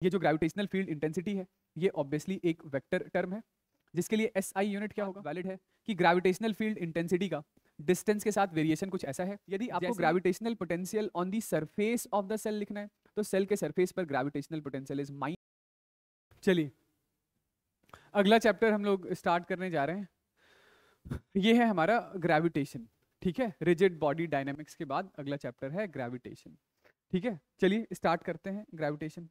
ये जो gravitational field intensity है ये ऑब्वियसली एक वेक्टर टर्म है, जिसके लिए SI यूनिट क्या होगा, वैलिड है कि ग्रेविटेशनल फील्ड इंटेंसिटी का डिस्टेंस के साथ वेरिएशन कुछ ऐसा है। यदि आपको gravitational potential on the surface of the shell लिखना है तो सेल के सरफेस पर ग्रेविटेशनल पोटेंशियल इज माइन। चलिए अगला चैप्टर हम लोग स्टार्ट करने जा रहे हैं, ये है हमारा ग्रेविटेशन। ठीक है, रिजिड बॉडी डायनामिक्स के बाद अगला चैप्टर है ग्रेविटेशन। ठीक है, चलिए स्टार्ट करते हैं ग्रेविटेशन।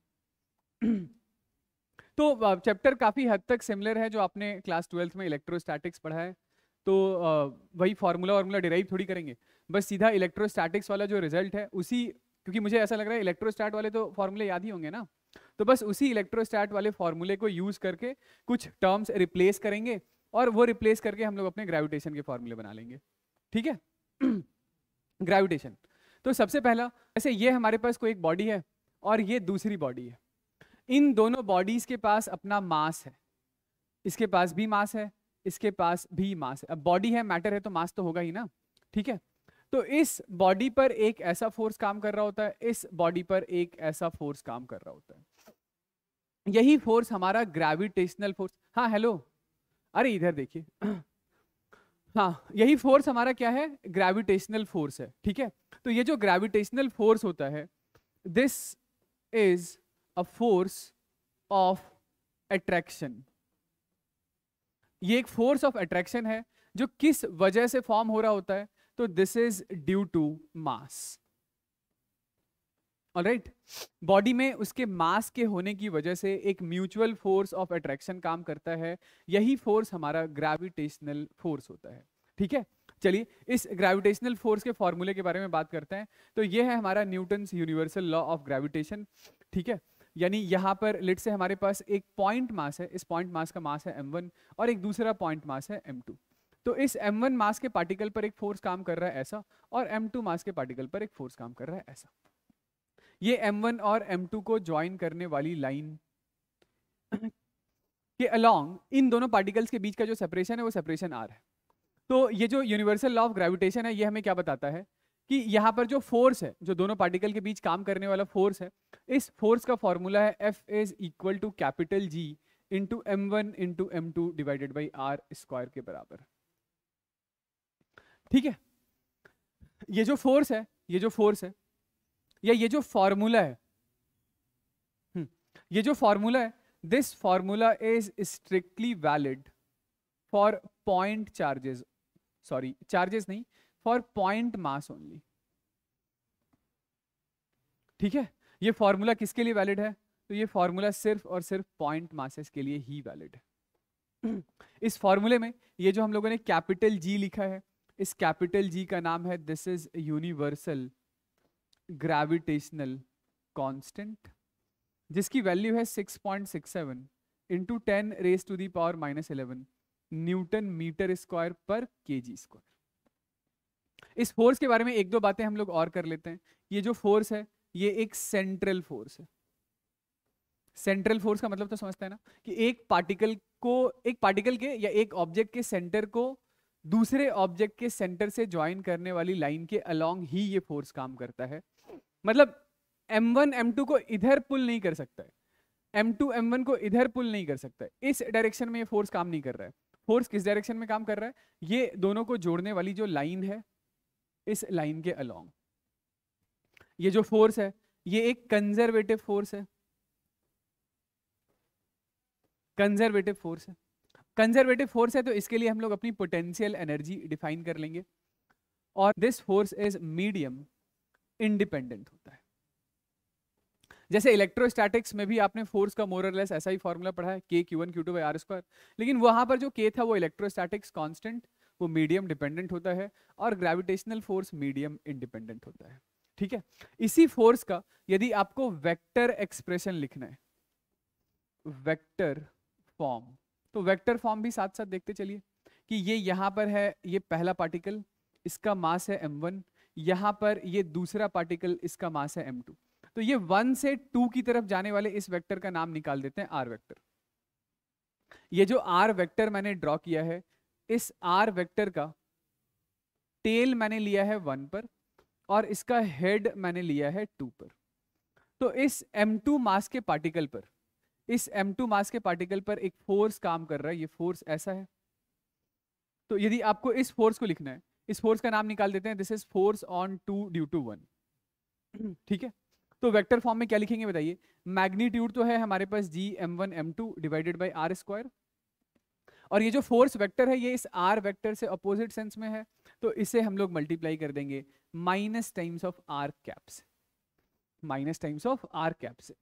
तो चैप्टर काफी हद तक सिमिलर है जो आपने क्लास 12th में इलेक्ट्रोस्टैटिक्स पढ़ा है, तो वही फार्मूला डिराइव थोड़ी करेंगे, बस सीधा इलेक्ट्रोस्टैटिक्स वाला जो रिजल्ट है उसी, क्योंकि मुझे ऐसा लग रहा है इलेक्ट्रोस्टैट वाले तो फॉर्मूले याद ही होंगे ना, तो बस उसी इलेक्ट्रोस्टैट वाले फॉर्मूले को यूज करके कुछ टर्म्स रिप्लेस करेंगे और वो रिप्लेस करके हम लोग अपने ग्रेविटेशन के फॉर्मूले बना लेंगे। ठीक है। ग्रेविटेशन, तो सबसे पहला, जैसे ये हमारे पास कोई एक बॉडी है और ये दूसरी बॉडी है, इन दोनों बॉडीज के पास अपना मास है, इसके पास भी मास है, इसके पास भी मास है। अब बॉडी है, मैटर है, तो मास तो होगा ही ना। ठीक है, तो इस बॉडी पर एक ऐसा फोर्स काम कर रहा होता है, इस बॉडी पर एक ऐसा फोर्स काम कर रहा होता है, यही फोर्स हमारा ग्रेविटेशनल फोर्स। हाँ हेलो, अरे इधर देखिए। हाँ, यही फोर्स हमारा क्या है, ग्रेविटेशनल फोर्स है। ठीक है, तो ये जो ग्रेविटेशनल फोर्स होता है, this is a force of attraction. ये एक फोर्स ऑफ अट्रैक्शन है जो किस वजह से फॉर्म हो रहा होता है, तो this is due to mass. Alright, body में उसके मास के होने की वजह से एक म्यूचुअल फोर्स ऑफ अट्रैक्शन काम करता है, यही फोर्स हमारा ग्रेविटेशनल फोर्स होता है। ठीक है, चलिए इस ग्रेविटेशनल फोर्स के फॉर्मूले के बारे में बात करते हैं। तो ये है हमारा Newton's universal law of gravitation. ठीक है, यानी यहाँ पर लेट से हमारे पास एक पॉइंट मास है, इस पॉइंट मास का मास है m1 और एक दूसरा पॉइंट मास है m2। तो इस m1 मास के पार्टिकल पर एक फोर्स काम कर रहा है ऐसा, और m2 मास के पार्टिकल पर एक फोर्स काम कर रहा है ऐसा। ये m1 और m2 को ज्वाइन करने वाली लाइन के अलोंग इन दोनों पार्टिकल्स के बीच का जो सेपरेशन है वो सेपरेशन r है। तो ये जो यूनिवर्सल लॉ ऑफ ग्रेविटेशन है ये हमें क्या बताता है कि यहाँ पर जो फोर्स है, जो दोनों पार्टिकल के बीच काम करने वाला फोर्स है, इस फोर्स का फॉर्मूला है F is equal to capital G into m1 into m2 divided by r square के बराबर। ठीक है, ये जो फोर्स है, ये जो फोर्स है, या ये जो फॉर्मूला है, ये जो फॉर्मूला है, this formula is strictly valid for point charges, sorry charges नहीं, फॉर पॉइंट मास ओनली। ठीक है, ये फॉर्मूला किसके लिए वैलिड है, तो ये फॉर्मूला सिर्फ और सिर्फ पॉइंट मासेस के लिए ही वैलिड है। इस फॉर्मूले में ये जो हम लोगों ने कैपिटल G लिखा है, इस कैपिटल G का नाम है this is universal gravitational constant, जिसकी वैल्यू है 6.67 into 10 raise to the power -11 newton metre square पर केजी स्क्वायर। इस फोर्स के बारे में एक दो बातें हम लोग और कर लेते हैं। ये जो फोर्स है ये एक सेंट्रल फोर्स है। सेंट्रल फोर्स का मतलब तो समझते हैं ना, कि एक पार्टिकल के या एक ऑब्जेक्ट के सेंटर को दूसरे ऑब्जेक्ट के सेंटर से ज्वाइन करने वाली लाइन के अलोंग ही ये फोर्स काम करता है। मतलब m1 m2 को इधर पुल नहीं कर सकता है, m2 m1 को इधर पुल नहीं कर सकता है, इस डायरेक्शन में ये फोर्स काम नहीं कर रहा है। फोर्स किस डायरेक्शन में काम कर रहा है, ये दोनों को जोड़ने वाली जो लाइन है, इस लाइन के अलोंग। ये जो फोर्स है ये एक कंजर्वेटिव फोर्स है, कंजर्वेटिव फोर्स है। कंजर्वेटिव फोर्स है तो इसके लिए हम लोग अपनी पोटेंशियल एनर्जी डिफाइन कर लेंगे, और this force is medium independent होता है। जैसे इलेक्ट्रोस्टैटिक्स में भी आपने फोर्स का मोर और लेस ऐसा ही फॉर्मूला पढ़ा है, K Q1 Q2 by R square, लेकिन वहां पर जो K था वो इलेक्ट्रोस्टैटिक्स कांस्टेंट, वो मीडियम डिपेंडेंट होता है, और ग्रेविटेशनल फोर्स मीडियम इंडिपेंडेंट होता है। ठीक है, इसी फोर्स का यदि आपको वेक्टर एक्सप्रेशन लिखना है, वेक्टर फॉर्म, तो वेक्टर फॉर्म भी साथ साथ देखते चलिए कि ये यहां पर है, ये पहला पार्टिकल, इसका मास है m1, यहां पर ये दूसरा पार्टिकल, इसका मास है m2। तो ये 1 से 2 की तरफ जाने वाले इस वेक्टर का नाम निकाल देते हैं r वेक्टर। ये जो r वेक्टर मैंने ड्रॉ किया है, इस r वेक्टर का टेल मैंने लिया है 1 पर और इसका हेड मैंने लिया है 2 पर। तो इस m2 मास के पार्टिकल पर, इस m2 मास के पार्टिकल पर एक फोर्स काम कर रहा है, ये फोर्स ऐसा है। तो यदि आपको इस फोर्स को लिखना है, इस फोर्स का नाम निकाल देते हैं, this is force on 2 due to 1। ठीक है, तो वेक्टर फॉर्म में क्या लिखेंगे बताइए? मैग्नीट्यूड तो है हमारे पास g m1 m2 divided by r square, और ये जो फोर्स वेक्टर है ये इस r वेक्टर से अपोजिट सेंस में है, तो इसे हम लोग मल्टीप्लाई कर देंगे minus times of r cap से, minus times of r cap से।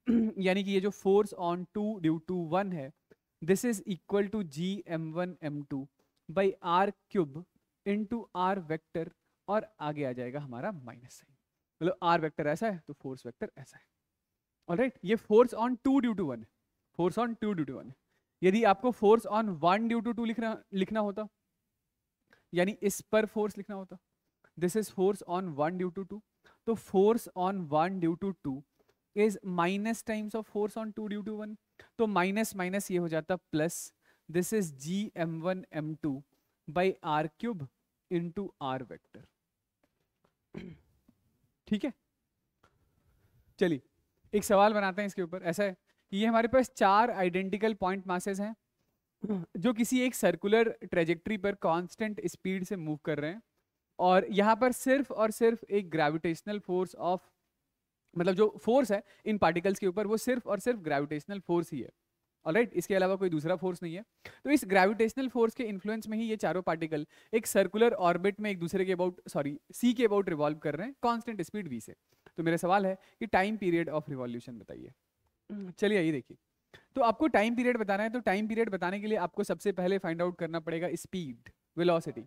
यानी कि ये जो फोर्स ऑन 2 ड्यू टू 1 है, this is equal to g m1 m2 by r cube into r vector, और आगे आ जाएगा हमारा माइनस साइन। मतलब r वेक्टर ऐसा है तो फोर्स वेक्टर ऐसा है। ऑलराइट, ये फोर्स ऑन 2 ड्यू टू 1 है, फोर्स ऑन 2 ड्यू टू 1 है। यदि आपको फोर्स ऑन 1 ड्यू टू 2 लिखना होता, यानी इस पर फोर्स लिखना होता, this is force on 1 due to 2, तो force on 1 due to 2 is minus times of force on 2 due to 1, तो माइनस माइनस ये हो जाता plus, this is g m1 m2 by r cube into r vector. ठीक है, चलिए एक सवाल बनाते हैं इसके ऊपर। ऐसा है कि ये हमारे पास 4 आइडेंटिकल पॉइंट मासेस हैं जो किसी एक सर्कुलर ट्रेजेक्ट्री पर कांस्टेंट स्पीड से मूव कर रहे हैं, और यहाँ पर सिर्फ और सिर्फ एक ग्रेविटेशनल फोर्स ऑफ, मतलब जो फोर्स है इन पार्टिकल्स के ऊपर वो सिर्फ और सिर्फ ग्रेविटेशनल फोर्स ही है। ऑलराइट, इसके अलावा कोई दूसरा फोर्स नहीं है। तो इस ग्रेविटेशनल फोर्स के इन्फ्लुएंस में ही ये चारों पार्टिकल एक सर्कुलर ऑर्बिट में एक दूसरे के अबाउट, सॉरी सी के अबाउट रिवॉल्व कर रहे हैं कांस्टेंट स्पीड v से। तो मेरा सवाल है कि टाइम पीरियड ऑफ रिवॉल्यूशन बताइए। चलिए आइए देखिए, तो आपको टाइम पीरियड बताना है, तो टाइम पीरियड बताने के लिए आपको सबसे पहले फाइंड आउट करना पड़ेगा स्पीड, वेलोसिटी।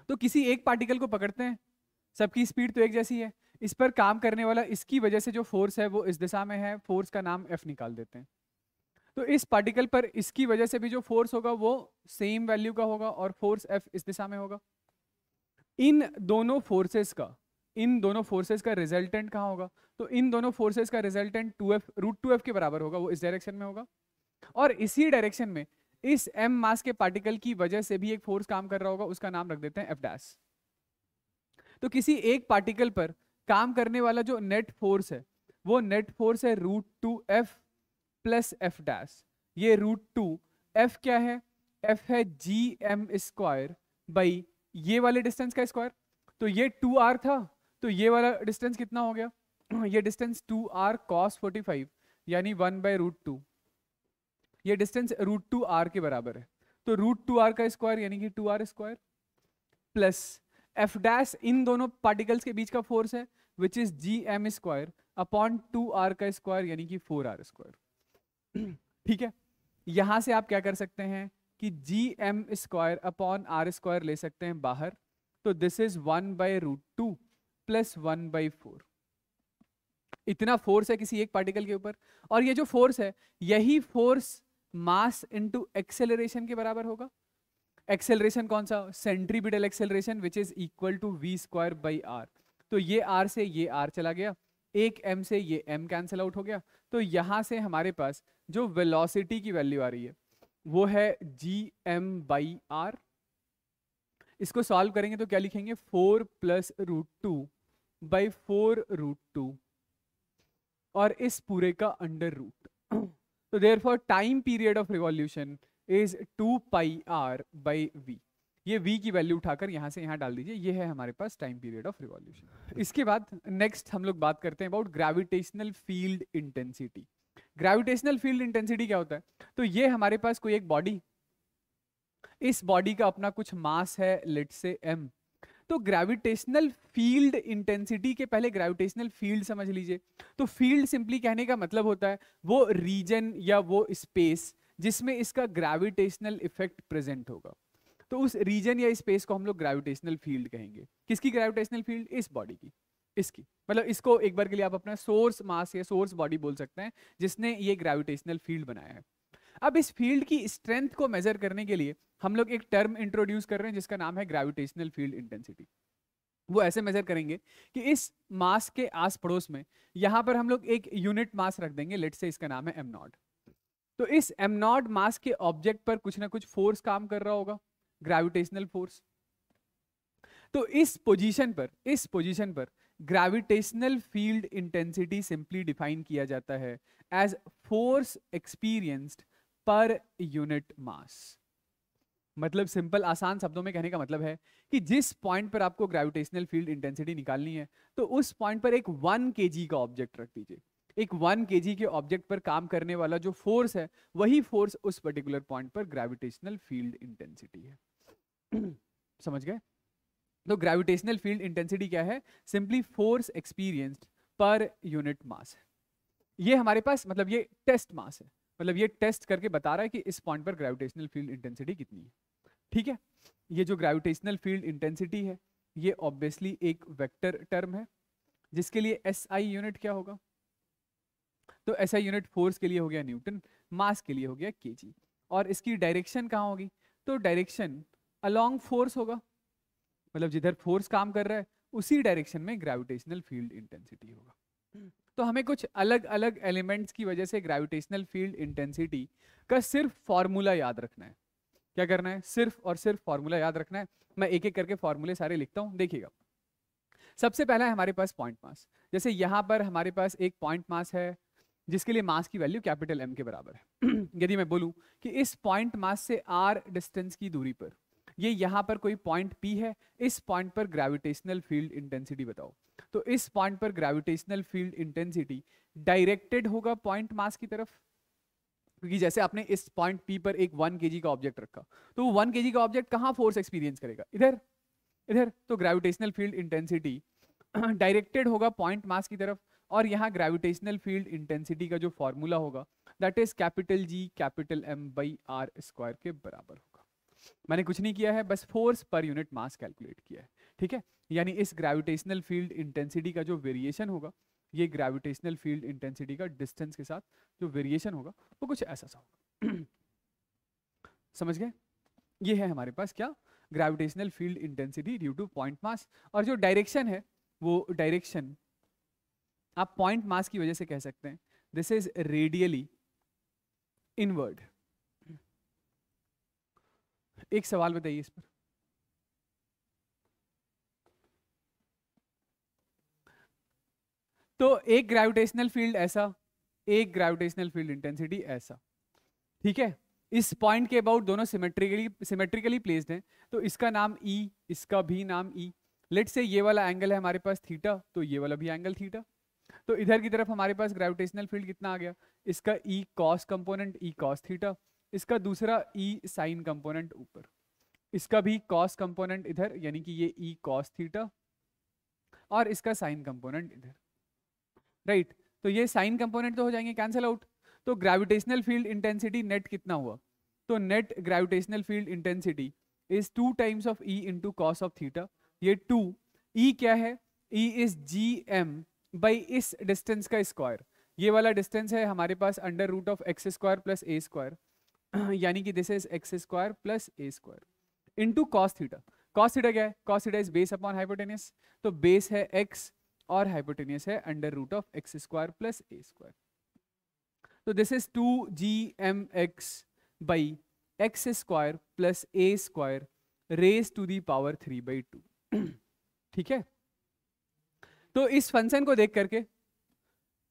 तो किसी एक पार्टिकल को पकड़ते हैं, सबकी स्पीड तो एक जैसी है, इस पर काम करने वाला, इसकी वजह से जो फोर्स है वो इस दिशा में है, फोर्स का नाम F निकाल देते हैं। तो इस पार्टिकल पर इसकी वजह से भी जो फोर्स होगा वो सेम वैल्यू का होगा, और फोर्स F इस दिशा में होगा। इन दोनों फोर्सेस का रिजल्टेंट कहाँ होगा? तो इन दोनों फोर्सेस का रिजल्टेंट 2F √2F के बराबर होगा, वो इस डायरेक्शन में होगा। और इसी डायरेक्शन में इस m मास के पार्टिकल की वजह से भी एक फोर्स काम कर रहा होगा, उसका नाम रख देते हैं F डैश। तो किसी एक पार्टिकल पर काम करने वाला जो नेट फोर्स है वो नेट फोर्स है √2F प्लस F डैश। ये √2F क्या है? F है gm स्क्वायर बाई ये वाले डिस्टेंस का स्क्वायर। तो ये 2r था, तो ये वाला डिस्टेंस कितना हो गया? ये डिस्टेंस 2r cos 45 यानी 1/√2। ये डिस्टेंस √2r के बराबर है, तो √2r का स्क्वायर यानी कि 2r square plus F dash in दोनों पार्टिकल्स के बीच का फोर्स है which is gm square upon 2r का स्क्वायर यानी कि 4r स्क्वायर। ठीक है, यहां से आप क्या कर सकते हैं कि gm square upon r square ले सकते हैं बाहर, तो दिस इज 1/√2 प्लस 1/4। इतना फोर्स है किसी एक पार्टिकल के ऊपर, और ये जो फोर्स है यही फोर्स मास इनटू एक्सेलरेशन के बराबर होगा। एक्सेलरेशन कौन सा? Centripetal acceleration which is equal to v square by R. तो ये r से ये r चला गया, एक m से ये m कैंसिल आउट हो गया, तो यहां से हमारे पास जो वेलोसिटी की वैल्यू आ रही है वो है gm/r। इसको सॉल्व करेंगे तो क्या लिखेंगे? 4 + √2/4√2 और इस पूरे का अंडर रूट। तो therefore time period of revolution is 2πr/v। ये v की वैल्यू उठाकर यहां से यहां डाल दीजिए, ये है हमारे पास टाइम पीरियड ऑफ रिवॉल्यूशन। इसके बाद नेक्स्ट हम लोग बात करते हैं about gravitational field intensity. Gravitational field intensity क्या होता है? तो ये हमारे पास कोई एक बॉडी, इस बॉडी का अपना कुछ मास है लेट से m। तो ग्रेविटेशनल फील्ड इंटेंसिटी के पहले ग्रेविटेशनल फील्ड समझ लीजिए। तो फील्ड सिंपली कहने का मतलब होता है वो रीजन या वो स्पेस जिसमें इसका ग्रेविटेशनल इफेक्ट प्रेजेंट होगा। तो उस रीजन या स्पेस को हम लोग ग्रेविटेशनल फील्ड कहेंगे। किसकी ग्रेविटेशनल फील्ड? इस बॉडी की, इसकी। मतलब इसको एक बार के लिए आप अपना सोर्स मास या सोर्स बॉडी बोल सकते हैं जिसने ये ग्रेविटेशनल फील्ड बनाया है। अब इस फील्ड की स्ट्रेंथ को मेजर करने के लिए हम लोग एक टर्म इंट्रोड्यूस कर रहे हैं जिसका नाम है ग्रेविटेशनल फील्ड इंटेंसिटी। वो ऐसे मेजर करेंगे कि इस मास के आस पड़ोस में यहां पर हम लोग एक यूनिट मास रख देंगे, लेट से इसका नाम है m0। तो इस m0 मास के ऑब्जेक्ट पर कुछ ना कुछ फोर्स काम कर रहा होगा, ग्रेविटेशनल फोर्स। तो इस पोजीशन पर gravitational field intensity simply define किया जाता है as force experienced per unit mass. मतलब सिंपल आसान शब्दों में कहने का मतलब है कि जिस पॉइंट पर आपको ग्रेविटेशनल फील्ड इंटेंसिटी निकालनी है, तो उस पॉइंट पर एक 1 kg का ऑब्जेक्ट रख दीजिए। एक 1 kg के ऑब्जेक्ट पर काम करने वाला जो फोर्स है, वही फोर्स उस पर्टिकुलर पॉइंट पर ग्रेविटेशनल फील्ड इंटेंसिटी है। समझ गए? तो ग्रेविटेशनल फील्ड इंटेंसिटी क्या है? Simply force experienced per unit मास है। ये हमारे पास मतलब ये टेस्ट मास है, मतलब ये टेस्ट करके बता रहा है कि इस पॉइंट पर ग्रेविटेशनल फील्ड इंटेंसिटी कितनी है। ठीक है, ये जो ग्रेविटेशनल फील्ड इंटेंसिटी है, ये ऑब्वियसली एक वेक्टर टर्म है, जिसके लिए एसआई यूनिट क्या होगा? तो एसआई यूनिट फोर्स के लिए हो गया न्यूटन, मास के लिए हो गया केजी। और इसकी डायरेक्शन कहाँ होगी? तो डायरेक्शन अलोंग फोर्स होगा, मतलब जिधर फोर्स काम कर रहा है उसी डायरेक्शन में ग्रेविटेशनल फील्ड इंटेंसिटी होगा। तो हमें कुछ अलग अलग एलिमेंट्स की वजह से ग्रेविटेशनल फील्ड इंटेंसिटी का सिर्फ फॉर्मूला याद रखना है। क्या करना है? सिर्फ और सिर्फ फॉर्मूला याद रखना है। मैं एक एक करके फॉर्मूले सारे लिखता हूं, देखिएगा। सबसे पहला है हमारे पास पॉइंट मास। जैसे यहां पर हमारे पास एक पॉइंट मास है जिसके लिए मास की वैल्यू कैपिटल एम के बराबर है। यदि मैं बोलूं कि इस पॉइंट मास से आर डिस्टेंस की दूरी पर ये यहां पर कोई पॉइंट पी है, इस पॉइंट पर ग्रेविटेशनल फील्ड इंटेंसिटी बताओ। तो इस पॉइंट पर ग्रेविटेशनल फील्ड इंटेंसिटी डायरेक्टेड होगा पॉइंट मास की तरफ, क्योंकि जैसे आपने इस पॉइंट पी पर एक 1 kg का ऑब्जेक्ट रखा, तो 1 kg का ऑब्जेक्ट कहां फोर्स एक्सपीरियंस करेगा? इधर, इधर। तो ग्रेविटेशनल फील्ड इंटेंसिटी डायरेक्टेड होगा पॉइंट मास की तरफ, और यहाँ ग्रेविटेशनल फील्ड इंटेंसिटी का जो फॉर्मूला होगा that is capital G capital M by R square के बराबर होगा। मैंने कुछ नहीं किया है, बस फोर्स पर यूनिट मास कैलकुलेट किया है। ठीक है, यानी इस ग्रेविटेशनल फील्ड इंटेंसिटी का जो वेरिएशन होगा, ये ग्रेविटेशनल फील्ड इंटेंसिटी का डिस्टेंस के साथ जो वेरिएशन होगा वो कुछ ऐसा सा होगा। समझ गए? ये है हमारे पास क्या? Gravitational field intensity due two point mass. और जो डायरेक्शन है, वो डायरेक्शन आप पॉइंट मास की वजह से कह सकते हैं दिस इज रेडियली इनवर्ड। एक सवाल बताइए इस पर। तो एक ग्रेविटेशनल फील्ड ऐसा, एक ग्रेविटेशनल फील्ड इंटेंसिटी ऐसा। ठीक है, इस पॉइंट के अबाउट दोनों सिमेट्रिकली प्लेस्ड हैं, तो इसका नाम ई, इसका भी नाम ई। लेट से ये वाला एंगल है हमारे पास थीटा, तो ये वाला भी एंगल थीटा। तो इधर की तरफ हमारे पास ग्रेविटेशनल फील्ड कितना आ गया? इसका E cos component, E cos theta. इसका दूसरा ई साइन कंपोनेंट ऊपर, इसका भी कॉस कंपोनेंट इधर, यानी कि ये ई कॉस थीटा, और इसका साइन कंपोनेंट इधर। राइट, तो ये साइन कंपोनेंट तो हो जाएंगे कैंसिल आउट। तो ग्रेविटेशनल फील्ड इंटेंसिटी नेट कितना हुआ? तो net gravitational field intensity is 2 times of E into cos of theta. ये 2 ई क्या है? E is G M by इस डिस्टेंस का स्क्वायर। ये वाला डिस्टेंस है हमारे पास under root of X square plus A square, यानी कि this is X square plus A square into cos theta. Cos theta क्या है? Cos theta is base upon hypotenuse, तो बेस है एक्स और हाइपोटेनियस है under root of X square plus A square. तो this is 2gmx by X square plus A square raise to the power 3/2। ठीक है, तो इस फंक्शन को देख करके,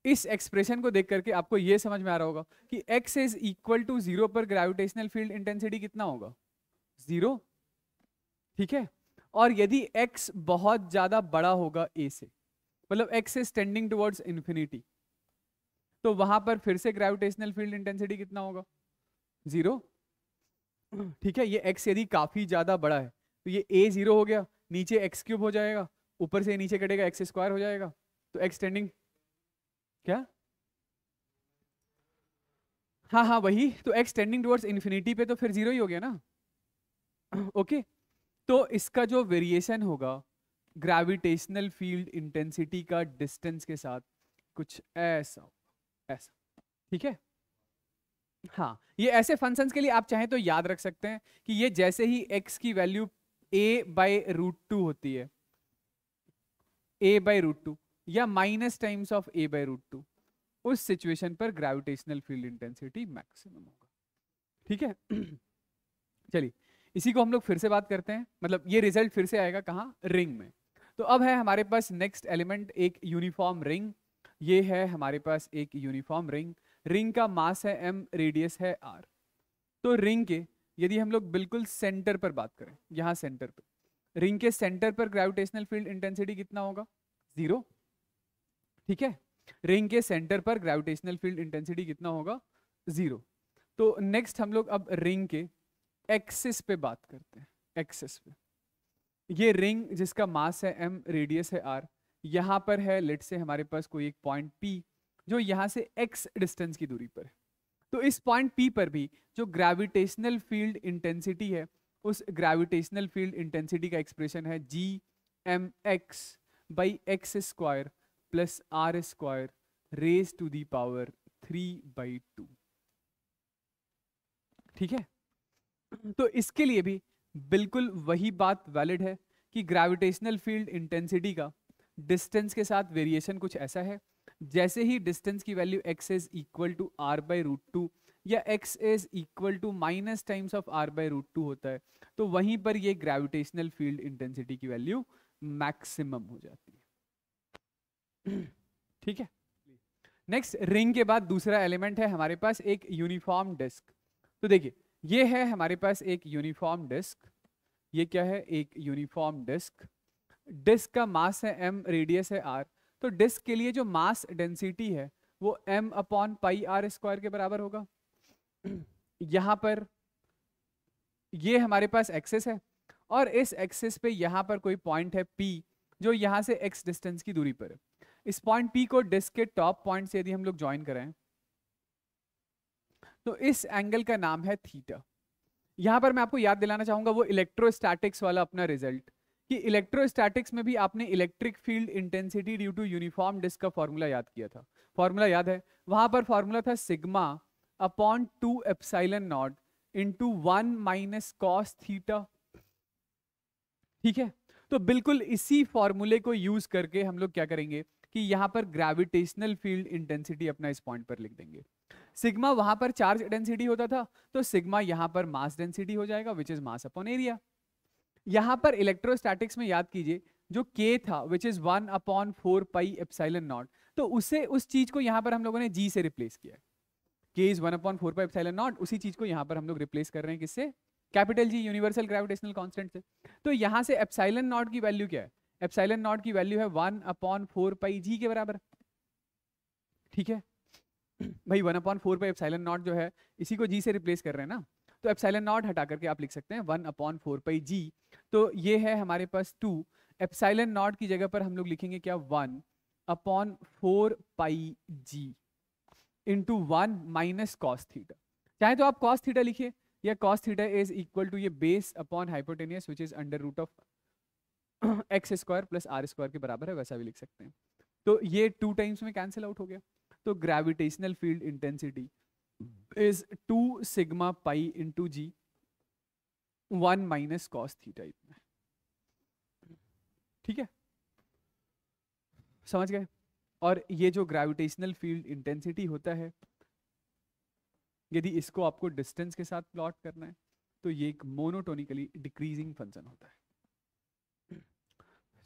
इस एक्सप्रेशन को देख करके आपको यह समझ में आ रहा होगा कि x इज इक्वल टू 0 पर ग्रेविटेशनल फील्ड इंटेंसिटी कितना होगा? 0। ठीक है, और यदि x बहुत ज्यादा बड़ा होगा a से, मतलब x is tending towards infinity, तो वहां पर फिर से ग्रेविटेशनल फील्ड इंटेंसिटी कितना होगा? 0। ठीक है, ये x यदि काफी ज्यादा बड़ा है तो ये a 0 हो गया, नीचे x क्यूब हो जाएगा, ऊपर से नीचे कटेगा एक्स स्क्वायर हो जाएगा, तो x टेंडिंग क्या? हाँ हाँ वही, तो x टेंडिंग टुवर्ड्स इंफिनिटी पे तो फिर 0 ही हो गया ना। ओके, तो इसका जो वेरिएशन होगा ग्रेविटेशनल फील्ड इंटेंसिटी का डिस्टेंस के साथ कुछ ऐसा होगा, ऐसा। ठीक है, हाँ, ये ऐसे फंक्शंस के लिए आप चाहें तो याद रख सकते हैं कि ये जैसे ही x की वैल्यू a/√2 होती है, a/√2 या माइनस टाइम्स ऑफ a/√2, उस सिचुएशन पर ग्रेविटेशनल फील्ड इंटेंसिटी मैक्सिमम होगा। ठीक है, चलिए इसी को हम लोग फिर से बात करते हैं, मतलब ये रिजल्ट फिर से आएगा कहाँ? रिंग में। तो अब है हमारे पास नेक्स्ट एलिमेंट एक यूनिफॉर्म रिंग। ये है हमारे पास एक यूनिफॉर्म रिंग। रिंग का मास है m, रेडियस है r। तो रिंग के यदि हम लोग बिल्कुल सेंटर पर बात करें, यहाँ सेंटर पर, रिंग के सेंटर पर ग्रेविटेशनल फील्ड इंटेंसिटी कितना होगा? 0। ठीक है, रिंग के सेंटर पर ग्रेविटेशनल फील्ड इंटेंसिटी कितना होगा? 0। तो नेक्स्ट हम लोग अब रिंग के एक्सिस पे बात करते हैं। एक्सिस पे ये रिंग जिसका मास है m, रेडियस है r, यहाँ पर है लेट से हमारे पास कोई एक पॉइंट P जो यहाँ से x डिस्टेंस की दूरी पर है। तो इस पॉइंट P पर भी जो ग्रेविटेशनल फील्ड इंटेंसिटी है, उस ग्रेविटेशनल फील्ड इंटेंसिटी का एक्सप्रेशन है gmx by X square plus r square raise to the power 3/2। ठीक है, तो इसके लिए भी बिल्कुल वही बात वैलिड है कि ग्रेविटेशनल फील्ड इंटेंसिटी का डिस्टेंस के साथ वेरिएशन कुछ ऐसा है, जैसे ही डिस्टेंस की value x is equal to r/√2 या x is equal to minus times of r/√2 होता है, तो वहीं पर ये ग्रेविटेशनल फील्ड इंटेंसिटी की वैल्यू मैक्सिमम हो जाती है। ठीक है, नेक्स्ट रिंग के बाद दूसरा एलिमेंट है हमारे पास एक यूनिफॉर्म डिस्क। तो देखिए ये है हमारे पास एक यूनिफॉर्म डिस्क। ये क्या है? एक यूनिफॉर्म डिस्क। डिस्क का मास है m, रेडियस है r। तो डिस्क के लिए जो मास डेंसिटी है वो m/πr² के बराबर होगा। यहां पर ये हमारे पास एक्सिस है और इस एक्सिस पे यहां पर कोई पॉइंट है P जो यहां से x डिस्टेंस की दूरी पर है। इस पॉइंट P को डिस्क के टॉप पॉइंट से यदि हम लोग ज्वाइन करें तो इस एंगल का नाम है थीटा। यहां पर मैं आपको याद दिलाना चाहूंगा वो इलेक्ट्रोस्टैटिक्स वाला अपना रिजल्ट, कि इलेक्ट्रोस्टैटिक्स में भी आपने electric field intensity due to uniform disc का फॉर्मूला याद किया था। फॉर्मूला याद है? वहां पर फॉर्मूला था sigma upon 2 epsilon not into 1 minus cos theta. ठीक है, तो बिल्कुल इसी फॉर्मूले को यूज करके हम लोग क्या करेंगे कि यहाँ पर ग्रेविटेशनल फील्ड इंटेंसिटी अपना इस पॉइंट पर लिख देंगे। सिग्मा वहां पर चार्ज डेंसिटी होता था, तो सिग्मा यहाँ पर मास डेंसिटी हो जाएगा which is mass upon area. यहाँ पर इलेक्ट्रोस्टैटिक्स में याद कीजिए जो k था विच इज 1/4 एप्सिलॉन नॉट, तो उसे उस चीज को यहाँ पर हम लोगों ने g से रिप्लेस किया है। k इज 1/4 एप्सिलॉन नॉट, उसी चीज को यहाँ पर हम लोग रिप्लेस कर रहे हैं किससे? Capital G, universal gravitational constant से। तो यहाँ से एप्सिलॉन नॉट की वैल्यू क्या है? एप्सिलॉन नॉट की वैल्यू है 1/4 g के बराबर। ठीक है भाई, 1/4 एप्सिलॉन नॉट जो है इसी को g से रिप्लेस कर रहे हैं ना, तो एप्सिलॉन नॉट हटा करके आप लिख सकते हैं 1/4 g। तो ये है हमारे पास 2। एप्सिलॉन नॉट की जगह पर हम लोग लिखेंगे क्या? 1/4 g into 1 minus cos theta. चाहे तो आप कॉस थीटा लिखिए या cos theta is equal to ये base upon hypotenuse which is under root of X square plus R square के बराबर है, वैसा भी लिख सकते हैं। तो ये 2 टाइम्स में कैंसिल आउट हो गया। तो gravitational field intensity is 2 sigma pi into G 1 minus cos theta इतना। ठीक है, समझ गए? और ये जो ग्रेविटेशनल फील्ड इंटेंसिटी होता है, यदि इसको आपको डिस्टेंस के साथ प्लॉट करना है तो ये एक मोनोटोनिकली डिक्रीजिंग फंक्शन होता है।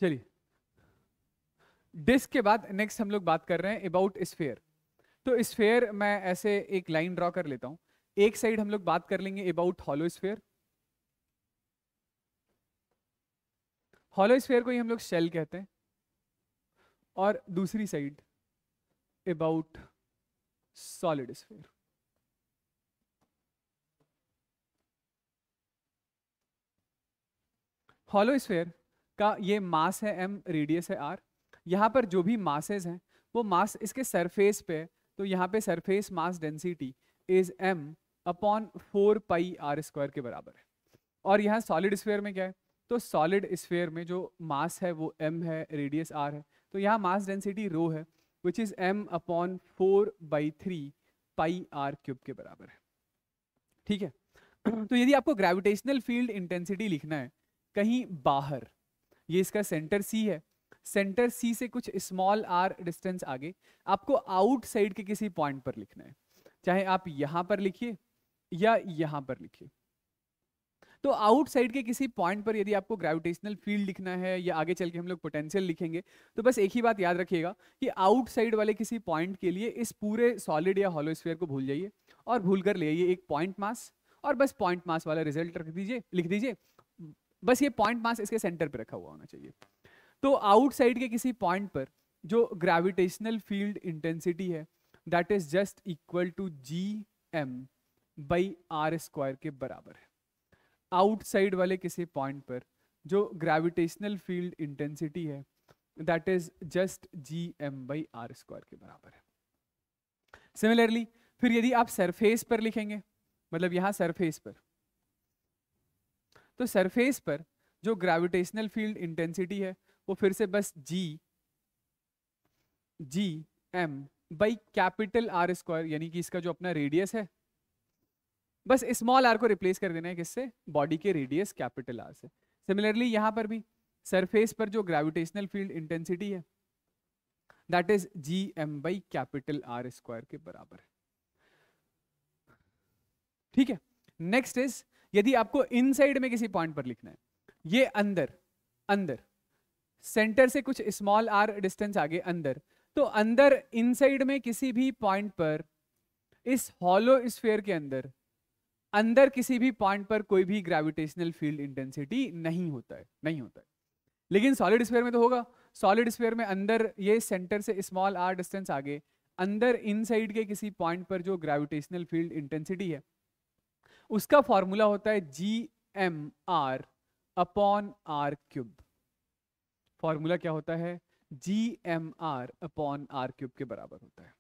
चलिए, डिस्क के बाद नेक्स्ट हम लोग बात कर रहे हैं अबाउट स्फीयर। तो स्फीयर मैं ऐसे एक लाइन ड्रॉ कर लेता हूं। एक साइड हम लोग बात कर लेंगे about hollow sphere. Hollow sphere को ही हम लोग शेल कहते हैं, और दूसरी side about solid sphere. Hollow sphere का ये मास है m, रेडियस है r। यहाँ पर जो भी मासेस हैं वो मास इसके सरफेस पे है, तो यहाँ पे surface mass density is m/4 के बराबर है। और यहाँ सॉलिड स्फीयर में क्या है? तो सॉलिड स्फीयर में जो मास है वो m है, रेडियस r है, तो यहाँ मास डेंसिटी रो है विच इज m/4/3 πr³ के बराबर है। ठीक है, तो यदि आपको ग्रेविटेशनल फील्ड इंटेंसिटी लिखना है कहीं बाहर, ये इसका सेंटर C है, सेंटर C से कुछ स्मॉल r डिस्टेंस आगे आपको आउटसाइड के किसी पॉइंट पर लिखना है, चाहे आप यहां पर लिखिए या यहां पर लिखिए। तो आउटसाइड के किसी पॉइंट पर यदि आपको ग्रेविटेशनल फील्ड लिखना है या आगे चल के हम लोग पोटेंशियल लिखेंगे, तो बस एक ही बात याद रखिएगा कि आउटसाइड वाले किसी पॉइंट के लिए इस पूरे सॉलिड या हॉलो स्फीयर को भूल जाइए और भूल कर ले आइए एक पॉइंट मास, और बस पॉइंट मास वाला रिजल्ट रख दीजिए, लिख दीजिए। बस ये पॉइंट मास इसके सेंटर पे रखा हुआ होना चाहिए। तो आउटसाइड के किसी पॉइंट पर जो ग्रेविटेशनल फील्ड इंटेंसिटी है that is just equal to Gm/r² के बराबर है। आउटसाइड वाले किसी पॉइंट पर जो ग्रेविटेशनल फील्ड इंटेंसिटी है दैट इज जस्ट Gm/r² के बराबर है। सिमिलरली फिर यदि आप सरफेस पर लिखेंगे, मतलब यहां सरफेस पर, तो सरफेस पर जो ग्रेविटेशनल फील्ड इंटेंसिटी है वो फिर से बस Gm/R², यानी कि इसका जो अपना रेडियस है, बस स्मॉल r को रिप्लेस कर देना है किससे, बॉडी के रेडियस कैपिटल R से। सिमिलरली यहां पर भी सरफेस पर जो ग्रेविटेशनल फील्ड इंटेंसिटी है दैट इज Gm/R² के बराबर है। ठीक है, नेक्स्ट इज यदि आपको इनसाइड में किसी पॉइंट पर लिखना है, ये अंदर सेंटर से कुछ स्मॉल r डिस्टेंस आगे अंदर, तो अंदर इनसाइड में किसी भी पॉइंट पर इस हॉलो स्फीयर के अंदर किसी भी पॉइंट पर कोई भी ग्रेविटेशनल फील्ड इंटेंसिटी नहीं होता है। लेकिन सॉलिड स्फीयर में तो होगा। सॉलिड स्फीयर में अंदर ये सेंटर से स्मॉल r डिस्टेंस आगे अंदर इनसाइड के किसी पॉइंट पर जो ग्रेविटेशनल फील्ड इंटेंसिटी है उसका फॉर्मूला होता है Gmr/r³। फॉर्मूला क्या होता है, Gmr/r³ के बराबर होता है।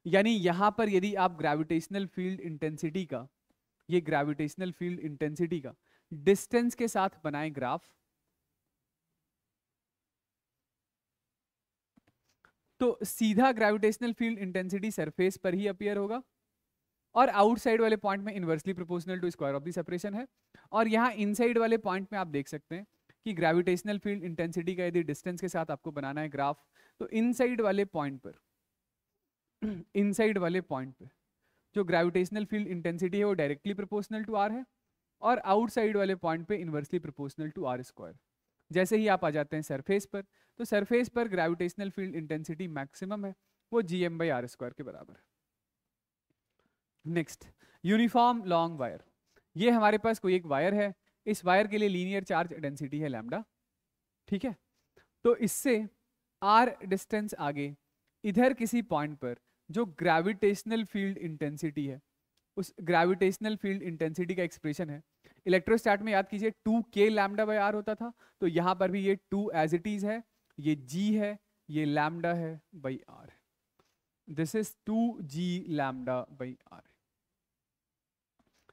यानी यहां पर यदि आप ग्रेविटेशनल फील्ड इंटेंसिटी का, ये ग्रेविटेशनल फील्ड इंटेंसिटी का डिस्टेंस के साथ बनाएं ग्राफ, तो सीधा ग्रेविटेशनल फील्ड इंटेंसिटी सरफेस पर ही अपीयर होगा और आउटसाइड वाले पॉइंट में inversely proportional to square of the separation है। और यहाँ इनसाइड वाले पॉइंट में आप देख सकते हैं कि ग्रेविटेशनल फील्ड इंटेंसिटी का यदि डिस्टेंस के साथ आपको बनाना है ग्राफ, तो इनसाइड वाले पॉइंट पर जो ग्रेविटेशनल फील्ड इंटेंसिटी है वो डायरेक्टली प्रोपोर्शनल टू r है और आउटसाइड वाले पॉइंट पे इनवर्सली प्रोपोर्शनल टू r²। जैसे ही आप आ जाते हैं सरफेस पर, तो सरफेस पर ग्रेविटेशनल फील्ड इंटेंसिटी मैक्सिमम है, वो Gm/r² के बराबर है। Next, uniform long wire. ये हमारे पास कोई एक वायर है, इस वायर के लिए लीनियर चार्ज डेंसिटी है लैम्डा। ठीक है, तो इससे r डिस्टेंस आगे इधर किसी पॉइंट पर जो ग्रेविटेशनल फील्ड इंटेंसिटी है, उस ग्रेविटेशनल फील्ड इंटेंसिटी का एक्सप्रेशन है इलेक्ट्रोस्टैट में, याद कीजिए 2k λ/r होता था, तो यहां पर भी ये 2 एज इट इज है, ये g है, ये लैम्डा है बाई r है। This is 2g λ/r।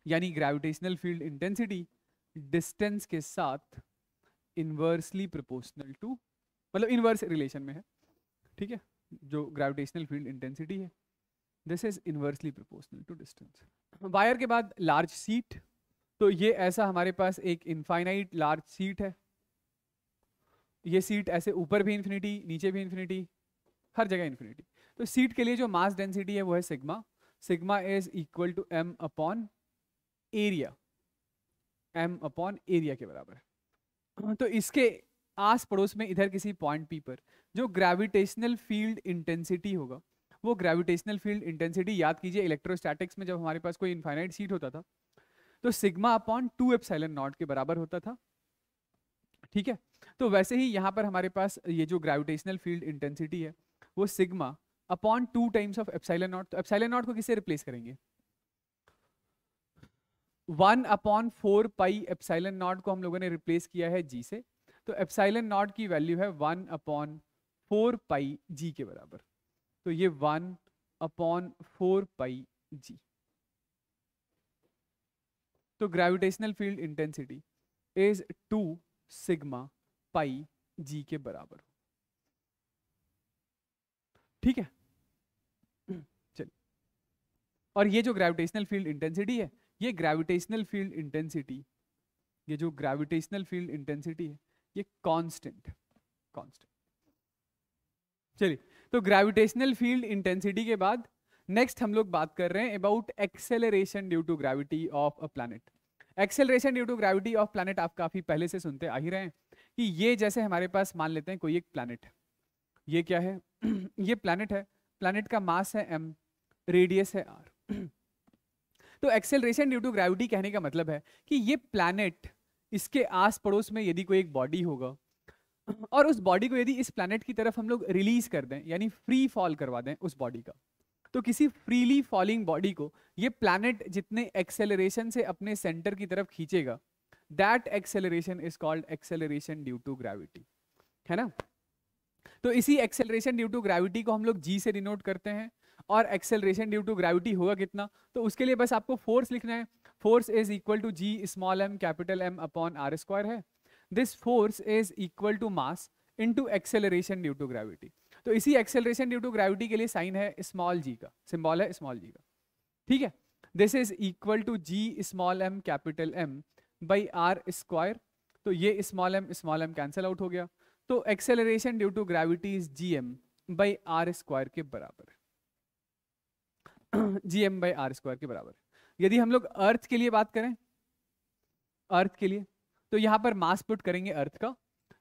यानी ग्रेविटेशनल फील्ड इंटेंसिटी डिस्टेंस के साथ इनवर्सली प्रोपोर्शनल टू, मतलब इनवर्स रिलेशन में है। ठीक है, जो ग्रेविटेशनल फील्ड इंटेंसिटी है this is inversely proportional to distance. Wire के बाद लार्ज शीट, तो ये ऐसा हमारे पास एक इनफाइनाइट लार्ज शीट है। ये शीट ऐसे ऊपर भी इन्फिनिटी, नीचे भी इन्फिनिटी, हर जगह इन्फिनिटी। तो शीट के लिए जो मास डेंसिटी है वो है sigma. Sigma is equal to m/एरिया, m/एरिया के बराबर है। तो इसके आस पड़ोस में इधर किसी पॉइंट P पर जो ग्रेविटेशनल फील्ड इंटेंसिटी होगा, वो ग्रेविटेशनल फील्ड इंटेंसिटी याद कीजिए इलेक्ट्रोस्टैटिक्स में जब हमारे पास कोई इनफाइनाइट शीट होता था तो σ/2ε0 के बराबर होता था। ठीक है, तो वैसे ही यहां पर हमारे पास ये जो ग्रेविटेशनल फील्ड इंटेंसिटी है वो σ/2 टाइम्स ऑफ ε0। तो ε0 को किससे रिप्लेस करेंगे, 1/4 पाई ε0 को हम लोगों ने रिप्लेस किया है g से, तो ε0 की वैल्यू है 1/4 पाई g के बराबर। तो ये 1/4 पाई g। तो gravitational field intensity is 2 sigma pi g के बराबर। ठीक है, चलिए, और ये जो ग्रेविटेशनल फील्ड इंटेंसिटी है, ये ग्रेविटेशनल फील्ड इंटेंसिटी, ये जो ग्रेविटेशनल फील्ड इंटेंसिटी है ये कांस्टेंट। चलिए, तो ग्रेविटेशनल फील्ड इंटेंसिटी के बाद नेक्स्ट हम लोग बात कर रहे हैं about acceleration due to gravity of a planet. Acceleration due to gravity of planet आप काफी पहले से सुनते आ ही रहे हैं कि ये जैसे हमारे पास मान लेते हैं कोई एक प्लैनेट है, ये क्या है ये प्लैनेट है, प्लैनेट का मास है m, रेडियस है r। तो एक्सेलरेशन ड्यू टू ग्रेविटी कहने का मतलब है कि ये प्लैनेट, इसके आस पड़ोस में यदि कोई एक बॉडी होगा और उस बॉडी को यदि इस प्लैनेट की तरफ हम लोग रिलीज कर दें, यानी फ्री फॉल करवा दें उस बॉडी का, तो किसी फ्रीली फॉलिंग बॉडी को ये प्लैनेट जितने एक्सेलरेशन से अपने सेंटर की तरफ खींचेगा, that acceleration is called acceleration due to gravity, है ना। तो इसी एक्सेलरेशन ड्यू टू ग्रेविटी को हम लोग g से डिनोट करते हैं। और एक्सेलरेशन ड्यू टू ग्रेविटी होगा कितना, तो उसके लिए बस आपको फोर्स लिखना है। Force is equal to g small m capital M upon r square है। This force is equal to mass into acceleration due to gravity. तो इसी एक्सेलरेशन ड्यू टू ग्रेविटी के लिए साइन है स्मॉल g का, symbol है small g का, ठीक है। This is equal to g small m capital M by r square. तो ये स्मॉल m कैंसिल आउट हो गया, तो acceleration due to gravity is gm by r square के बराबर है। gm बाई r स्क्वायर के बराबर है। यदि हम लोग अर्थ के लिए बात करें, अर्थ के लिए, तो यहां पर मास पुट करेंगे अर्थ का,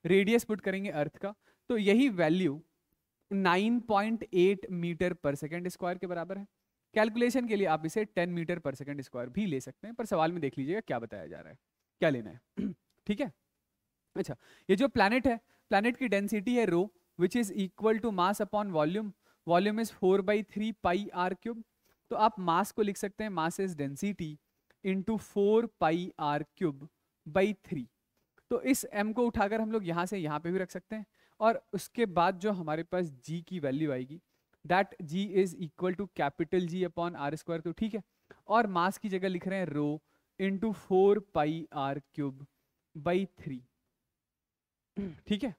रेडियस पुट करेंगे अर्थ का, तो यही वैल्यू 9.8 मीटर पर सेकेंड स्क्वायर के बराबर है। कैलकुलेशन के लिए आप इसे 10 मीटर पर सेकेंड स्क्वायर भी ले सकते हैं, पर सवाल में देख लीजिएगा क्या बताया जा रहा है, क्या लेना है। ठीक है। अच्छा, ये जो प्लैनेट है, प्लैनेट की डेंसिटी है rho, which is equal to mass upon volume. Volume is 4/3 pi R cube. तो आप मास को लिख सकते हैं, mass is density into 4 pi R cube by 3। तो इस m को उठाकर हम लोग यहाँ से यहाँ पे भी रख सकते हैं, और उसके बाद जो हमारे पास g की वैल्यू आएगी, that g is equal to capital G upon R square. तो ठीक है, और मास की जगह लिख रहे हैं rho into 4 pi R cube by 3। ठीक है,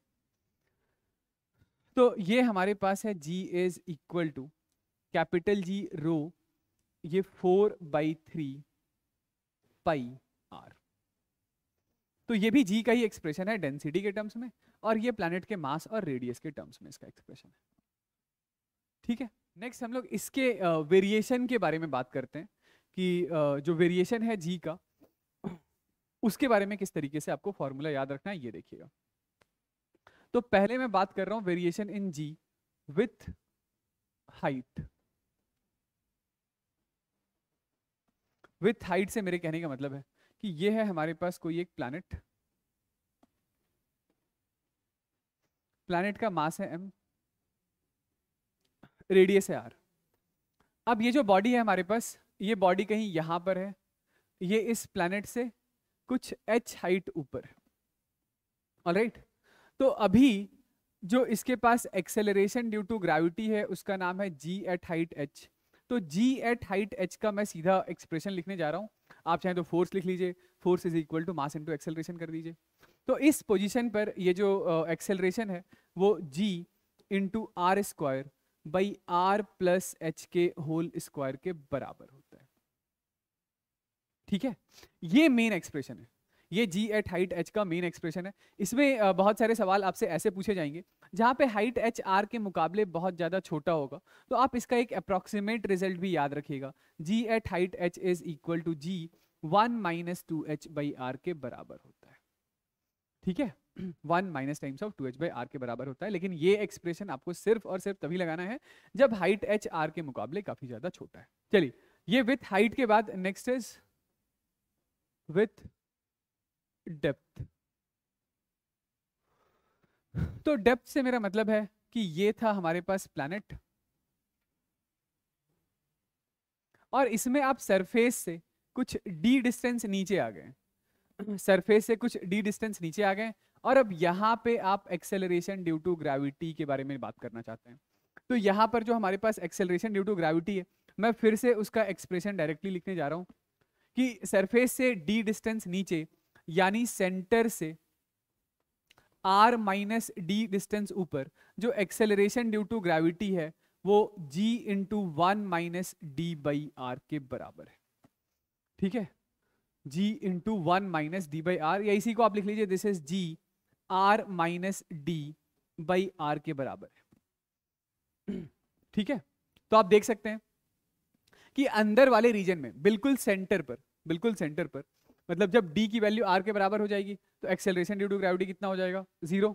तो ये हमारे पास है g is equal to capital G rho, ये 4/3 पाई आर। तो ये भी g का ही एक्सप्रेशन है डेंसिटी के टर्म्स में, और ये प्लैनेट के मास और रेडियस के टर्म्स में इसका एक्सप्रेशन है। ठीक है, नेक्स्ट हम लोग इसके वेरिएशन के बारे में बात करते हैं कि जो वेरिएशन है g का, उसके बारे में किस तरीके से आपको फॉर्मूला याद रखना है, ये देखिएगा। तो पहले मैं बात कर रहा हूं variation in g with height. With height से मेरे कहने का मतलब है कि ये है हमारे पास कोई एक प्लैनेट, प्लैनेट का मास है m, रेडियस है r। अब ये जो बॉडी है हमारे पास, ये बॉडी कहीं यहां पर है, ये इस प्लैनेट से कुछ h हाइट ऊपर है। ऑलराइट, तो अभी जो इसके पास एक्सेलरेशन ड्यू टू ग्रेविटी है उसका नाम है g एट हाइट h। तो g एट हाइट h का मैं सीधा एक्सप्रेशन लिखने जा रहा हूं, आप चाहें तो फोर्स लिख लीजिए, force is equal to mass into acceleration कर दीजिए। तो इस पोजीशन पर ये जो एक्सेलरेशन है वो g into R square by R plus H के होल स्क्वायर के बराबर होता है। ठीक है, ये मेन एक्सप्रेशन है, ये g एट हाइट h का मेन एक्सप्रेशन है। इसमें बहुत सारे सवाल आपसे ऐसे पूछे जाएंगे जहां पे हाइट h r के मुकाबले बहुत ज्यादा छोटा होगा, तो आप इसका एक अप्रोक्सीमेट रिजल्ट भी याद रखिएगा, g at height h is equal to g 1 minus 2h by R के बराबर होता है। ठीक है, 1 minus times of 2h by R के बराबर होता है। लेकिन ये एक्सप्रेशन आपको सिर्फ और सिर्फ तभी लगाना है जब हाइट h r के मुकाबले काफी ज्यादा छोटा है। चलिए, ये विथ हाइट के बाद नेक्स्ट इज विथ डेप्थ। तो डेप्थ से मेरा मतलब है कि ये था हमारे पास प्लैनेट, और इसमें आप सरफेस से कुछ d डिस्टेंस नीचे आ गए, सरफेस से कुछ d डिस्टेंस नीचे आ गए, और अब यहाँ पे आप एक्सेलरेशन ड्यू टू ग्रेविटी के बारे में बात करना चाहते हैं। तो यहाँ पर जो हमारे पास एक्सेलरेशन ड्यू टू ग्रेविटी है, मैं फिर से उसका एक्सप्रेशन डायरेक्टली लिखने जा रहा हूँ कि सरफेस से d डिस्टेंस नीचे, यानी सेंटर से r माइनस डी डिस्टेंस ऊपर, जो एक्सेलरेशन ड्यू टू ग्रेविटी है वो g into 1 minus D by R के बराबर है। ठीक है, g into 1 minus D by R, या इसी को आप लिख लीजिए this is g r minus D by R के बराबर है। ठीक है, तो आप देख सकते हैं कि अंदर वाले रीजन में बिल्कुल सेंटर पर मतलब जब d की वैल्यू r के बराबर हो जाएगी तो एक्सेलरेशन ड्यू टू ग्रेविटी कितना हो जाएगा, 0,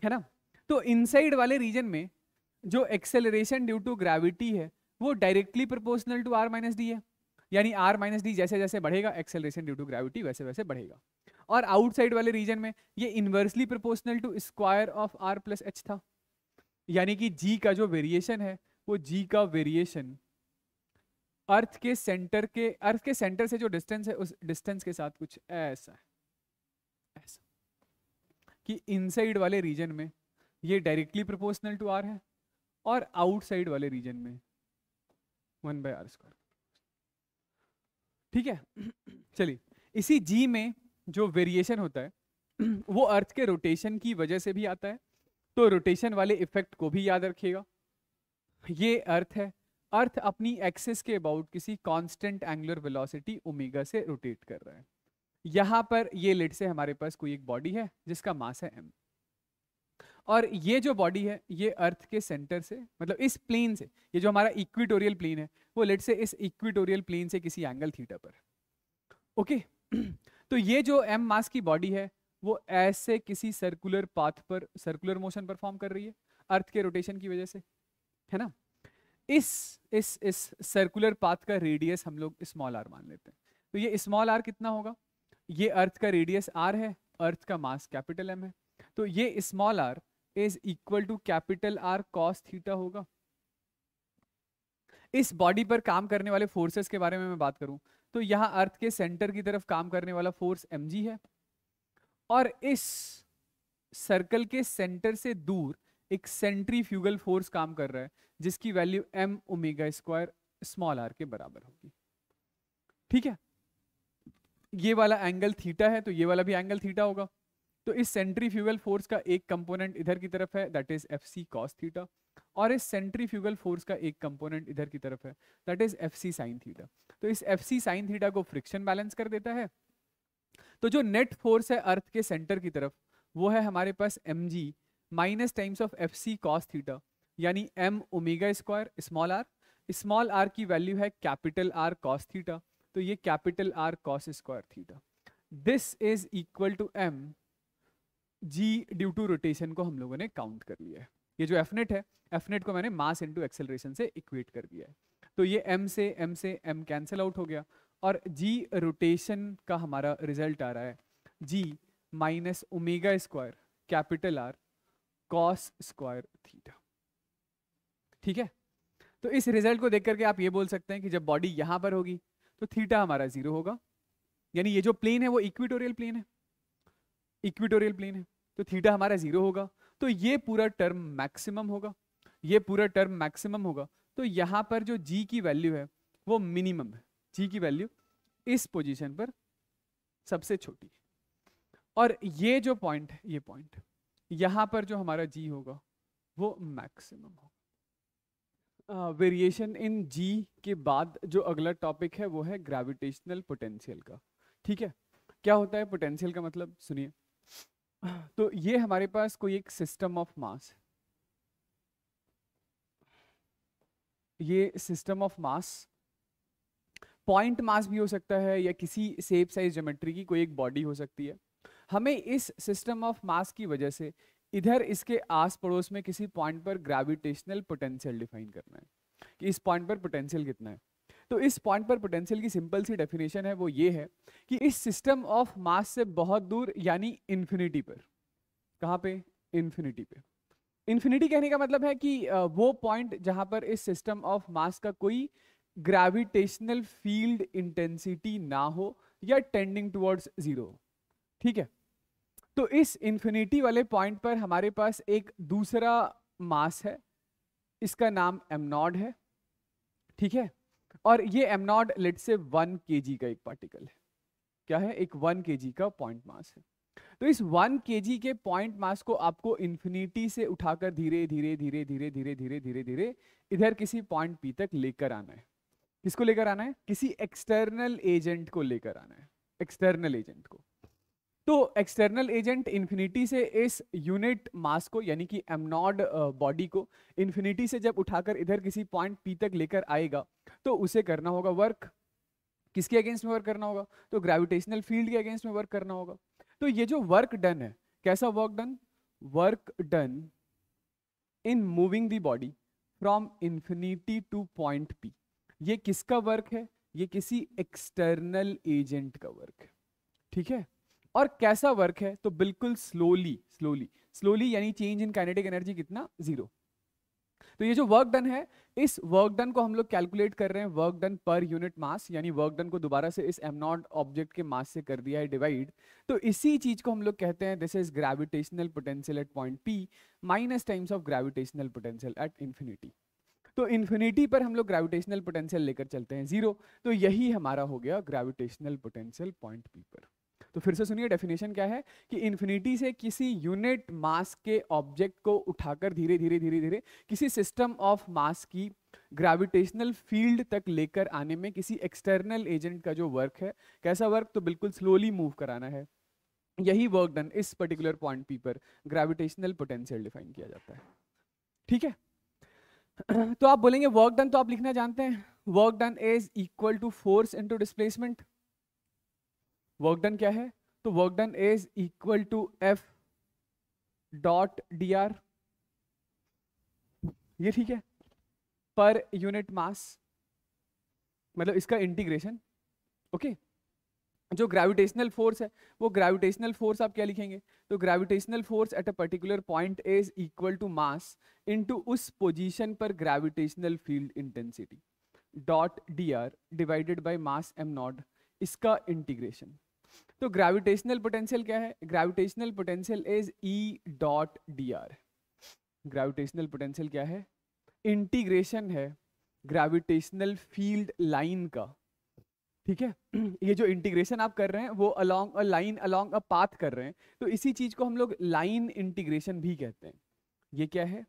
है ना। तो इनसाइड वाले रीजन में जो एक्सेलरेशन ड्यू टू ग्रेविटी है वो directly proportional to r minus D है, यानी r माइनस डी जैसे जैसे बढ़ेगा एक्सेलरेशन ड्यू टू ग्रेविटी वैसे वैसे बढ़ेगा। और आउटसाइड वाले रीजन में ये inversely proportional to square of r plus H था, यानी कि g का जो वेरिएशन है वो g का वेरिएशन अर्थ के सेंटर से जो डिस्टेंस है उस डिस्टेंस के साथ कुछ ऐसा है, ऐसा कि इनसाइड वाले रीजन में ये डायरेक्टली प्रोपोर्शनल टू r है और आउटसाइड वाले रीजन में 1/r²। ठीक है। चलिए, इसी g में जो वेरिएशन होता है वो अर्थ के रोटेशन की वजह से भी आता है, तो रोटेशन वाले इफेक्ट को भी याद रखिएगा। ये अर्थ है, अर्थ अपनी एक्सिस के अबाउट किसी कांस्टेंट एंगुलर वेलोसिटी ओमेगा से रोटेट कर रहा है। यहां पर ये लेट से हमारे पास कोई एक बॉडी है जिसका मास है m, और ये जो बॉडी है ये अर्थ के सेंटर से, मतलब इस प्लेन से, ये जो हमारा इक्वेटोरियल प्लेन है वो लेट से इस इक्वेटोरियल प्लेन से किसी एंगल थीटा पर, ओके। तो ये जो m मास की बॉडी है वो ऐसे किसी सर्कुलर पाथ पर सर्कुलर मोशन परफॉर्म कर रही है अर्थ के रोटेशन की वजह से, है ना। इस सर्कुलर पाथ का रेडियस हम लोग स्मॉल r मान लेते हैं। तो ये स्मॉल r कितना होगा, ये अर्थ का रेडियस r है, अर्थ का मास कैपिटल M है, तो ये small r is equal to capital R cos theta होगा। इस बॉडी पर काम करने वाले फोर्सेस के बारे में मैं बात करूं तो यहां अर्थ के सेंटर की तरफ काम करने वाला फोर्स mg है, और इस सर्कल के सेंटर से दूर एक सेंट्रीफ्यूगल फोर्स काम कर रहा है जिसकी value m omega square small r के बराबर होगी। ठीक है, ये वाला एंगल थीटा है तो ये वाला भी एंगल थीटा होगा। तो इस सेंट्रीफ्यूगल फोर्स का एक कंपोनेंट इधर की तरफ है that is F C cos theta, और इस सेंट्रीफ्यूगल फोर्स का एक कंपोनेंट इधर की तरफ है that is F C sine theta. तो इस एफ सी साइन थीटा को फ्रिक्शन बैलेंस कर देता है। तो जो नेट फोर्स है अर्थ के सेंटर की तरफ वो है हमारे पास M G minus times of F C cos theta, यानी m omega square small r की वैल्यू है कैपिटल R cos थीटा, तो ये capital R cos square theta. This is equal to m g due to rotation को हम लोगों ने count कर लिया है। ये जो एफनेट है, एफनेट को मैंने मास इनटू एक्सेलरेशन से इक्वेट कर दिया है। तो ये m से m कैंसिल आउट हो गया और g रोटेशन का हमारा रिजल्ट आ रहा है g minus omega square capital R cos square theta. ठीक है, तो इस रिजल्ट को देख करके आप ये बोल सकते हैं कि जब बॉडी यहां पर होगी तो थीटा हमारा 0 होगा, यानी ये जो प्लेन है वो इक्वेटोरियल प्लेन है, इक्वेटोरियल प्लेन है तो थीटा हमारा 0 होगा। तो ये पूरा टर्म मैक्सिमम होगा, ये पूरा टर्म मैक्सिमम होगा। तो यहां पर जो g की वैल्यू है वो मिनिमम है, g की वैल्यू इस पोजीशन पर सबसे छोटी है, और ये जो पॉइंट है, ये पॉइंट यहां पर जो हमारा g होगा वो मैक्सिमम होगा। वेरिएशन इन जी के बाद जो अगला टॉपिक है वो है ग्रेविटेशनल पोटेंशियल का। ठीक है, क्या होता है पोटेंशियल का मतलब, सुनिए। तो ये हमारे पास कोई एक सिस्टम ऑफ मास है, ये system of mass point mass भी हो सकता है या किसी शेप साइज ज्योमेट्री की कोई एक बॉडी हो सकती है। हमें इस सिस्टम ऑफ मास की वजह से इधर इसके आस पड़ोस में किसी पॉइंट पर ग्रेविटेशनल पोटेंशियल डिफाइन करना है कि इस पॉइंट पर पोटेंशियल कितना है। तो इस पॉइंट पर पोटेंशियल की सिंपल सी डेफिनेशन है वो ये है कि इस सिस्टम ऑफ मास से बहुत दूर यानी इन्फिनिटी पर, कहाँ पे, इन्फिनिटी पे। इन्फिनिटी कहने का मतलब है कि वो पॉइंट जहां पर इस सिस्टम ऑफ मास का कोई ग्रेविटेशनल फील्ड इंटेंसिटी ना हो या टेंडिंग टुवर्ड्स 0। ठीक है, तो इस इन्फिनिटी वाले पॉइंट पर हमारे पास एक दूसरा मास है, इसका नाम एम नॉट है। ठीक है, और ये एम नॉट लेट से 1 kg का एक पार्टिकल है। क्या है, एक 1 kg का पॉइंट मास है। तो इस 1 kg के पॉइंट मास को आपको इन्फिनिटी से उठाकर धीरे धीरे धीरे धीरे धीरे धीरे धीरे धीरे इधर किसी पॉइंट पी तक लेकर आना है। किसको लेकर आना है, किसी एक्सटर्नल एजेंट को लेकर आना है, एक्सटर्नल एजेंट को। तो एक्सटर्नल एजेंट इन्फिनिटी से इस यूनिट मास को यानी कि एम नॉट बॉडी को इन्फिनिटी से जब उठाकर इधर किसी पॉइंट पी तक लेकर आएगा तो उसे करना होगा वर्क। किसके अगेंस्ट में वर्क करना होगा? तो ग्रेविटेशनल फील्ड के अगेंस्ट में वर्क करना होगा। तो ये जो वर्क डन है, कैसा work done? Work done in moving the body from infinity two point P. ये किसका वर्क है? ये किसी एक्सटर्नल एजेंट का वर्क है, ठीक है। और कैसा वर्क है? तो बिल्कुल स्लोली स्लोली स्लोली, यानी चेंज इन काइनेटिक एनर्जी कितना? 0। तो ये जो वर्क डन है, इस वर्क डन को हम लोग कैलकुलेट कर रहे हैं वर्क डन पर यूनिट मास, यानी वर्क डन को दोबारा से इस m नॉट ऑब्जेक्ट के मास से कर दिया है डिवाइड। तो इसी चीज को हम लोग कहते हैं this is gravitational potential at point P minus times of gravitational potential at infinity. तो इंफिनिटी पर हम लोग ग्रेविटेशनल पोटेंशियल लेकर चलते हैं 0। तो यही हमारा हो गया ग्रेविटेशनल पोटेंशियल पॉइंट P पर। तो फिर से सुनिए, डेफिनेशन क्या है कि इंफिनिटी से किसी यूनिट मास के ऑब्जेक्ट को उठाकर धीरे धीरे धीरे धीरे किसी सिस्टम ऑफ मास की ग्रेविटेशनल फील्ड तक लेकर आने में किसी एक्सटर्नल एजेंट का जो वर्क है, कैसा वर्क? तो बिल्कुल स्लोली मूव कराना है। यही वर्क डन इस पर्टिकुलर पॉइंट P पर ग्रेविटेशनल पोटेंशियल डिफाइन किया जाता है, ठीक है। तो आप बोलेंगे वर्क डन तो आप लिखना जानते हैं, work done is equal to force into displacement. Work done क्या है? तो work done is equal to F dot dr, ये ठीक है, पर यूनिट मास, मतलब इसका इंटीग्रेशन, ओके। जो ग्रेविटेशनल फोर्स है, वो ग्रेविटेशनल फोर्स आप क्या लिखेंगे? तो gravitational force at a particular point is equal to mass into उस पोजीशन पर gravitational field intensity dot dr divided by mass m not, इसका इंटीग्रेशन। तो ग्रेविटेशनल पोटेंशियल क्या है? Gravitational potential is E dot dr। Gravitational potential क्या है? Integration है gravitational field line का, ठीक है। ये जो इंटीग्रेशन आप कर रहे हैं वो along a line, along a path कर रहे हैं, तो इसी चीज को हम लोग लाइन इंटीग्रेशन भी कहते हैं। ये क्या है?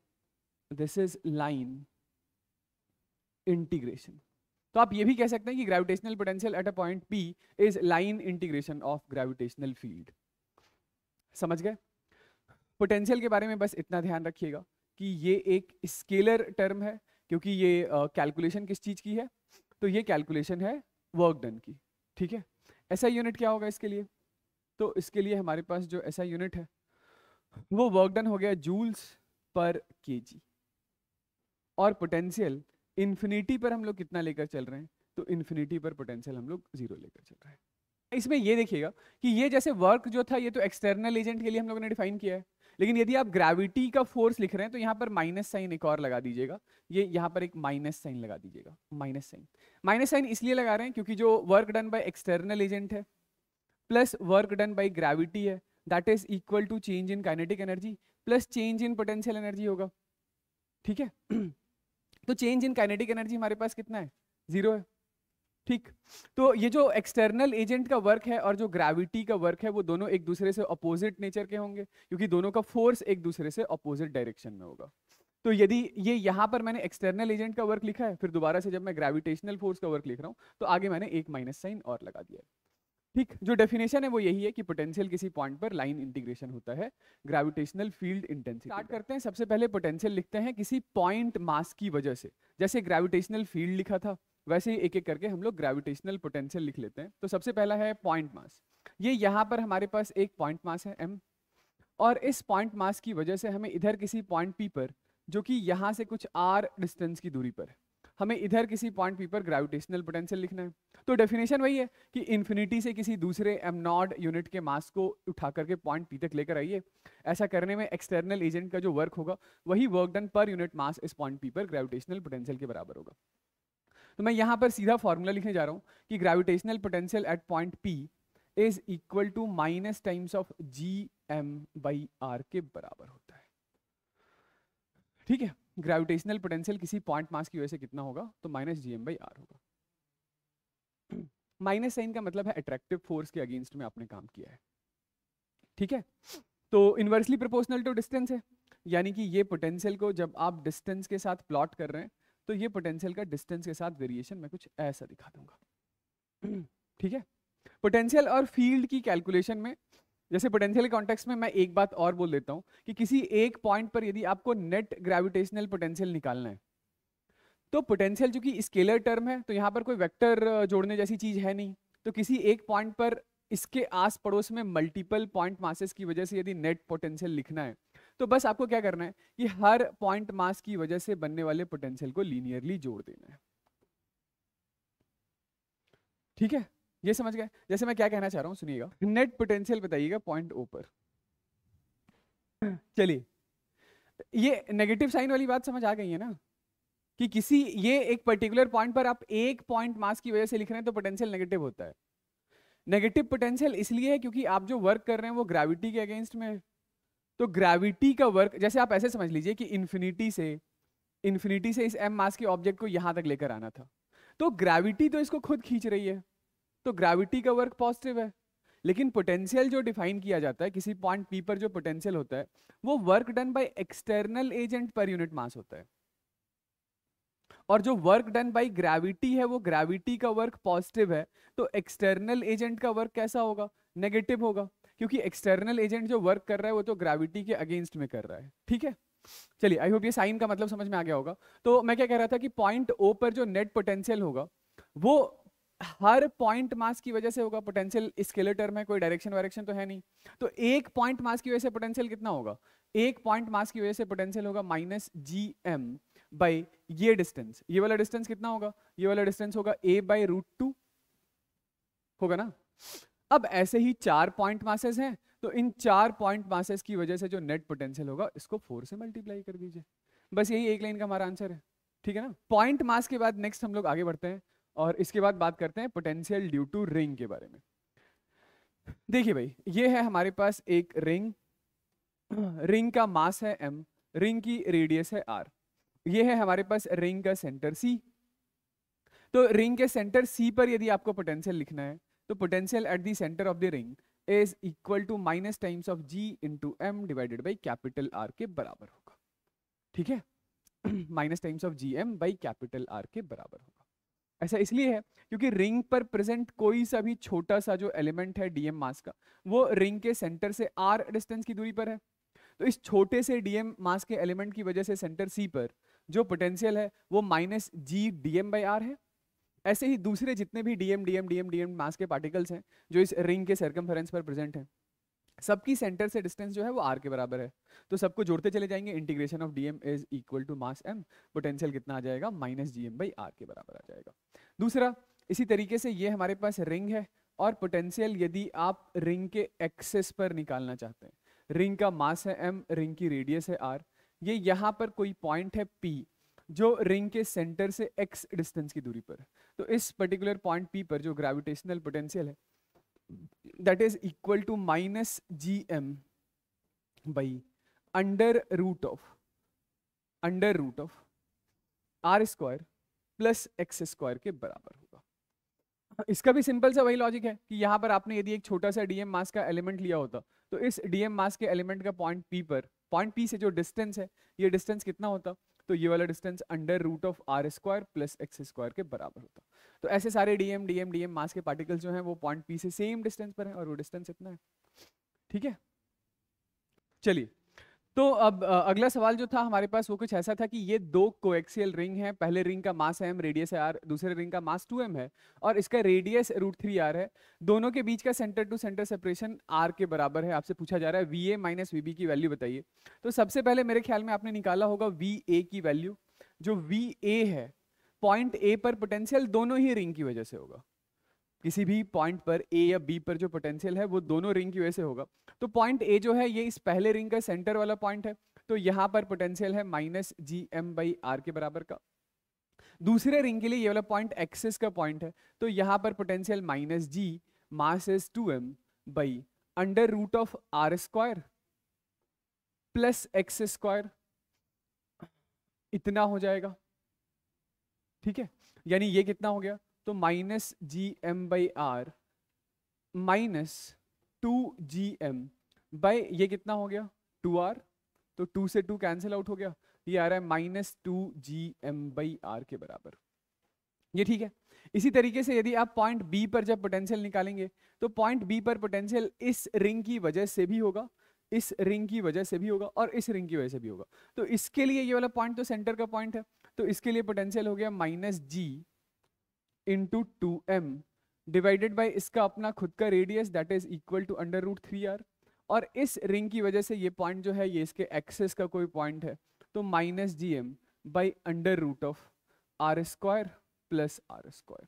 This is line integration. तो आप ये भी कह सकते हैं कि gravitational potential at a point P is line integration of gravitational field. समझ गए? पोटेंशियल के बारे में बस इतना ध्यान रखिएगा कि ये एक स्केलर टर्म है, क्योंकि ये कैलकुलेशन किस चीज की है? तो ये कैलकुलेशन है वर्क डन की, ठीक है। ऐसा यूनिट क्या होगा इसके लिए? तो इसके लिए हमारे पास जो ऐसा यूनिट है वो वर्क डन हो गया जूल्स पर केजी। और पोटेंशियल इन्फिनिटी पर हम लोग कितना लेकर चल रहे हैं? तो इन्फिनिटी पर पोटेंशियल हम लोग 0 लेकर चल रहे हैं। इसमें ये देखिएगा कि ये जैसे वर्क जो था ये तो एक्सटर्नल एजेंट के लिए हम लोगों ने डिफाइन किया है, लेकिन यदि आप ग्रेविटी का फोर्स लिख रहे हैं तो यहाँ पर माइनस साइन एक और लगा दीजिएगा, ये यहाँ पर एक माइनस साइन लगा दीजिएगा। माइनस साइन इसलिए लगा रहे हैं क्योंकि जो work done by external agent है plus work done by gravity है, that is equal to change in kinetic energy plus change in potential energy होगा, ठीक है। तो चेंज इन काइनेटिक एनर्जी हमारे पास कितना है? 0 है, ठीक। तो ये जो एक्सटर्नल एजेंट का वर्क है और जो ग्रेविटी का वर्क है वो दोनों एक दूसरे से अपोजिट नेचर के होंगे, क्योंकि दोनों का फोर्स एक दूसरे से अपोजिट डायरेक्शन में होगा। तो यदि ये यहाँ पर मैंने एक्सटर्नल एजेंट का वर्क लिखा है, फिर दोबारा से जब मैं ग्रेविटेशनल फोर्स का वर्क लिख रहा हूँ तो आगे मैंने एक माइनस साइन और लगा दिया है, ठीक। जो डेफिनेशन है वो यही है कि पोटेंशियल किसी पॉइंट पर लाइन इंटीग्रेशन होता है ग्रेविटेशनल फील्ड इंटेंसिटी। स्टार्ट करते हैं, सबसे पहले पोटेंशियल लिखते हैं किसी पॉइंट मास की वजह से। जैसे ग्रेविटेशनल फील्ड लिखा था वैसे ही एक एक करके हम लोग ग्रेविटेशनल पोटेंशियल लिख लेते हैं। तो सबसे पहला है पॉइंट मास। ये यहाँ पर हमारे पास एक पॉइंट मास है m, और इस पॉइंट मास की वजह से हमें इधर किसी पॉइंट P पर, जो कि यहाँ से कुछ r डिस्टेंस की दूरी पर है, हमें इधर किसी पॉइंट P पर ग्रेविटेशनल पोटेंशियल लिखना है। तो डेफिनेशन वही है कि इन्फिनिटी से किसी दूसरे m नॉट यूनिट के मास को उठा करके पॉइंट P तक लेकर आइए। ऐसा करने में एक्सटर्नल एजेंट का जो वर्क होगा वही वर्क डन पर यूनिट मास इस पॉइंट P पर ग्रेविटेशनल पोटेंशियल के बराबर होगा। तो मैं यहाँ पर सीधा फॉर्मूला लिखने जा रहा हूँ कि gravitational potential at point P is equal to minus times of Gm/r के बराबर होता है, ठीक है। ग्रेविटेशनल पोटेंशियल किसी पॉइंट मास की वजह से कितना होगा? तो माइनस Gm/r होगा। माइनस साइन का मतलब है अट्रैक्टिव फोर्स के अगेंस्ट में आपने काम किया है, ठीक है। तो इनवर्सली प्रोपोर्शनल टू डिस्टेंस है, यानी कि ये पोटेंशियल को जब आप डिस्टेंस के साथ प्लॉट कर रहे हैं तो ये पोटेंशियल का डिस्टेंस के साथ वेरिएशन मैं कुछ ऐसा दिखा दूंगा, ठीक है। पोटेंशियल और फील्ड की कैलकुलेशन में, जैसे पोटेंशियल के कॉन्टेक्स्ट में मैं एक बात और बोल देता हूं कि किसी एक पॉइंट पर यदि आपको नेट ग्रेविटेशनल पोटेंशियल निकालना है तो पोटेंशियल चूंकि स्केलर टर्म है तो यहाँ पर कोई वेक्टर जोड़ने जैसी चीज है नहीं, तो किसी एक पॉइंट पर इसके आस पड़ोस में मल्टीपल पॉइंट मासेस की वजह से यदि नेट पोटेंशियल लिखना है तो बस आपको क्या करना है कि हर पॉइंट मास की वजह से बनने वाले पोटेंशियल को लीनियरली जोड़ देना है। ठीक है, ये समझ गए? जैसे मैं क्या कहना चाह रहा हूं सुनिएगा, नेट पोटेंशियल बताइएगा पॉइंट ओ पर। चलिए, ये नेगेटिव साइन वाली बात समझ आ गई है ना, कि किसी ये एक पर्टिकुलर पॉइंट पर आप एक पॉइंट मास की वजह से लिख रहे हैं तो पोटेंशियल नेगेटिव होता है। नेगेटिव पोटेंशियल इसलिए है क्योंकि आप जो वर्क कर रहे हैं वो ग्रेविटी के अगेंस्ट में है। तो ग्रेविटी का वर्क, जैसे आप ऐसे समझ लीजिए कि इन्फिनिटी से इस m मास के ऑब्जेक्ट को यहां तक लेकर आना था, तो ग्रेविटी तो इसको खुद खींच रही है, तो ग्रेविटी का वर्क पॉजिटिव है। लेकिन पोटेंशियल जो डिफाइन किया जाता है किसी पॉइंट p पर, जो पोटेंशियल होता है वो work done by external agent पर यूनिट मास होता है। और जो वर्क डन बाय ग्रेविटी है वो ग्रेविटी का वर्क पॉजिटिव है, तो एक्सटर्नल एजेंट का वर्क कैसा होगा? नेगेटिव होगा, क्योंकि एक्सटर्नल एजेंट जो वर्क कर रहा है वो तो ग्रेविटी के अगेंस्ट में कर रहा है। ठीक है, चलिए, आई होप ये साइन का मतलब समझ में आ गया होगा। तो मैं क्या कह रहा था कि पॉइंट ओ पर जो नेट पोटेंशियल होगा वो हर पॉइंट मास की वजह से होगा। पोटेंशियल स्केलर टर्म है, कोई डायरेक्शन वायरेक्शन तो है नहीं, तो एक पॉइंट मास की वजह से पोटेंशियल कितना होगा? एक पॉइंट मास की वजह से पोटेंशियल होगा माइनस जी एम बाई ये डिस्टेंस। ये वाला डिस्टेंस कितना होगा? ये वाला डिस्टेंस होगा a बाई √2 होगा ना। अब ऐसे ही 4 पॉइंट मासेस हैं, तो इन 4 पॉइंट मासेस की वजह से जो नेट पोटेंशियल होगा इसको 4 से मल्टीप्लाई कर दीजिए। बस यही एक लाइन का हमारा आंसर है। ठीक है ना। पॉइंट मास के बाद नेक्स्ट हम लोग आगे बढ़ते हैं और इसके बाद बात करते हैं पोटेंशियल ड्यू टू रिंग के बारे में। देखिए भाई, ये है हमारे पास एक रिंग, रिंग का मास है m, रिंग की रेडियस है r। ये है हमारे पास रिंग का सेंटर C। तो रिंग के सेंटर C पर यदि आपको पोटेंशियल लिखना है तो potential at the centre of the ring is equal to minus times of G into m divided by capital R के बराबर होगा। ठीक है, minus times of GM by capital R के बराबर होगा। ऐसा इसलिए है क्योंकि रिंग पर प्रेजेंट कोई सा भी छोटा सा जो एलिमेंट है डीएम मास का, वो रिंग के सेंटर से r डिस्टेंस की दूरी पर है। तो इस छोटे से डीएम मास के एलिमेंट की वजह से सेंटर C पर जो पोटेंशियल है वो minus G dm by R है। ऐसे ही दूसरे जितने भी डीएम मास के पार्टिकल्स हैं जो इस रिंग के सर्कमफेरेंस पर प्रेजेंट हैं, सबकी सेंटर से डिस्टेंस जो है वो r के बराबर है। तो सबको जोड़ते चले जाएंगे, integration of dm is equal to mass m, potential कितना आ जाएगा? माइनस gm बाई r के बराबर आ जाएगा। दूसरा, इसी तरीके से ये हमारे पास रिंग है और पोटेंशियल यदि आप रिंग के एक्सेस पर निकालना चाहते हैं, रिंग का मास है m, रिंग की रेडियस है r, ये यहाँ पर कोई पॉइंट है P जो रिंग के सेंटर से x डिस्टेंस की दूरी पर है। तो इस पर्टिकुलर पॉइंट P पर जो ग्रेविटेशनल पोटेंशियल है that is equal to minus gm by under root of r square plus x square के बराबर होगा। इसका भी सिंपल सा वही लॉजिक है कि यहाँ पर आपने यदि एक छोटा सा डीएम मास का एलिमेंट लिया होता तो इस डीएम मास के एलिमेंट का पॉइंट P पर, पॉइंट P से जो डिस्टेंस है, ये डिस्टेंस कितना होता? तो ये वाला distance under root of r square plus x square के बराबर होता। तो ऐसे सारे डीएम मास के पार्टिकल्स जो हैं वो पॉइंट P से सेम डिस्टेंस पर हैं और वो डिस्टेंस इतना है। ठीक है, चलिए, तो अब अगला सवाल जो था हमारे पास वो कुछ ऐसा था कि ये दो कोएक्सियल रिंग हैं, पहले रिंग का मास है m, रेडियस है r, दूसरे रिंग का मास 2m है और इसका रेडियस √3r है। दोनों के बीच का centre to centre separation r के बराबर है। आपसे पूछा जा रहा है VA माइनस VB की वैल्यू बताइए। तो सबसे पहले मेरे ख्याल में आपने निकाला होगा VA की वैल्यू। जो VA है, पॉइंट A पर पोटेंशियल दोनों ही रिंग की वजह से होगा। किसी भी पॉइंट पर A या B पर जो पोटेंशियल है वो दोनों रिंग की वजह से होगा। तो पॉइंट A जो है ये इस पहले रिंग का सेंटर वाला पॉइंट है, तो यहाँ पर पोटेंशियल है माइनस GM बाई R के बराबर का। दूसरे रिंग के लिए ये वाला पॉइंट एक्सिस का पॉइंट है, तो यहाँ पर potential minus G, mass is 2m by under root of R square plus x square, इतना हो जाएगा। ठीक है, यानी ये कितना हो गया? तो minus GM by R minus 2GM by ये कितना हो गया? 2R। तो 2 से 2 कैंसिल आउट हो गया, ये आ रहा है माइनस 2GM बाई आर के बराबर। ये ठीक है। इसी तरीके से यदि आप पॉइंट B पर जब पोटेंशियल निकालेंगे तो पॉइंट B पर पोटेंशियल इस रिंग की वजह से भी होगा, इस रिंग की वजह से भी होगा और इस रिंग की वजह से भी होगा। तो इसके लिए ये वाला पॉइंट तो सेंटर का पॉइंट है, तो इसके लिए पोटेंशियल हो गया -g into 2m divided by इसका अपना खुद का radius that is equal to √3r, और इस रिंग की वजह से ये पॉइंट जो है ये इसके एक्सेस का कोई पॉइंट है, तो -gm by √r² plus r²।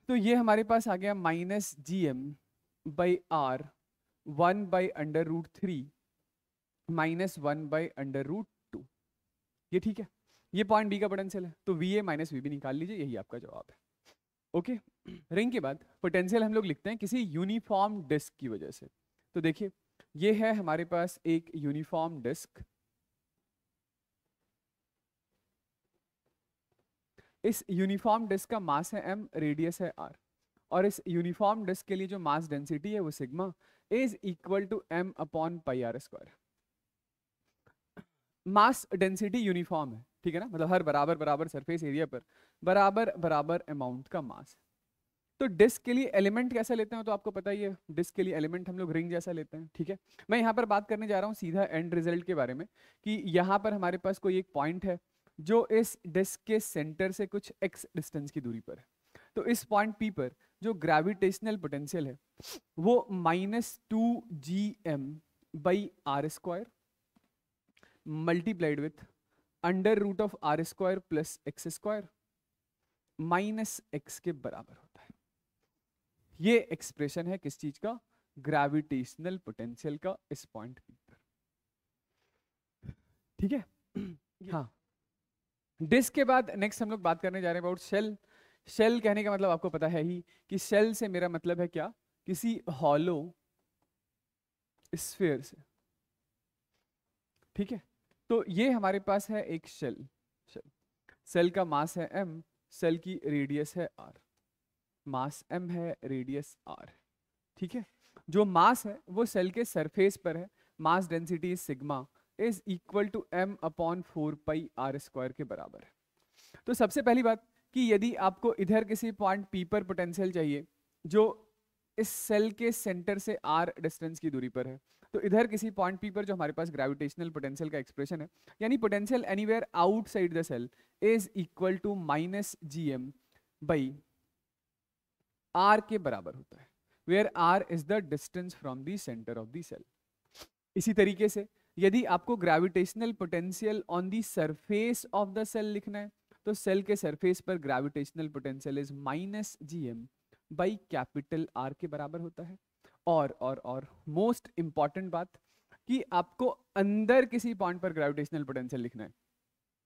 तो ये हमारे पास आ गया -gm बाई r 1/√3 -1/√2। ये ठीक है, ये पॉइंट बी का पोटेंशियल है, तो VA माइनस VB निकाल लीजिए, यही आपका जवाब है। ओके, रिंग के बाद पोटेंशियल हम लोग लिखते हैं किसी यूनिफॉर्म डिस्क की वजह से। तो देखिए ये है हमारे पास एक यूनिफॉर्म डिस्क, इस यूनिफॉर्म डिस्क का मास है m, रेडियस है r, और इस यूनिफॉर्म डिस्क के लिए जो मास डेंसिटी है वो sigma is equal to m/πr²। Mass density uniform है, ठीक है ना, मतलब हर बराबर बराबर सरफेस एरिया पर बराबर बराबर अमाउंट का मास। तो डिस्क के लिए एलिमेंट कैसा लेते हैं तो आपको पता ही है, डिस्क के लिए एलिमेंट हम लोग रिंग जैसा लेते हैं, ठीक है। मैं यहाँ पर बात करने जा रहा हूँ सीधा एंड रिजल्ट के बारे में, कि यहाँ पर हमारे पास कोई एक पॉइंट है जो इस डिस्क के सेंटर से कुछ x डिस्टेंस की दूरी पर है। तो इस पॉइंट P पर जो ग्रेविटेशनल पोटेंशियल है वो -2gm/r² multiplied with √r² plus x² minus x के बराबर होता है। ये एक्सप्रेशन है किस चीज का, ग्रेविटेशनल पोटेंशियल का इस पॉइंट P पर, ठीक है। हाँ, डिस्क के बाद नेक्स्ट हम लोग बात करने जा रहे हैं अबाउट शेल। शेल कहने का मतलब आपको पता है ही कि शेल से मेरा मतलब है क्या, किसी हॉलो स्फीयर से, ठीक है। तो ये हमारे पास है एक शेल, शेल का मास है m, शेल की रेडियस है r, मास m है, रेडियस r, ठीक है। जो मास है वो शेल के सरफेस पर है, mass density sigma is equal to m/4πr² के बराबर है। तो सबसे पहली बात कि यदि आपको इधर किसी पॉइंट P पर पोटेंशियल चाहिए जो इस सेल के सेंटर से r डिस्टेंस की दूरी पर है, तो इधर किसी पॉइंट P पर जो हमारे पास ग्रेविटेशनल पोटेंशियल का एक्सप्रेशन है, यानी potential anywhere outside the shell is equal to -gm by r के बराबर होता है, where r is the distance from the centre of the shell. इसी तरीके से यदि आपको gravitational potential on the surface of the shell लिखना है, तो सेल के सरफेस पर gravitational potential is -gm by R के बराबर होता है। और मोस्ट इंपॉर्टेंट बात कि आपको अंदर किसी पॉइंट पर ग्रेविटेशनल पोटेंशियल लिखना है,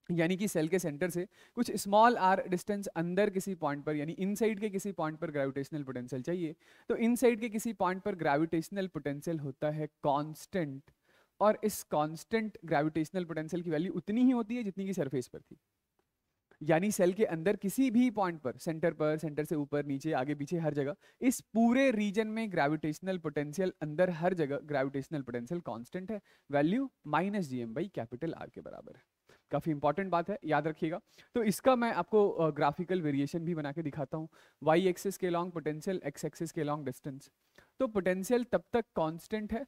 यानी कि सेल के सेंटर से कुछ स्मॉल r डिस्टेंस अंदर किसी पॉइंट पर, यानी इनसाइड के किसी पॉइंट पर ग्रेविटेशनल पोटेंशियल चाहिए, तो इनसाइड के किसी पॉइंट पर ग्रेविटेशनल पोटेंशियल होता है कांस्टेंट, और इस कांस्टेंट ग्रेविटेशनल पोटेंशियल की वैल्यू उतनी ही होती है जितनी की सरफेस पर थी। यानी सेल के अंदर किसी भी पॉइंट पर, सेंटर से ऊपर नीचे आगे पीछे हर जगह, इस पूरे रीजन में ग्रेविटेशनल पोटेंशियल अंदर हर जगह ग्रेविटेशनल पोटेंशियल कांस्टेंट है, वैल्यू -gm/R के बराबर है। काफी इंपॉर्टेंट बात है, याद रखिएगा। तो इसका मैं आपको ग्राफिकल वेरिएशन भी बना के दिखाता हूँ, y एक्सिस के लॉन्ग पोटेंशियल, x एक्सिस के लॉन्ग डिस्टेंस। तो पोटेंशियल तब तक कांस्टेंट है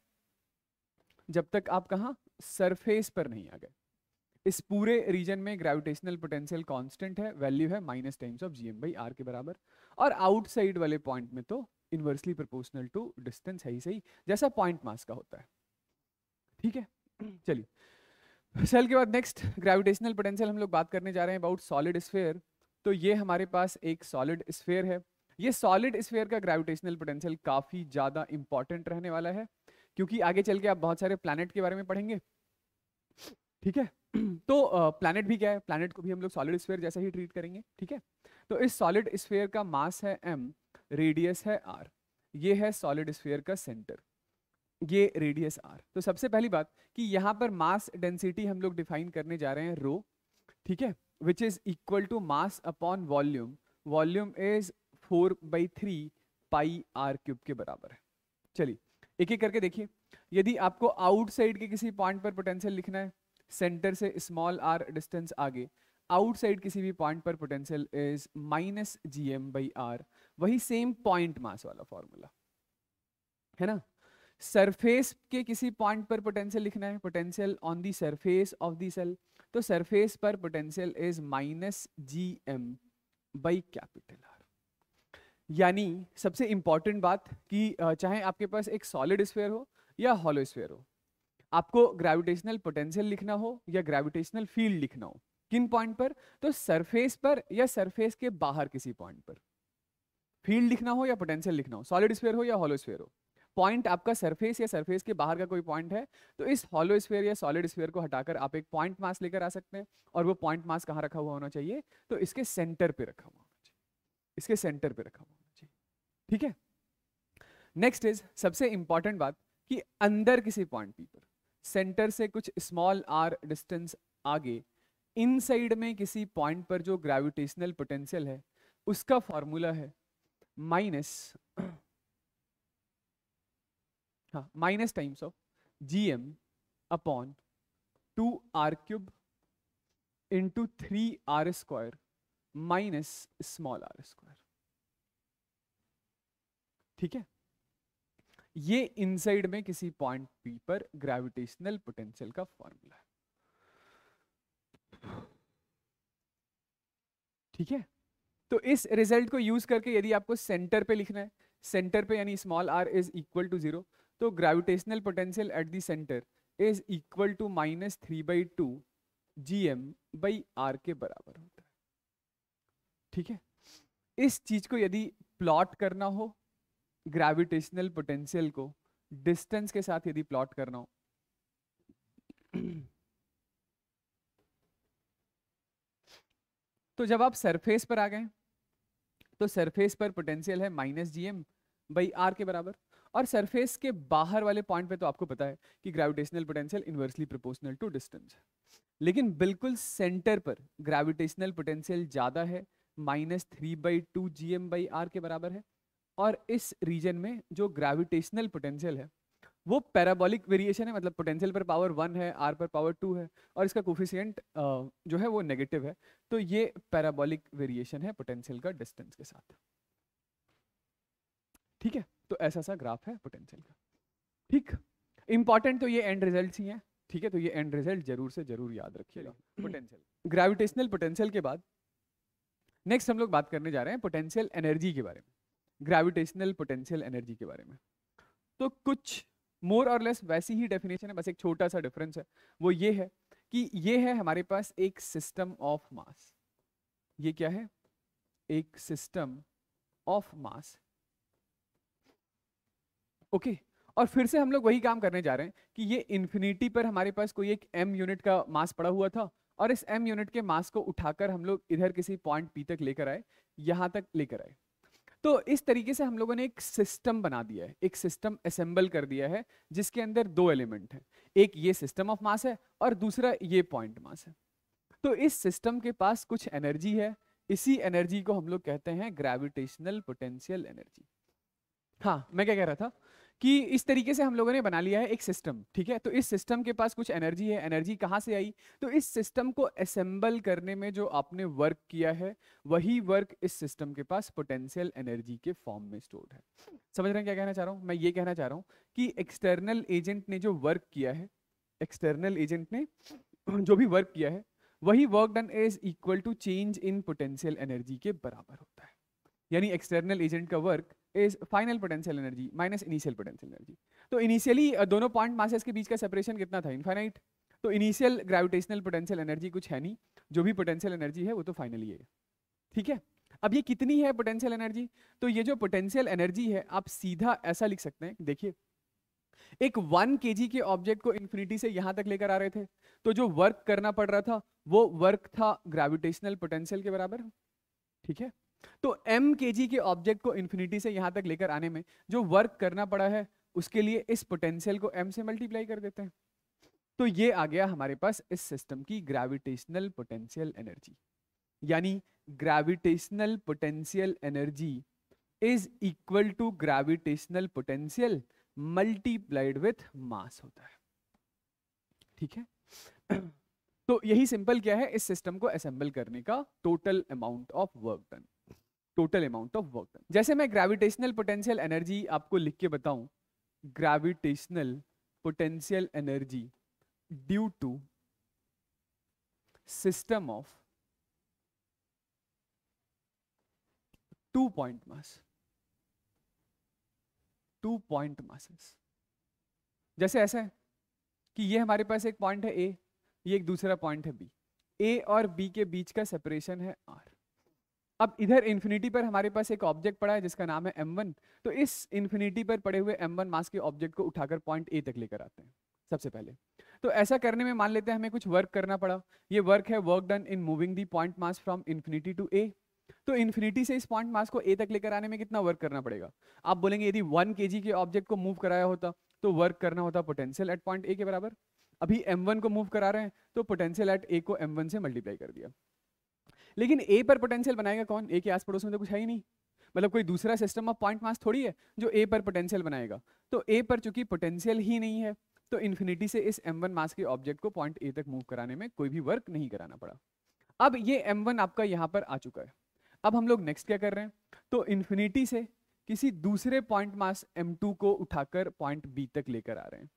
जब तक आप कहाँ, सरफेस पर नहीं आ गए। इस पूरे रीजन में ग्रेविटेशनल पोटेंशियल कांस्टेंट है, वैल्यू है -gm/R के बराबर, और आउटसाइड वाले पॉइंट में तो इनवर्सली प्रोपोर्शनल टू डिस्टेंस है ही सही, जैसा पॉइंट मास का होता है, ठीक है। चलिए सेल के बाद नेक्स्ट ग्रेविटेशनल पोटेंशियल हम लोग बात करने जा रहे हैं अबाउट सॉलिड स्फीयर। तो ये हमारे पास एक सॉलिड स्फीयर है, ये सॉलिड स्फीयर का ग्रेविटेशनल पोटेंशियल काफी ज्यादा इंपॉर्टेंट रहने वाला है, क्योंकि आगे चल के आप बहुत सारे प्लैनेट के बारे में पढ़ेंगे, ठीक है। तो प्लैनेट भी क्या है, प्लैनेट को भी हम लोग सॉलिड स्फीयर जैसा ही ट्रीट करेंगे, ठीक है। तो इस सॉलिड स्फीयर का मास है m, रेडियस है r, ये है सॉलिड स्फीयर का सेंटर, ये रेडियस r। तो सबसे पहली बात कि यहाँ पर मास डेंसिटी हम लोग डिफाइन करने जा रहे हैं रो, ठीक है, which is equal to mass upon volume, volume is 4/3 πr³ के बराबर है। चलिए एक एक करके देखिए, यदि आपको आउटसाइड के किसी पॉइंट पर पोटेंशियल लिखना है, सेंटर से स्मॉल r डिस्टेंस आगे, आउटसाइड किसी भी पॉइंट पर पोटेंशियल इज -gm/R, वही सेम पॉइंट मास वाला फॉर्मूला है ना। सरफेस के किसी पॉइंट पर पोटेंशियल लिखना है, potential on the surface of the shell, तो सरफेस पर पोटेंशियल इज माइनस GM/R। यानी सबसे इंपॉर्टेंट बात कि चाहे आपके पास एक सॉलिड स्फीयर हो या हॉलो स्फीयर हो, आपको ग्रेविटेशनल पोटेंशियल लिखना हो या ग्रेविटेशनल फील्ड लिखना हो, किन पॉइंट पर? तो सरफेस पर या सरफेस के बाहर किसी पॉइंट पर फील्ड लिखना हो या पोटेंशियल लिखना हो, सॉलिड स्फीयर हो या हॉलो स्फीयर हो। पॉइंट आपका सरफेस या सरफेस के बाहर का कोई पॉइंट है, तो इस हॉलो स्फीयर या सॉलिड स्फीयर को हटाकर आप एक पॉइंट मास लेकर आ सकते हैं, और वो पॉइंट मास कहाँ रखा हुआ होना चाहिए? तो इसके सेंटर पे रखा हुआ होना चाहिए, इसके सेंटर पे रखा हुआ होना चाहिए। ठीक है। नेक्स्ट इज सबसे इंपॉर्टेंट बात कि अंदर किसी पॉइंट पी पर सेंटर से कुछ स्मॉल r डिस्टेंस आगे इनसाइड में किसी पॉइंट पर जो ग्रेविटेशनल पोटेंशियल है उसका फॉर्मूला है minus times of GM/2r³ into 3r² minus small r²। ठीक है। ये इनसाइड में किसी पॉइंट P पर ग्रेविटेशनल पोटेंशियल का फॉर्मूला है। ठीक है। तो इस रिजल्ट को यूज करके यदि आपको सेंटर पे लिखना है, सेंटर पे यानी small r is equal to 0, तो gravitational potential at the centre is equal to -3/2 GM/R के बराबर होता है। ठीक है। इस चीज को यदि प्लॉट करना हो, ग्रेविटेशनल पोटेंशियल को डिस्टेंस के साथ यदि प्लॉट करना हो, तो जब आप सरफेस पर आ गए तो सरफेस पर पोटेंशियल है -GM/R के बराबर, और सरफेस के बाहर वाले पॉइंट पे तो आपको पता है कि gravitational potential inversely proportional to distance है। लेकिन बिल्कुल सेंटर पर ग्रेविटेशनल पोटेंशियल ज्यादा है, -3/2 GM/R के बराबर है, और इस रीजन में जो ग्रेविटेशनल पोटेंशियल है वो पैराबोलिक वेरिएशन है, मतलब पोटेंशियल पर पावर 1 है, r पर पावर 2 है, और इसका कोफिशिएंट जो है वो नेगेटिव है। तो ये पैराबोलिक वेरिएशन है पोटेंशियल का डिस्टेंस के साथ। ठीक है। तो ऐसा सा ग्राफ है पोटेंशियल का। ठीक। इंपॉर्टेंट तो ये एंड रिजल्ट्स ही हैं। ठीक है। तो ये एंड रिजल्ट जरूर से जरूर याद रखिएगा। पोटेंशियल, ग्रेविटेशनल पोटेंशियल के बाद नेक्स्ट हम लोग बात करने जा रहे हैं पोटेंशियल एनर्जी के बारे में, ग्रेविटेशनल पोटेंशियल एनर्जी के बारे में। तो कुछ मोर और लेस वैसी ही डेफिनेशन है, बस एक छोटा सा डिफरेंस है, वो ये है कि ये है हमारे पास एक सिस्टम ऑफ मास। ये क्या है? एक सिस्टम ऑफ मास। ओके। और फिर से हम लोग वही काम करने जा रहे हैं कि ये इन्फिनिटी पर हमारे पास कोई एक m यूनिट का मास पड़ा हुआ था, और इस m यूनिट के मास को उठाकर हम लोग इधर किसी पॉइंट P तक लेकर आए, यहां तक लेकर आए। तो इस तरीके से हम लोगों ने एक सिस्टम बना दिया है, एक सिस्टम असेंबल कर दिया है जिसके अंदर दो एलिमेंट हैं, एक ये सिस्टम ऑफ मास है और दूसरा ये पॉइंट मास है। तो इस सिस्टम के पास कुछ एनर्जी है, इसी एनर्जी को हम लोग कहते हैं ग्रेविटेशनल पोटेंशियल एनर्जी। हाँ, मैं क्या कह रहा था कि इस तरीके से हम लोगों ने बना लिया है एक सिस्टम। ठीक है। तो इस सिस्टम के पास कुछ एनर्जी है, एनर्जी कहाँ से आई? तो इस सिस्टम को असेंबल करने में जो आपने वर्क किया है वही वर्क इस सिस्टम के पास पोटेंशियल एनर्जी के फॉर्म में स्टोर्ड है। समझ रहे हैं क्या कहना चाह रहा हूँ? मैं ये कहना चाह रहा हूँ कि एक्सटर्नल एजेंट ने जो वर्क किया है, एक्सटर्नल एजेंट ने जो भी वर्क किया है वही work done is equal to change in potential energy के बराबर होता है। यानी एक्सटर्नल एजेंट का work is final potential energy minus initial potential energy. तो इनिशियली दोनों पॉइंट मासेस के बीच का सेपरेशन कितना था? इनफाइनाइट। तो इनिशियल ग्रेविटेशनल पोटेंशियल एनर्जी कुछ है नहीं, जो भी पोटेंशियल एनर्जी है वो तो फाइनली है। ठीक है। अब ये कितनी है पोटेंशियल एनर्जी? तो ये जो पोटेंशियल एनर्जी है आप सीधा ऐसा लिख सकते हैं, देखिए एक 1 kg के ऑब्जेक्ट को इन्फिनिटी से यहां तक लेकर आ रहे थे, तो जो वर्क करना पड़ रहा था वो वर्क था ग्रेविटेशनल पोटेंशियल के बराबर। ठीक है। तो m kg के ऑब्जेक्ट को इन्फिनिटी से यहां तक लेकर आने में जो वर्क करना पड़ा है उसके लिए इस पोटेंशियल को m से मल्टीप्लाई कर देते हैं। तो ये आ गया हमारे पास इस सिस्टम की ग्रेविटेशनल पोटेंशियल एनर्जी। यानी gravitational potential energy is equal to gravitational potential multiplied with mass होता है। ठीक है। तो यही सिंपल क्या है, इस सिस्टम को असेंबल करने का total amount of work done, total amount of work done. जैसे मैं ग्रेविटेशनल पोटेंशियल एनर्जी आपको लिख के बताऊं, gravitational potential energy due to system of 2 point mass, 2 point masses. जैसे ऐसा है कि ये हमारे पास एक पॉइंट है ए, ये एक दूसरा पॉइंट है बी, ए और बी के बीच का सेपरेशन है आर। अब इधर इन्फिनिटी पर हमारे पास एक ऑब्जेक्ट पड़ा है जिसका नाम है m1, तो इस इन्फिनिटी पर पड़े हुए m1 मास के ऑब्जेक्ट को उठाकर पॉइंट ए तक लेकर आते हैं सबसे पहले। तो ऐसा करने में मान लेते हैं हमें कुछ वर्क करना पड़ा, ये वर्क है work done in moving the point mass from infinity to A. तो इन्फिनिटी से इस पॉइंट मास को ए तक लेकर आने में कितना वर्क करना पड़ेगा? आप बोलेंगे यदि 1 kg के ऑब्जेक्ट को मूव कराया होता तो वर्क करना होता पोटेंशियल एट पॉइंट ए के बराबर। अभी m1 को मूव करा रहे हैं तो पोटेंशियल एट ए को m1 से मल्टीप्लाई कर दिया। लेकिन ए पर पोटेंशियल बनाएगा कौन? ए के आस पड़ोस में तो कुछ है ही नहीं, मतलब कोई दूसरा सिस्टम ऑफ पॉइंट मास थोड़ी है जो ए पर पोटेंशियल बनाएगा। तो ए पर चूंकि पोटेंशियल ही नहीं है तो इन्फिनिटी से इस m1 मास के ऑब्जेक्ट को पॉइंट ए तक मूव कराने में कोई भी वर्क नहीं कराना पड़ा। अब ये m1 आपका यहाँ पर आ चुका है। अब हम लोग नेक्स्ट क्या कर रहे हैं, तो इन्फिनिटी से किसी दूसरे पॉइंट मास m2 को उठाकर पॉइंट बी तक लेकर आ रहे हैं।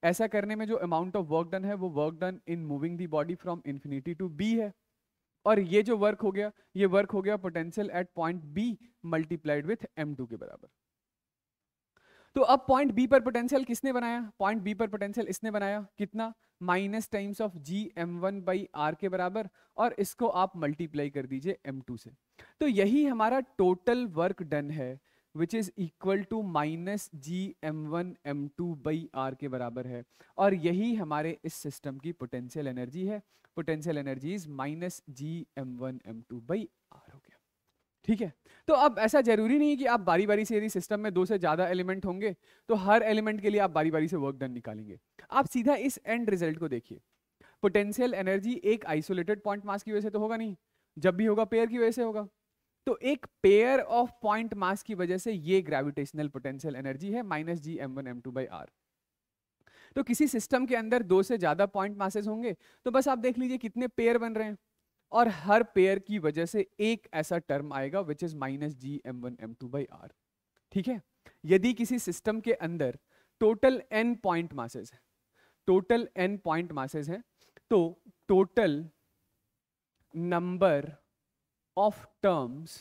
ऐसा करने में जो अमाउंट ऑफ वर्क डन है वो work done in moving the body from infinity to B है, और ये जो वर्क हो गया ये वर्क हो गया potential at point B multiplied with m2 के बराबर। तो अब पॉइंट बी पर पोटेंशियल किसने बनाया? पॉइंट बी पर पोटेंशियल इसने बनाया, कितना? Minus times of G m1 by R के बराबर, और इसको आप मल्टीप्लाई कर दीजिए m2 से। तो यही हमारा टोटल वर्क डन है which is equal to minus G m1 m2 by R के बराबर है, और यही हमारे इस सिस्टम की पोटेंशियल एनर्जी है। Potential energy is minus G m1 m2 by R हो गया। ठीक है, तो अब ऐसा जरूरी नहीं है कि आप बारी बारी से, यदि सिस्टम में 2 से ज्यादा एलिमेंट होंगे तो हर एलिमेंट के लिए आप बारी बारी से वर्क डन निकालेंगे। आप सीधा इस एंड रिजल्ट को देखिए, पोटेंशियल एनर्जी एक आइसोलेटेड पॉइंट मास की वजह से तो होगा नहीं, जब भी होगा पेयर की वजह से होगा। तो एक पेयर ऑफ पॉइंट मास की वजह से ये ग्रेविटेशनल पोटेंशियल एनर्जी है minus G m1 m2 by R. तो किसी सिस्टम के अंदर 2 से ज्यादा पॉइंट मासेस होंगे तो बस आप देख लीजिए कितने पेयर बन रहे हैं, और हर पेयर की वजह से एक ऐसा टर्म आएगा which is minus G m1 m2 by R. ठीक है, यदि किसी सिस्टम के अंदर टोटल n पॉइंट मासेस है, टोटल n पॉइंट मासेस है, तो total number of terms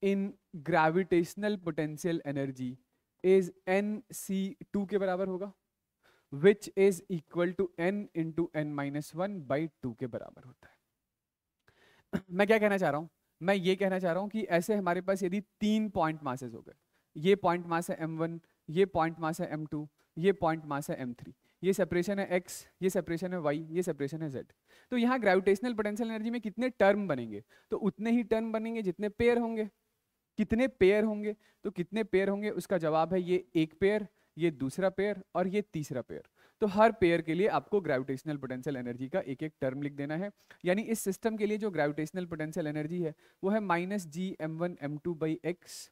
in gravitational potential energy is nc2 के बराबर होगा, which is equal to n into n minus 1 by 2 के बराबर होता है। मैं क्या कहना चाह रहा हूं? मैं ये कहना चाह रहा हूं कि ऐसे हमारे पास यदि 3 पॉइंट मासेस हो गए, ये पॉइंट मास है m1, ये पॉइंट मास है m2, ये पॉइंट मास है m3, ये सेपरेशन है x, ये सेपरेशन है y, ये सेपरेशन है z। तो यहाँ ग्रेविटेशनल पोटेंशियल एनर्जी में कितने टर्म बनेंगे? तो उतने ही टर्म बनेंगे जितने पेयर होंगे। कितने पेयर होंगे? तो कितने पेयर होंगे उसका जवाब है ये एक पेयर, ये दूसरा पेयर और ये तीसरा पेयर। तो हर पेयर के लिए आपको ग्रेविटेशनल पोटेंशियल एनर्जी का एक एक टर्म लिख देना है। यानी इस सिस्टम के लिए जो ग्रेविटेशनल पोटेंशियल एनर्जी है वो है minus G m1 m2 by X,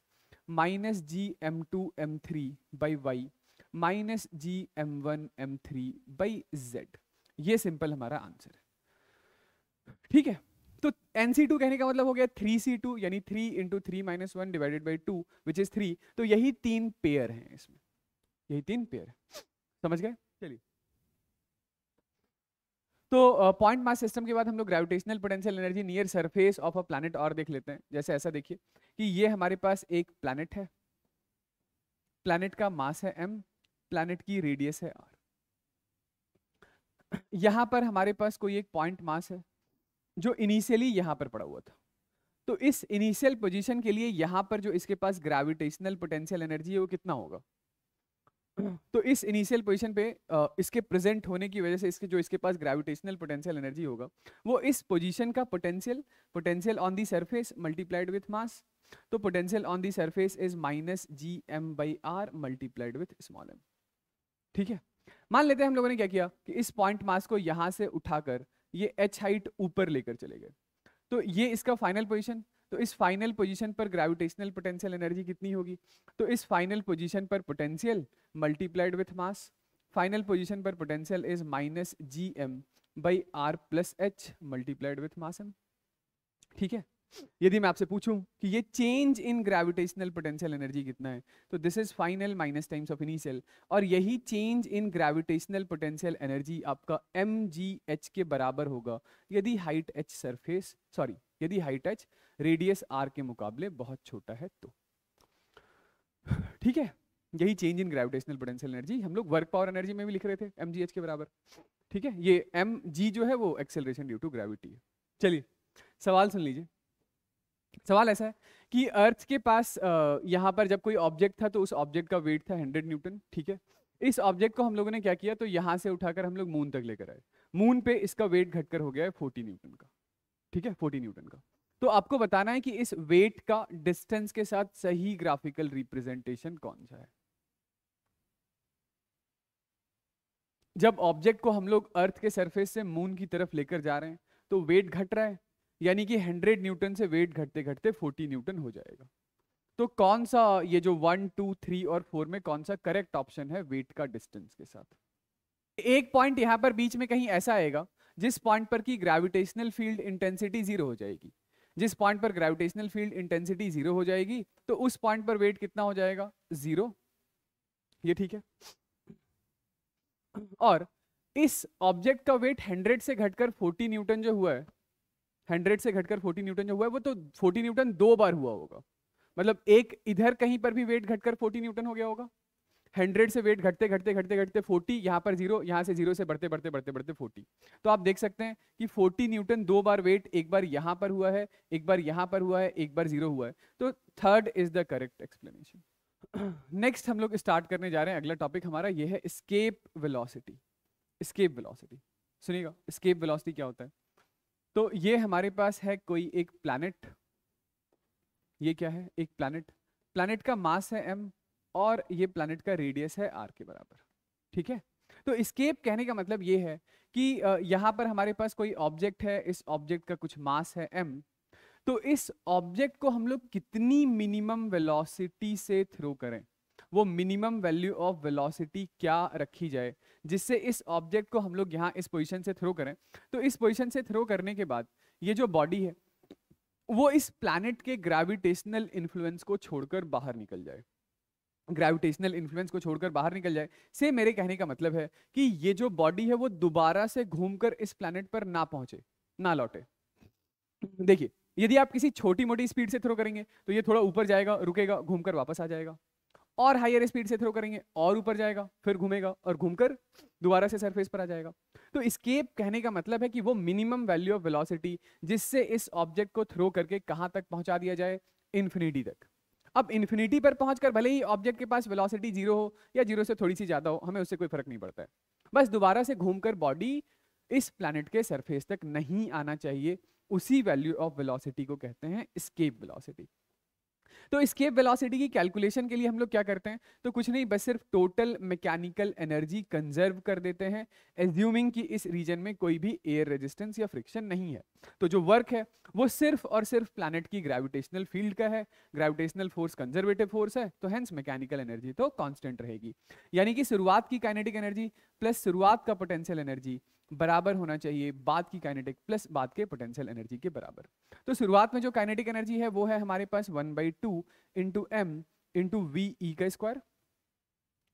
minus G m2 m3 by Y, minus G m1 m3 by Z. ये सिंपल हमारा आंसर है। ठीक है, तो nc2 कहने का मतलब हो गया 3c2, यानी 3 into 3 minus 1 divided by 2 which is 3। तो यही 3 पेयर हैं इसमें, यही 3 पेयर है। समझ गए? चलिए, तो पॉइंट मास सिस्टम के बाद हम लोग gravitational potential energy near surface of a planet और देख लेते हैं। जैसे ऐसा देखिए कि ये हमारे पास एक प्लैनेट है, प्लैनेट का मास है m, प्लैनेट की रेडियस है r। यहां पर हमारे पास कोई एक पॉइंट मास है जो इनिशियली यहां पर पड़ा हुआ था। तो इस इनिशियल पोजीशन के लिए यहां पर जो इसके पास ग्रेविटेशनल पोटेंशियल एनर्जी है वो कितना होगा? तो इस इनिशियल पोजीशन पे इसके प्रेजेंट होने की वजह से इसके पास ग्रेविटेशनल पोटेंशियल एनर्जी होगा वो इस पोजीशन का potential on the surface multiplied with mass. तो potential on the surface is minus G m by R multiplied with small m। ठीक है, मान लेते हैं हम लोगों ने क्या किया कि इस पॉइंट मास को यहां से उठाकर ये h हाइट ऊपर लेकर चले गए। तो ये इसका फाइनल पोजीशन, तो इस फाइनल पोजीशन पर ग्रेविटेशनल पोटेंशियल एनर्जी कितनी होगी? तो इस फाइनल पोजीशन पर potential multiplied with mass, final position पर potential is minus G m by R plus H multiplied with mass m। ठीक है, यदि मैं आपसे पूछूं कि ये change in gravitational potential energy कितना है, तो this is final minus times of initial, और यही change in gravitational potential energy आपका mgh के बराबर होगा यदि हाइट h सरफेस यदि हाइट h रेडियस r के मुकाबले बहुत छोटा है तो। ठीक है, यही change in gravitational potential energy हम लोग वर्क पावर एनर्जी में भी लिख रहे थे mgh के बराबर। ठीक है, ये mg जो है वो एक्सेलरेशन ड्यू टू ग्रेविटी है। चलिए सवाल सुन लीजिए। सवाल ऐसा है कि अर्थ के पास यहाँ पर जब कोई ऑब्जेक्ट था तो उस ऑब्जेक्ट का वेट था 100 न्यूटन। ठीक है, इस ऑब्जेक्ट को हम लोगों ने क्या किया, तो यहाँ से उठाकर हम लोग मून तक लेकर आए। मून पे इसका वेट घटकर हो गया है 40 न्यूटन का। ठीक है, 40 न्यूटन का। तो आपको बताना है कि इस वेट का डिस्टेंस के साथ सही ग्राफिकल रिप्रेजेंटेशन कौन सा है। जब ऑब्जेक्ट को हम लोग अर्थ के सरफेस से मून की तरफ लेकर जा रहे हैं तो वेट घट रहा है, यानी कि 100 न्यूटन से वेट घटते घटते 40 न्यूटन हो जाएगा। तो कौन सा ये जो 1, 2, 3 और 4 में कौन सा करेक्ट ऑप्शन है वेट का डिस्टेंस के साथ। एक पॉइंट यहां पर बीच में कहीं ऐसा आएगा जिस पॉइंट पर की ग्रेविटेशनल फील्ड इंटेंसिटी 0 हो जाएगी। जिस पॉइंट पर ग्रेविटेशनल फील्ड इंटेंसिटी 0 हो जाएगी तो उस पॉइंट पर वेट कितना हो जाएगा, 0। ये ठीक है। और इस ऑब्जेक्ट का वेट 100 से घटकर 40 न्यूटन जो हुआ है, 100 से घटकर 40 न्यूटन जो हुआ है वो तो 40 न्यूटन 2 बार हुआ होगा। मतलब एक इधर कहीं पर भी वेट घटकर 40 न्यूटन हो गया होगा। 100 से वेट घटते घटते घटते घटते 40, यहाँ पर 0, यहाँ से 0 से बढ़ते बढ़ते बढ़ते बढ़ते 40। तो आप देख सकते हैं कि 40 न्यूटन 2 बार वेट, एक बार यहाँ पर हुआ है, एक बार यहाँ पर हुआ है, एक बार 0 हुआ है। तो third is the correct explanation. Next हम लोग स्टार्ट करने जा रहे हैं। अगला टॉपिक हमारा ये है एस्केप वेलोसिटी। एस्केप वेलोसिटी सुनिएगा, एस्केप वेलोसिटी क्या होता है। तो ये हमारे पास है कोई एक प्लैनेट। ये क्या है, एक प्लैनेट। प्लैनेट का मास है m और ये प्लैनेट का रेडियस है r के बराबर। ठीक है, तो एस्केप कहने का मतलब ये है कि यहाँ पर हमारे पास कोई ऑब्जेक्ट है, इस ऑब्जेक्ट का कुछ मास है m। तो इस ऑब्जेक्ट को हम लोग कितनी मिनिमम वेलोसिटी से थ्रो करें, वो मिनिमम वैल्यू ऑफ वेलोसिटी क्या रखी जाए जिससे इस ऑब्जेक्ट को हम लोग यहाँ इस पोजीशन से थ्रो करें। तो इस पोजीशन से थ्रो करने के बाद ये जो बॉडी है वो इस प्लैनेट के ग्रेविटेशनल इन्फ्लुएंस को छोड़कर बाहर निकल जाए। ग्रेविटेशनल इन्फ्लुएंस को छोड़कर बाहर निकल जाए से मेरे कहने का मतलब है कि ये जो बॉडी है वो दोबारा से घूमकर इस प्लैनेट पर ना पहुंचे, ना लौटे। देखिए, यदि आप किसी छोटी मोटी स्पीड से थ्रो करेंगे तो ये थोड़ा ऊपर जाएगा, रुकेगा, घूमकर वापस आ जाएगा। और हायर स्पीड से थ्रो करेंगे और ऊपर जाएगा, फिर घूमेगा और घूमकर दोबारा से सरफेस पर आ जाएगा। तो एस्केप कहने का मतलब है कि वो मिनिमम वैल्यू ऑफ वेलोसिटी जिससे इस ऑब्जेक्ट को थ्रो करके कहां तक पहुंचा दिया जाए, इन्फिनिटी तक। अब इन्फिनिटी पर पहुंचकर भले ही ऑब्जेक्ट के पास वेलोसिटी 0 हो या 0 से थोड़ी सी ज्यादा हो, हमें उससे कोई फर्क नहीं पड़ता है। बस दोबारा से घूमकर बॉडी इस प्लैनेट के सरफेस तक नहीं आना चाहिए। उसी वैल्यू ऑफ वेलोसिटी को कहते हैं एस्केप वेलोसिटी। तो एस्केप वेलोसिटी की कैलकुलेशन के लिए हम लोग क्या करते हैं, तो कुछ नहीं, बस सिर्फ टोटल मैकेनिकल एनर्जी कंजर्व कर देते हैं, एज्यूमिंग कि इस रीजन में कोई भी एयर रेजिस्टेंस या फ्रिक्शन नहीं है। तो जो वर्क है वो सिर्फ और सिर्फ प्लैनेट की ग्रेविटेशनल फील्ड का है। ग्रेविटेशनल फोर्स कंजर्वेटिव फोर्स है, तो हेंस मैकेनिकल एनर्जी तो कांस्टेंट रहेगी। यानी कि शुरुआत की काइनेटिक एनर्जी प्लस शुरुआत का पोटेंशियल एनर्जी बराबर होना चाहिए बाद की काइनेटिक प्लस बाद के पोटेंशियल एनर्जी के बराबर। तो शुरुआत में जो काइनेटिक एनर्जी है वो है हमारे पास 1/2 into M into V E का square.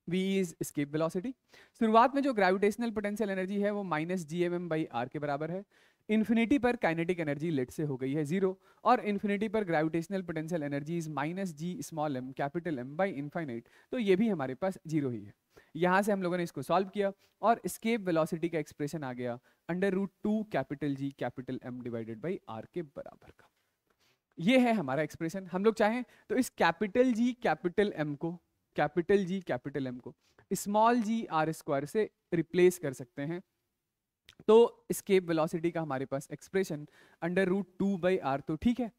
V is escape velocity. शुरुआत में जो ग्रेविटेशनल पोटेंशियल एनर्जी है वो -gmm/r के बराबर है। इन्फिनिटी पर काइनेटिक एनर्जी लेट से हो गई है 0 और इन्फिनिटी पर gravitational potential energy is -g capital M by infinite. तो ये भी हमारे पास 0 ही है। यहाँ से हम लोगों ने इसको सॉल्व किया और एस्केप वेलोसिटी का एक्सप्रेशन आ गया √2 capital G capital M divided by r के बराबर का। ये है हमारा एक्सप्रेशन। हम लोग चाहें तो इस कैपिटल G कैपिटल M को स्मॉल g r स्क्वायर से रिप्लेस कर सकते हैं। तो एस्केप वेलोसिटी का हमारे पास एक्सप्रेशन √2/r तो ठीक है,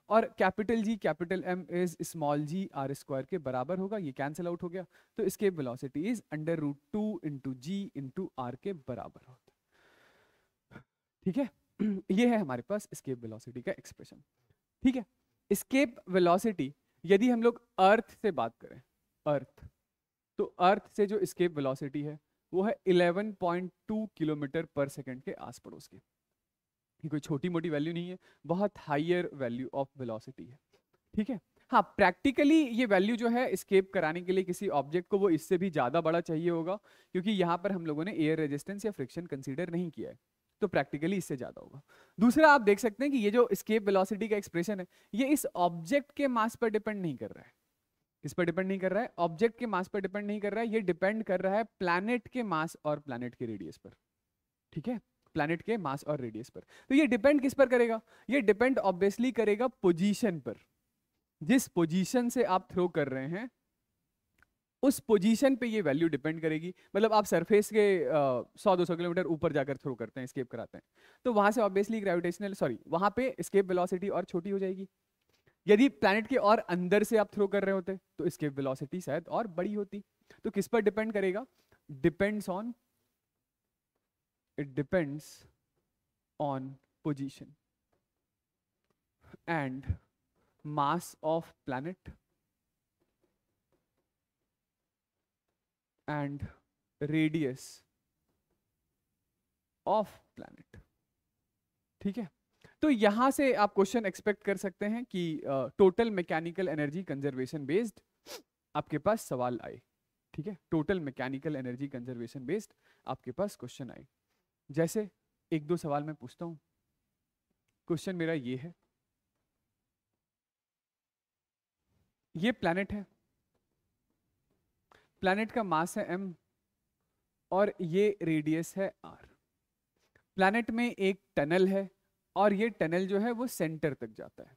और capital G capital M is small g r square के बराबर होगा। ये कैंसिल आउट हो गया, तो escape velocity is √2 into g into r के बराबर होता है। ठीक है, ये है हमारे पास एस्केप वेलोसिटी का एक्सप्रेशन। ठीक है, एस्केप वेलोसिटी यदि हम लोग अर्थ से बात करें, अर्थ, तो अर्थ से जो एस्केप वेलोसिटी है वो है 11.2 किलोमीटर पर सेकंड के आस पड़ोस के। ये कोई छोटी मोटी वैल्यू नहीं है, बहुत हायर वैल्यू ऑफ वेलोसिटी है, ठीक है। हाँ, प्रैक्टिकली ये वैल्यू जो है एस्केप कराने के लिए किसी ऑब्जेक्ट को वो इससे भी ज़्यादा बड़ा चाहिए होगा, क्योंकि यहाँ पर हम लोगों ने एयर रेजिस्टेंस या फ्रिक्शन कंसीडर नहीं किया है, तो प्रैक्टिकली इससे ज़्यादा होगा। दूसरा, आप देख सकते हैं कि ये जो एस्केप वेलोसिटी का एक्सप्रेशन है, ये इस ऑब्जेक्ट के मास पर डिपेंड नहीं कर रहा है। किस पर डिपेंड नहीं कर रहा है? ऑब्जेक्ट के मास पर डिपेंड नहीं कर रहा है, ये डिपेंड कर रहा है प्लैनेट के मास और प्लैनेट के रेडियस पर, ठीक है, प्लैनेट के मास और रेडियस पर। तो ये डिपेंड किस पर करेगा? ये डिपेंड ऑब्वियसली करेगा पोजीशन पर। जिस पोजीशन से आप थ्रो कर रहे हैं उस पोजीशन पे ये वैल्यू डिपेंड करेगी। मतलब आप सरफेस के 100-200 किलोमीटर ऊपर जाकर थ्रो करते हैं, एस्केप कराते हैं, तो वहां से ऑब्वियसली ग्रेविटेशनल वहां पे एस्केप वेलोसिटी और छोटी हो जाएगी। यदि प्लैनेट के और अंदर से आप थ्रो कर रहे होते तो एस्केप वेलोसिटी शायद और बड़ी होती। तो किस पर डिपेंड करेगा? Depends on, it depends on position and mass of planet and radius of planet, ठीक है। तो यहां से आप क्वेश्चन एक्सपेक्ट कर सकते हैं कि total mechanical energy conservation based आपके पास सवाल आए, ठीक है। Total mechanical energy conservation based आपके पास क्वेश्चन आए। जैसे एक दो सवाल मैं पूछता हूं। क्वेश्चन मेरा ये है, ये प्लैनेट है, प्लैनेट का मास है m और ये रेडियस है r। प्लैनेट में एक टनल है और ये टनल जो है वो सेंटर तक जाता है।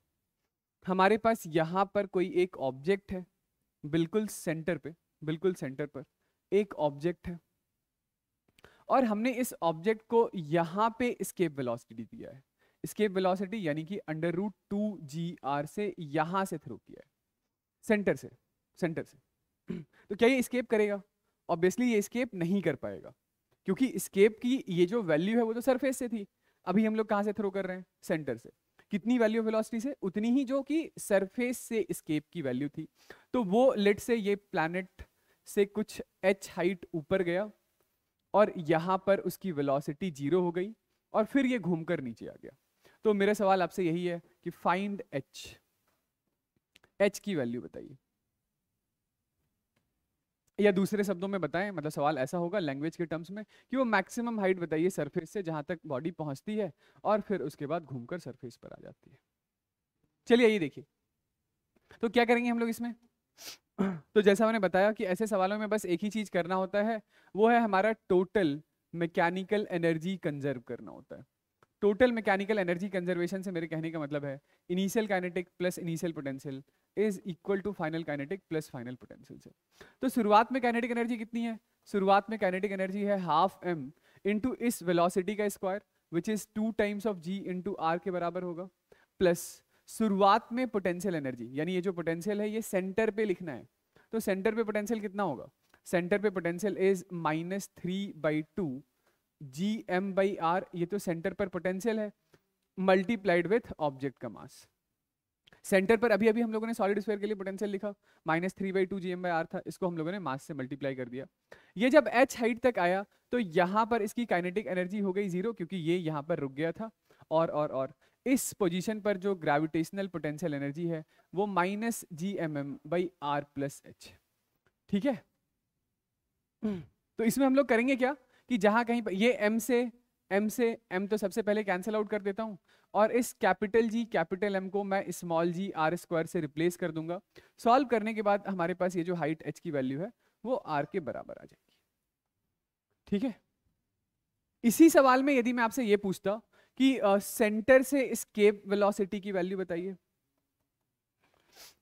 हमारे पास यहाँ पर कोई एक ऑब्जेक्ट है, बिल्कुल सेंटर पे, बिल्कुल सेंटर पर एक ऑब्जेक्ट है, और हमने इस ऑब्जेक्ट को यहाँ पे एस्केप वेलोसिटी दिया है। एस्केप वेलोसिटी यानी कि √2gr से यहाँ से थ्रो किया है, सेंटर से, सेंटर से। तो क्या ये एस्केप करेगा? ऑब्वियसली ये एस्केप नहीं कर पाएगा, क्योंकि एस्केप की ये जो वैल्यू है वो तो सरफेस से थी, अभी हम लोग कहाँ से थ्रो कर रहे हैं? सेंटर से। कितनी वैल्यू ऑफ वेलोसिटी से? उतनी ही जो कि सरफेस से एस्केप की वैल्यू थी। तो वो लेट से ये प्लैनेट से कुछ h हाइट ऊपर गया और यहाँ पर उसकी वेलोसिटी 0 हो गई और फिर ये घूमकर नीचे आ गया। तो मेरा सवाल आपसे यही है कि फाइंड h की वैल्यू बताइए, या दूसरे शब्दों में बताएं, मतलब सवाल ऐसा होगा लैंग्वेज के टर्म्स में कि वो मैक्सिमम हाइट बताइए सरफेस से जहां तक बॉडी पहुंचती है और फिर उसके बाद घूमकर सरफेस पर आ जाती है। चलिए ये देखिए, तो क्या करेंगे हम लोग इसमें? तो जैसा मैंने बताया कि ऐसे सवालों में बस एक ही चीज करना होता है, वो है हमारा टोटल मैकेनिकल एनर्जी कंजर्व करना होता है। टोटल मैकेनिकल एनर्जी कंजर्वेशन से मेरे कहने का मतलब है initial kinetic plus initial potential is equal to final kinetic plus final potential से। तो शुरुआत में काइनेटिक एनर्जी कितनी है? शुरुआत में काइनेटिक एनर्जी है हाफ m इंटू इस वेलोसिटी का square which is 2 times of g into r के बराबर होगा, प्लस शुरुआत में पोटेंशियल एनर्जी, यानी ये जो पोटेंशियल है ये सेंटर पे लिखना है। तो सेंटर पे पोटेंशियल कितना होगा? सेंटर पे पोटेंशियल इज -3/2 gm/r, ये तो सेंटर पर पोटेंशियल है, मल्टीप्लाइड विथ ऑब्जेक्ट का मास। सेंटर पर अभी अभी हम लोगों ने सॉलिड स्फीयर के लिए पोटेंशियल लिखा -3/2 gm/r था, इसको हम लोगों ने मास से मल्टीप्लाई कर दिया। ये जब h हाइट तक आया तो यहाँ पर इसकी काइनेटिक एनर्जी हो गई 0, क्योंकि ये यहाँ पर रुक गया था। और इस पोजीशन पर जो ग्रेविटेशनल पोटेंशियल एनर्जी है वो -gmm/r + h, ठीक है। तो इसमें हम लोग करेंगे क्या कि जहां कहीं पर ये m तो सबसे पहले कैंसिल आउट कर देता हूं, और इस कैपिटल G कैपिटल M को मैं स्मॉल g r² से रिप्लेस कर दूंगा। सॉल्व करने के बाद हमारे पास ये जो हाइट h की वैल्यू है वो r के बराबर आ जाएगी, ठीक है। इसी सवाल में यदि मैं आपसे ये पूछता कि सेंटर से एस्केप वेलोसिटी की वैल्यू बताइए,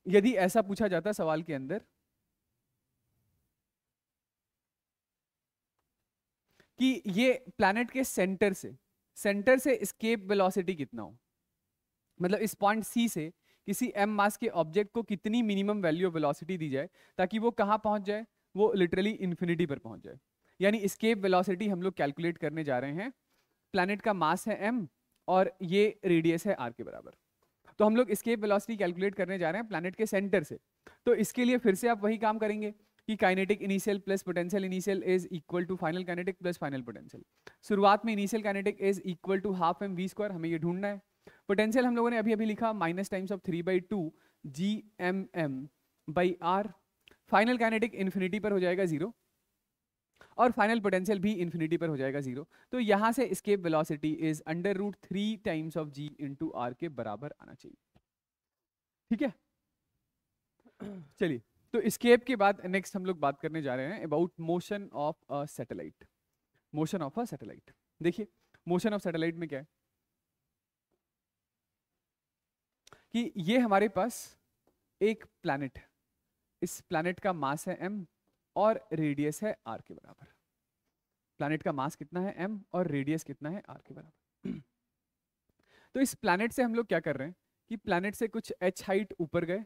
यदि ऐसा पूछा जाता सवाल के अंदर कि ये प्लैनेट के सेंटर से एस्केप वेलोसिटी कितना हो, मतलब इस पॉइंट C से किसी m मास के ऑब्जेक्ट को कितनी मिनिमम वैल्यू ऑफ वेलोसिटी दी जाए ताकि वो कहाँ पहुंच जाए? वो लिटरली इन्फिनिटी पर पहुंच जाए। यानी एस्केप वेलोसिटी हम लोग कैलकुलेट करने जा रहे हैं, प्लैनेट का मास है m और ये रेडियस है r के बराबर। तो हम लोग एस्केप वेलोसिटी कैलकुलेट करने जा रहे हैं प्लैनेट के सेंटर से। तो इसके लिए फिर से आप वही काम करेंगे, कि kinetic initial plus potential initial is equal to final kinetic plus final potential. शुरुआत में initial kinetic is equal to half M V square, हमें ये ढूंढना है। पोटेंशियल हम लोगों ने अभी अभी लिखा minus times of 3/2 G M M by R. Final kinetic infinity पर हो जाएगा 0 और फाइनल पोटेंशियल भी इन्फिनिटी पर हो जाएगा 0। तो यहां से escape velocity is √3 times of G into R के बराबर आना चाहिए। ठीक है, चलिए तो एस्केप के बाद नेक्स्ट हम लोग बात करने जा रहे हैं about motion of a satellite. Motion of a satellite, देखिए मोशन ऑफ सैटेलाइट में क्या है कि ये हमारे पास एक प्लैनेट है, इस प्लैनेट का मास है m और रेडियस है r के बराबर। प्लैनेट का मास कितना है m और रेडियस कितना है r के बराबर। तो इस प्लैनेट से हम लोग क्या कर रहे हैं कि प्लैनेट से कुछ h हाइट ऊपर गए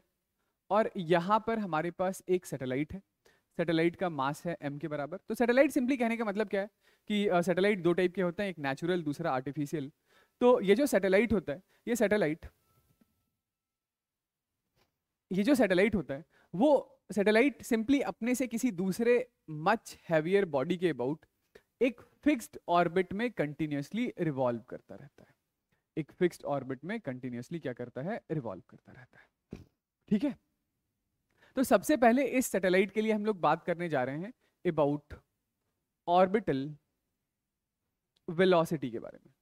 और यहाँ पर हमारे पास एक सैटेलाइट है, सैटेलाइट का मास है m के बराबर। तो सैटेलाइट सिंपली कहने का मतलब क्या है कि सैटेलाइट दो टाइप के होते हैं, एक नेचुरल दूसरा आर्टिफिशियल। तो ये जो सैटेलाइट होता है, ये सैटेलाइट होता है वो सैटेलाइट सिंपली अपने से किसी दूसरे मच हैवियर बॉडी के अबाउट एक फिक्स्ड ऑर्बिट में कंटिन्यूअसली रिवॉल्व करता रहता है। एक फिक्स्ड ऑर्बिट में कंटिन्यूअसली क्या करता है, रिवॉल्व करता रहता है। ठीक है, तो सबसे पहले इस सैटेलाइट के लिए हम लोग बात करने जा रहे हैं अबाउट ऑर्बिटल वेलोसिटी के बारे में।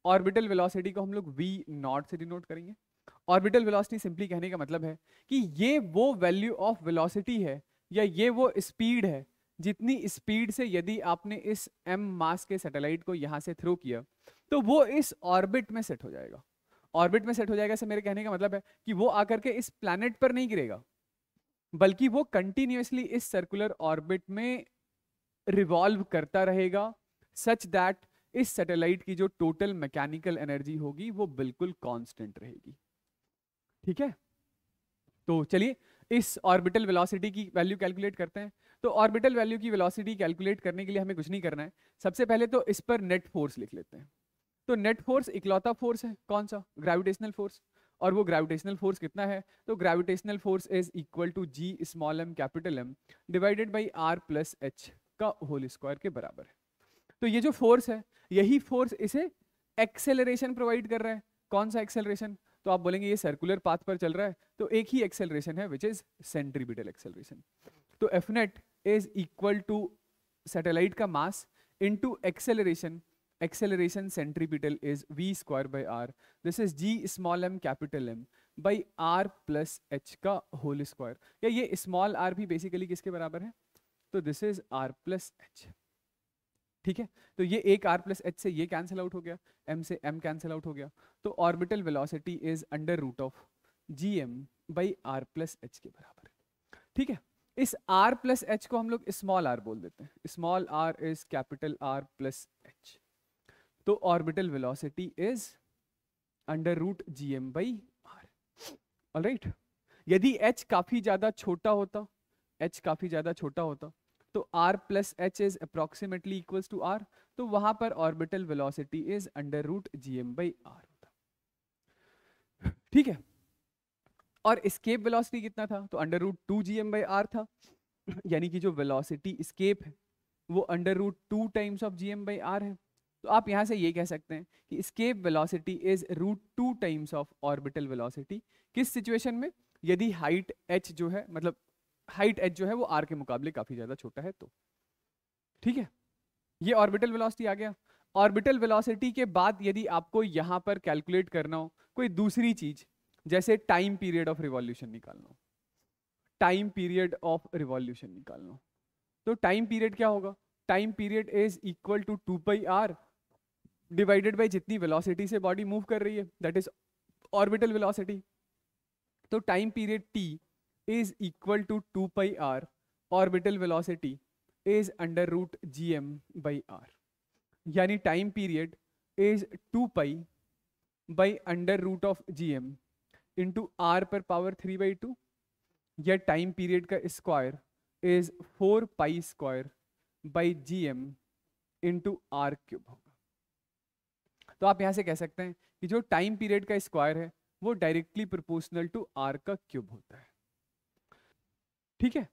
ऑर्बिटल वेलोसिटी को हम लोग v0 से डिनोट करेंगे। ऑर्बिटल वेलोसिटी सिंपली कहने का मतलब है कि ये वो वैल्यू ऑफ वेलोसिटी है या ये वो स्पीड है जितनी स्पीड से यदि आपने इस m मास के सैटेलाइट को यहां से थ्रो किया तो वो इस ऑर्बिट में सेट हो जाएगा। ऑर्बिट में सेट हो जाएगा से मेरे कहने का मतलब है कि वो आकर के इस प्लैनेट पर नहीं गिरेगा, बल्कि वो कंटिन्यूअसली इस सर्कुलर ऑर्बिट में रिवॉल्व करता रहेगा सच दैट इस सैटेलाइट की जो टोटल मैकेनिकल एनर्जी होगी वो बिल्कुल कांस्टेंट रहेगी। ठीक है, तो चलिए इस ऑर्बिटल वेलोसिटी की वैल्यू कैलकुलेट करते हैं। तो ऑर्बिटल वैल्यू की वेलोसिटी कैलकुलेट करने के लिए हमें कुछ नहीं करना है, सबसे पहले तो इस पर नेट फोर्स लिख लेते हैं। तो नेट फोर्स इकलौता फोर्स है, कौन सा, ग्रेविटेशनल फोर्स। और वो ग्रेविटेशनल फोर्स कितना है, तो gravitational force is equal to G small M capital M divided by R plus H का होल स्क्वायर के बराबर है। तो ये जो फोर्स है यही फोर्स इसे एक्सेलरेशन प्रोवाइड कर रहा है। कौन सा एक्सेलरेशन, तो आप बोलेंगे ये सर्कुलर पाथ पर चल रहा है, तो एक ही एक्सेलरेशन है विच इज सेंट्रीपिटल एक्सेलरेशन। तो F net is equal to satellite का mass into acceleration, acceleration centripetal is v square by r, this is g small m capital M by r plus h का whole square. या ये small r भी basically किसके बराबर है, तो this is r plus h। ठीक है, तो ये एक r प्लस h से ये कैंसिल आउट हो गया, m से m कैंसिल आउट हो गया, तो orbital velocity is under root of gm by r plus h के बराबर है। ठीक है, इस r प्लस h को हम लोग स्मॉल r बोल देते हैं, small r is capital R plus h। तो orbital velocity is under root gm by r। Alright, यदि h काफी ज्यादा छोटा होता, h काफी ज्यादा छोटा होता तो r plus H is approximately equals to r, तो वहां पर orbital velocity is under root gm by r होता। ठीक है, और एस्केप वेलोसिटी कितना था, तो under root 2gm by r था, यानी कि जो वेलोसिटी एस्केप है वो under root 2 times of gm by r है। तो आप यहां से ये कह सकते हैं कि escape velocity is root 2 times of orbital velocity. किस सिचुएशन में, यदि हाइट h जो है, मतलब हाइट h जो है वो r के मुकाबले काफी ज्यादा छोटा है तो। ठीक है, ये ऑर्बिटल वेलोसिटी आ गया। ऑर्बिटल वेलोसिटी के बाद यदि आपको यहां पर कैलकुलेट करना हो कोई दूसरी चीज, जैसे टाइम पीरियड ऑफ रिवॉल्यूशन निकालना हो, टाइम पीरियड ऑफ रिवॉल्यूशन निकालना हो, तो टाइम पीरियड क्या होगा, time period is equal to 2 pi r divided by जितनी वेलोसिटी से बॉडी मूव कर रही है, दैट इज ऑर्बिटल वेलोसिटी। तो time period t is equal to 2 pi r, orbital velocity is under root gm by r, यानी time period is 2 pi by under root of gm into r पर power 3/2, या time period का square is 4 pi square by gm into r cube होगा। तो आप यहां से कह सकते हैं कि जो टाइम पीरियड का स्क्वायर है वो डायरेक्टली प्रोपोर्शनल टू r का क्यूब होता है। ठीक है,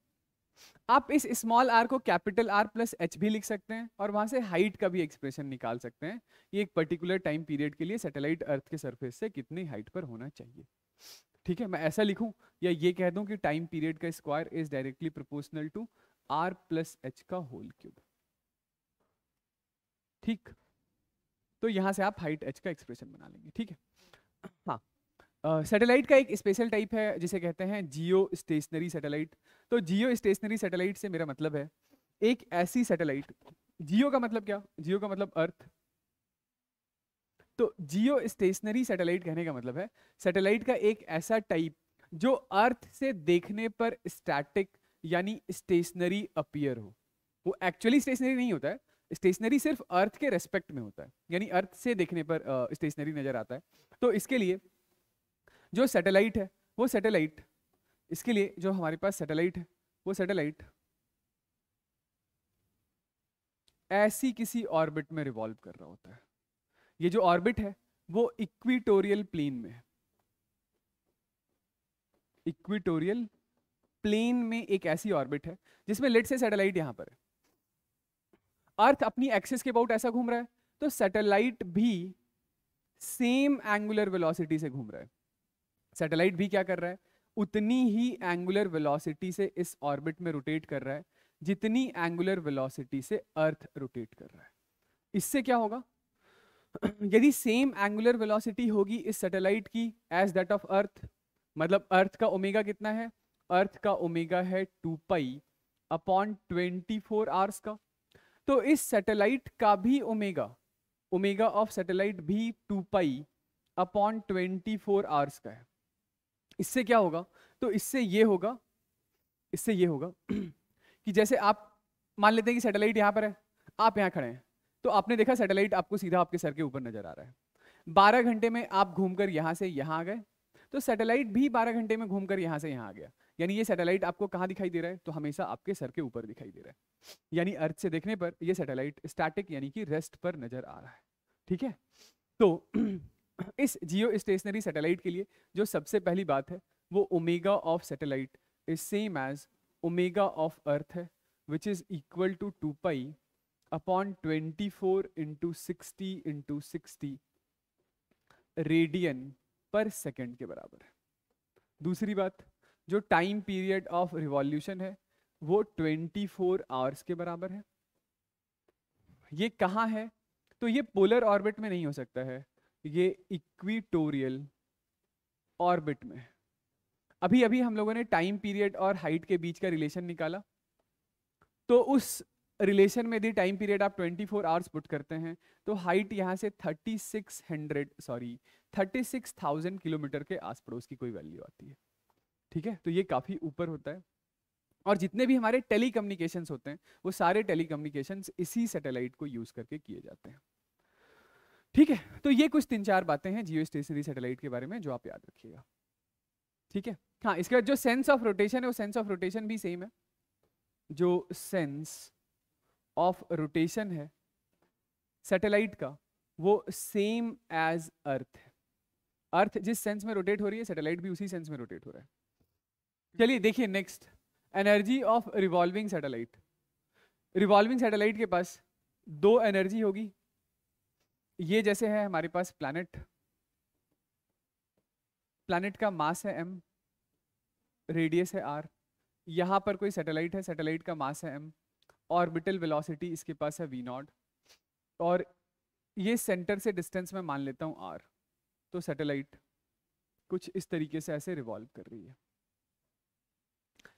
आप इस स्मॉल आर को कैपिटल आर प्लस एच भी लिख सकते हैं और वहां से हाइट का भी एक्सप्रेशन निकाल सकते हैं, ये एक पर्टिकुलर टाइम पीरियड के लिए सैटेलाइट अर्थ के सरफेस से कितनी हाइट पर होना चाहिए। ठीक है, मैं ऐसा लिखूं या ये कह दूं कि टाइम पीरियड का square is directly proportional to R plus H का होल क्यूब। ठीक, तो यहां से आप हाइट एच का एक्सप्रेशन बना लेंगे। ठीक है, हाँ, सैटेलाइट का एक स्पेशल टाइप है जिसे कहते हैं जियो स्टेशनरी सैटेलाइट। तो जियो स्टेशनरी सैटेलाइट से मेरा मतलब है एक ऐसी सैटेलाइट, जियो का मतलब क्या, जियो का मतलब अर्थ, तो जियो स्टेशनरी सैटेलाइट कहने का मतलब है सैटेलाइट का एक ऐसा टाइप जो अर्थ से देखने पर स्टैटिक यानी स्टेशनरी अपीयर हो। वो एक्चुअली स्टेशनरी नहीं होता है, स्टेशनरी सिर्फ अर्थ के रेस्पेक्ट में होता है, यानी अर्थ से देखने पर स्टेशनरी नजर आता है। तो इसके लिए जो सैटेलाइट है, वो सैटेलाइट, इसके लिए जो हमारे पास सैटेलाइट है वो सैटेलाइट ऐसी किसी ऑर्बिट में रिवॉल्व कर रहा होता है। ये जो ऑर्बिट है वो इक्विटोरियल प्लेन में है, इक्विटोरियल प्लेन में एक ऐसी ऑर्बिट है जिसमें लेट से सैटेलाइट यहां पर है, अर्थ अपनी एक्सिस के अबाउट ऐसा घूम रहा है, तो सैटेलाइट भी सेम एंगुलर वेलोसिटी से घूम रहा है। सैटेलाइट भी क्या कर रहा है, उतनी ही एंगुलर वेलोसिटी से इस ऑर्बिट में रोटेट कर रहा है जितनी एंगुलर वेलोसिटी से अर्थ रोटेट कर रहा है। इससे क्या होगा, यदि सेम एंगुलर वेलोसिटी होगी इस सैटेलाइट की एज दैट ऑफ अर्थ, मतलब अर्थ का ओमेगा कितना है, अर्थ का ओमेगा है 2 पाई अपॉन 24 आवर्स का, तो इस सैटेलाइट का भी ओमेगा, ओमेगा ऑफ सैटेलाइट भी 2 पाई अपॉन 24 आवर्स का है। इससे क्या होगा, तो इससे ये होगा, इससे ये होगा कि जैसे आप मान लेते हैं कि सैटेलाइट यहां पर है, आप यहां खड़े हैं, तो आपने देखा सैटेलाइट आपको सीधा आपके सर के ऊपर नजर आ रहा है, 12 घंटे में आप घूमकर यहां से यहां आ गए, तो सैटेलाइट भी 12 घंटे में घूमकर यहां से यहां आ गया, यानी ये सैटेलाइट आपको कहां दिखाई दे रहा है, तो हमेशा आपके सर के ऊपर दिखाई दे रहा है, यानी अर्थ से देखने पर ये सैटेलाइट स्टैटिक यानी कि रेस्ट पर नजर आ रहा है। ठीक है, तो इस जियो स्टेशनरी सैटेलाइट के लिए जो सबसे पहली बात है वो omega of satellite is same as omega of earth है, which is equal to 2 pi upon 24 into 60 into 60 radian per second के बराबर है। दूसरी बात, जो टाइम पीरियड ऑफ रिवॉल्यूशन है वो 24 आवर्स के बराबर है। ये कहाँ है, तो ये पोलर ऑर्बिट में नहीं हो सकता है, ये इक्विटोरियल ऑर्बिट में। अभी अभी हम लोगों ने टाइम पीरियड और हाइट के बीच का रिलेशन निकाला, तो उस रिलेशन में यदि टाइम पीरियड आप 24 आवर्स पुट करते हैं तो हाइट यहाँ से 36,000 किलोमीटर के आस पड़ोस की कोई वैल्यू आती है। ठीक है, तो ये काफ़ी ऊपर होता है, और जितने भी हमारे टेलीकम्युनिकेशंस होते हैं वो सारे टेलीकम्युनिकेशंस इसी सैटेलाइट को यूज़ करके किए जाते हैं। ठीक है, तो ये कुछ 3-4 बातें हैं जियो स्टेशनरी सैटेलाइट के बारे में जो आप याद रखिएगा। ठीक है, हाँ, इसके बाद जो सेंस ऑफ रोटेशन है वो सेंस ऑफ रोटेशन भी सेम है, जो सेंस ऑफ रोटेशन है सैटेलाइट का वो सेम एज अर्थ है। अर्थ जिस सेंस में रोटेट हो रही है सैटेलाइट भी उसी सेंस में रोटेट हो रहा है। चलिए देखिए next, energy of revolving satellite. Revolving satellite के पास 2 एनर्जी होगी, ये जैसे है हमारे पास प्लैनेट, प्लैनेट का मास है m, रेडियस है r, यहाँ पर कोई सैटेलाइट है, सैटेलाइट का मास है m, ऑर्बिटल वेलोसिटी इसके पास है v0, और ये सेंटर से डिस्टेंस में मान लेता हूँ r, तो सैटेलाइट कुछ इस तरीके से ऐसे रिवॉल्व कर रही है।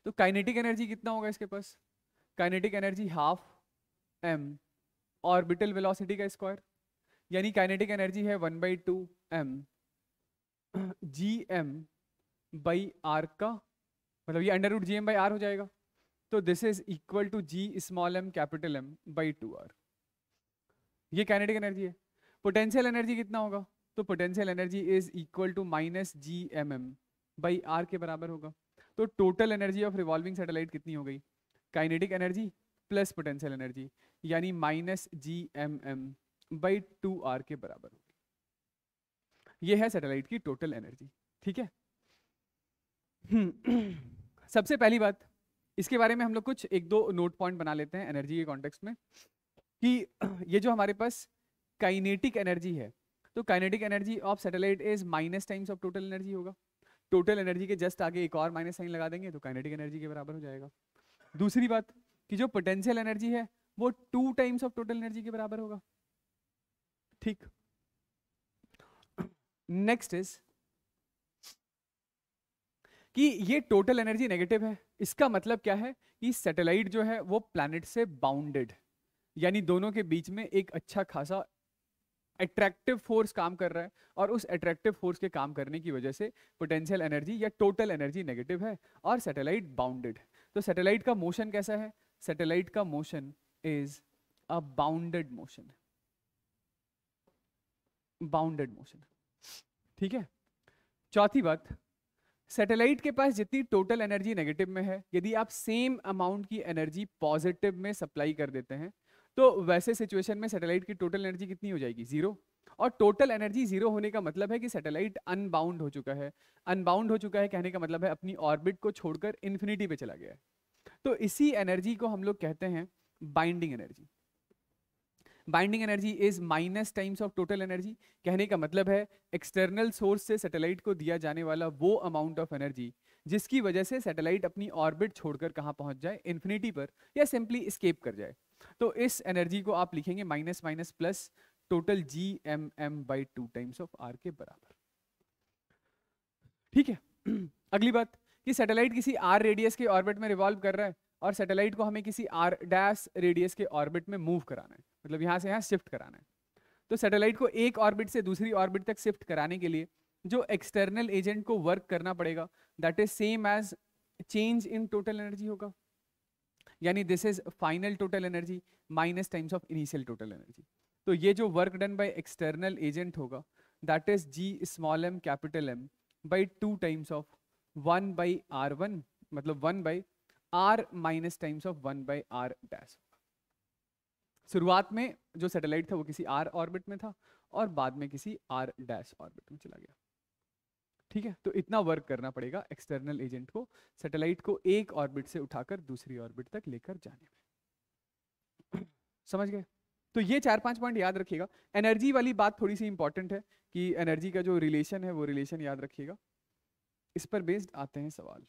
तो काइनेटिक एनर्जी कितना होगा इसके पास, kinetic energy half m orbital velocity का स्क्वायर, यानी काइनेटिक एनर्जी है 1/2 m gm बाई r का, मतलब ये under root gm by r हो जाएगा, तो this is equal to g small m capital M by 2r। ये काइनेटिक एनर्जी है। पोटेंशियल एनर्जी कितना होगा, तो potential energy is equal to minus gmm by r के बराबर होगा। तो total energy of revolving satellite कितनी हो गई, kinetic energy plus potential energy, यानी माइनस gmm बाई 2r के बराबर होगी। ये है सैटेलाइट की टोटल एनर्जी। ठीक है, सबसे पहली बात, इसके बारे में हम लोग कुछ एक दो नोट पॉइंट बना लेते हैं एनर्जी के कॉन्टेक्स्ट में, कि ये जो हमारे पास काइनेटिक एनर्जी है, तो kinetic energy of satellite is minus times of total energy होगा। टोटल एनर्जी के जस्ट आगे एक और माइनस साइन लगा देंगे तो काइनेटिक एनर्जी के बराबर हो जाएगा। दूसरी बात कि जो पोटेंशियल एनर्जी है वो 2 टाइम्स ऑफ टोटल एनर्जी के बराबर होगा। ठीक, नेक्स्ट इज कि ये टोटल एनर्जी नेगेटिव है। इसका मतलब क्या है कि सैटेलाइट जो है वो प्लैनेट से बाउंडेड, यानी दोनों के बीच में एक अच्छा खासा अट्रैक्टिव फोर्स काम कर रहा है, और उस अट्रैक्टिव फोर्स के काम करने की वजह से पोटेंशियल एनर्जी या टोटल एनर्जी नेगेटिव है और सैटेलाइट बाउंडेड। तो सैटेलाइट का मोशन कैसा है? सैटेलाइट का motion is a bounded motion, bounded motion. ठीक है। चौथी बात, सैटेलाइट के पास जितनी टोटल एनर्जी नेगेटिव में है, यदि आप सेम अमाउंट की एनर्जी पॉजिटिव में सप्लाई कर देते हैं तो वैसे सिचुएशन में सैटेलाइट की टोटल एनर्जी कितनी हो जाएगी? 0। और टोटल एनर्जी 0 होने का मतलब है कि सैटेलाइट अनबाउंड हो चुका है। अनबाउंड हो चुका है कहने का मतलब है अपनी ऑर्बिट को छोड़कर इन्फिनिटी पे चला गया है। तो इसी एनर्जी को हम लोग कहते हैं binding energy. Binding energy is minus times of total energy. कहने का मतलब है एक्सटर्नल सोर्स से सैटेलाइट को दिया जाने वाला वो अमाउंट ऑफ एनर्जी जिसकी वजह से सैटेलाइट अपनी ऑर्बिट छोड़कर कहां पहुंच जाए? इन्फिनिटी पर, या सिंपली एस्केप कर जाए। तो इस एनर्जी को आप लिखेंगे minus minus plus total G M M by 2 times of R के बराबर। ठीक है। अगली बात कि सैटेलाइट किसी आर रेडियस के ऑर्बिट में रिवॉल्व कर रहा है और सैटेलाइट को हमें किसी आर डैश रेडियस के ऑर्बिट में मूव कराना है, मतलब यहां से यहां शिफ्ट कराना है। तो सैटेलाइट को एक ऑर्बिट से दूसरी ऑर्बिट तक शिफ्ट कराने के लिए जो एक्सटर्नल एजेंट को वर्क करना पड़ेगा that is same as change in total energy होगा, यानी this is final total energy minus times of initial total energy. तो ये जो work done by external agent होगा that is G small M capital M by 2 times of 1 by R1, मतलब 1 by R minus times of 1 by R dash. शुरुआत में जो satellite था वो किसी R ऑर्बिट में था और बाद में किसी R डैश ऑर्बिट में चला गया। ठीक है। तो इतना वर्क करना पड़ेगा एक्सटर्नल एजेंट को सैटेलाइट को एक ऑर्बिट से उठाकर दूसरी ऑर्बिट तक लेकर जाने में। समझ गए? तो ये 4-5 पॉइंट याद रखिएगा। एनर्जी वाली बात थोड़ी सी इंपॉर्टेंट है कि एनर्जी का जो रिलेशन है वो रिलेशन याद रखिएगा। इस पर बेस्ड आते हैं सवाल।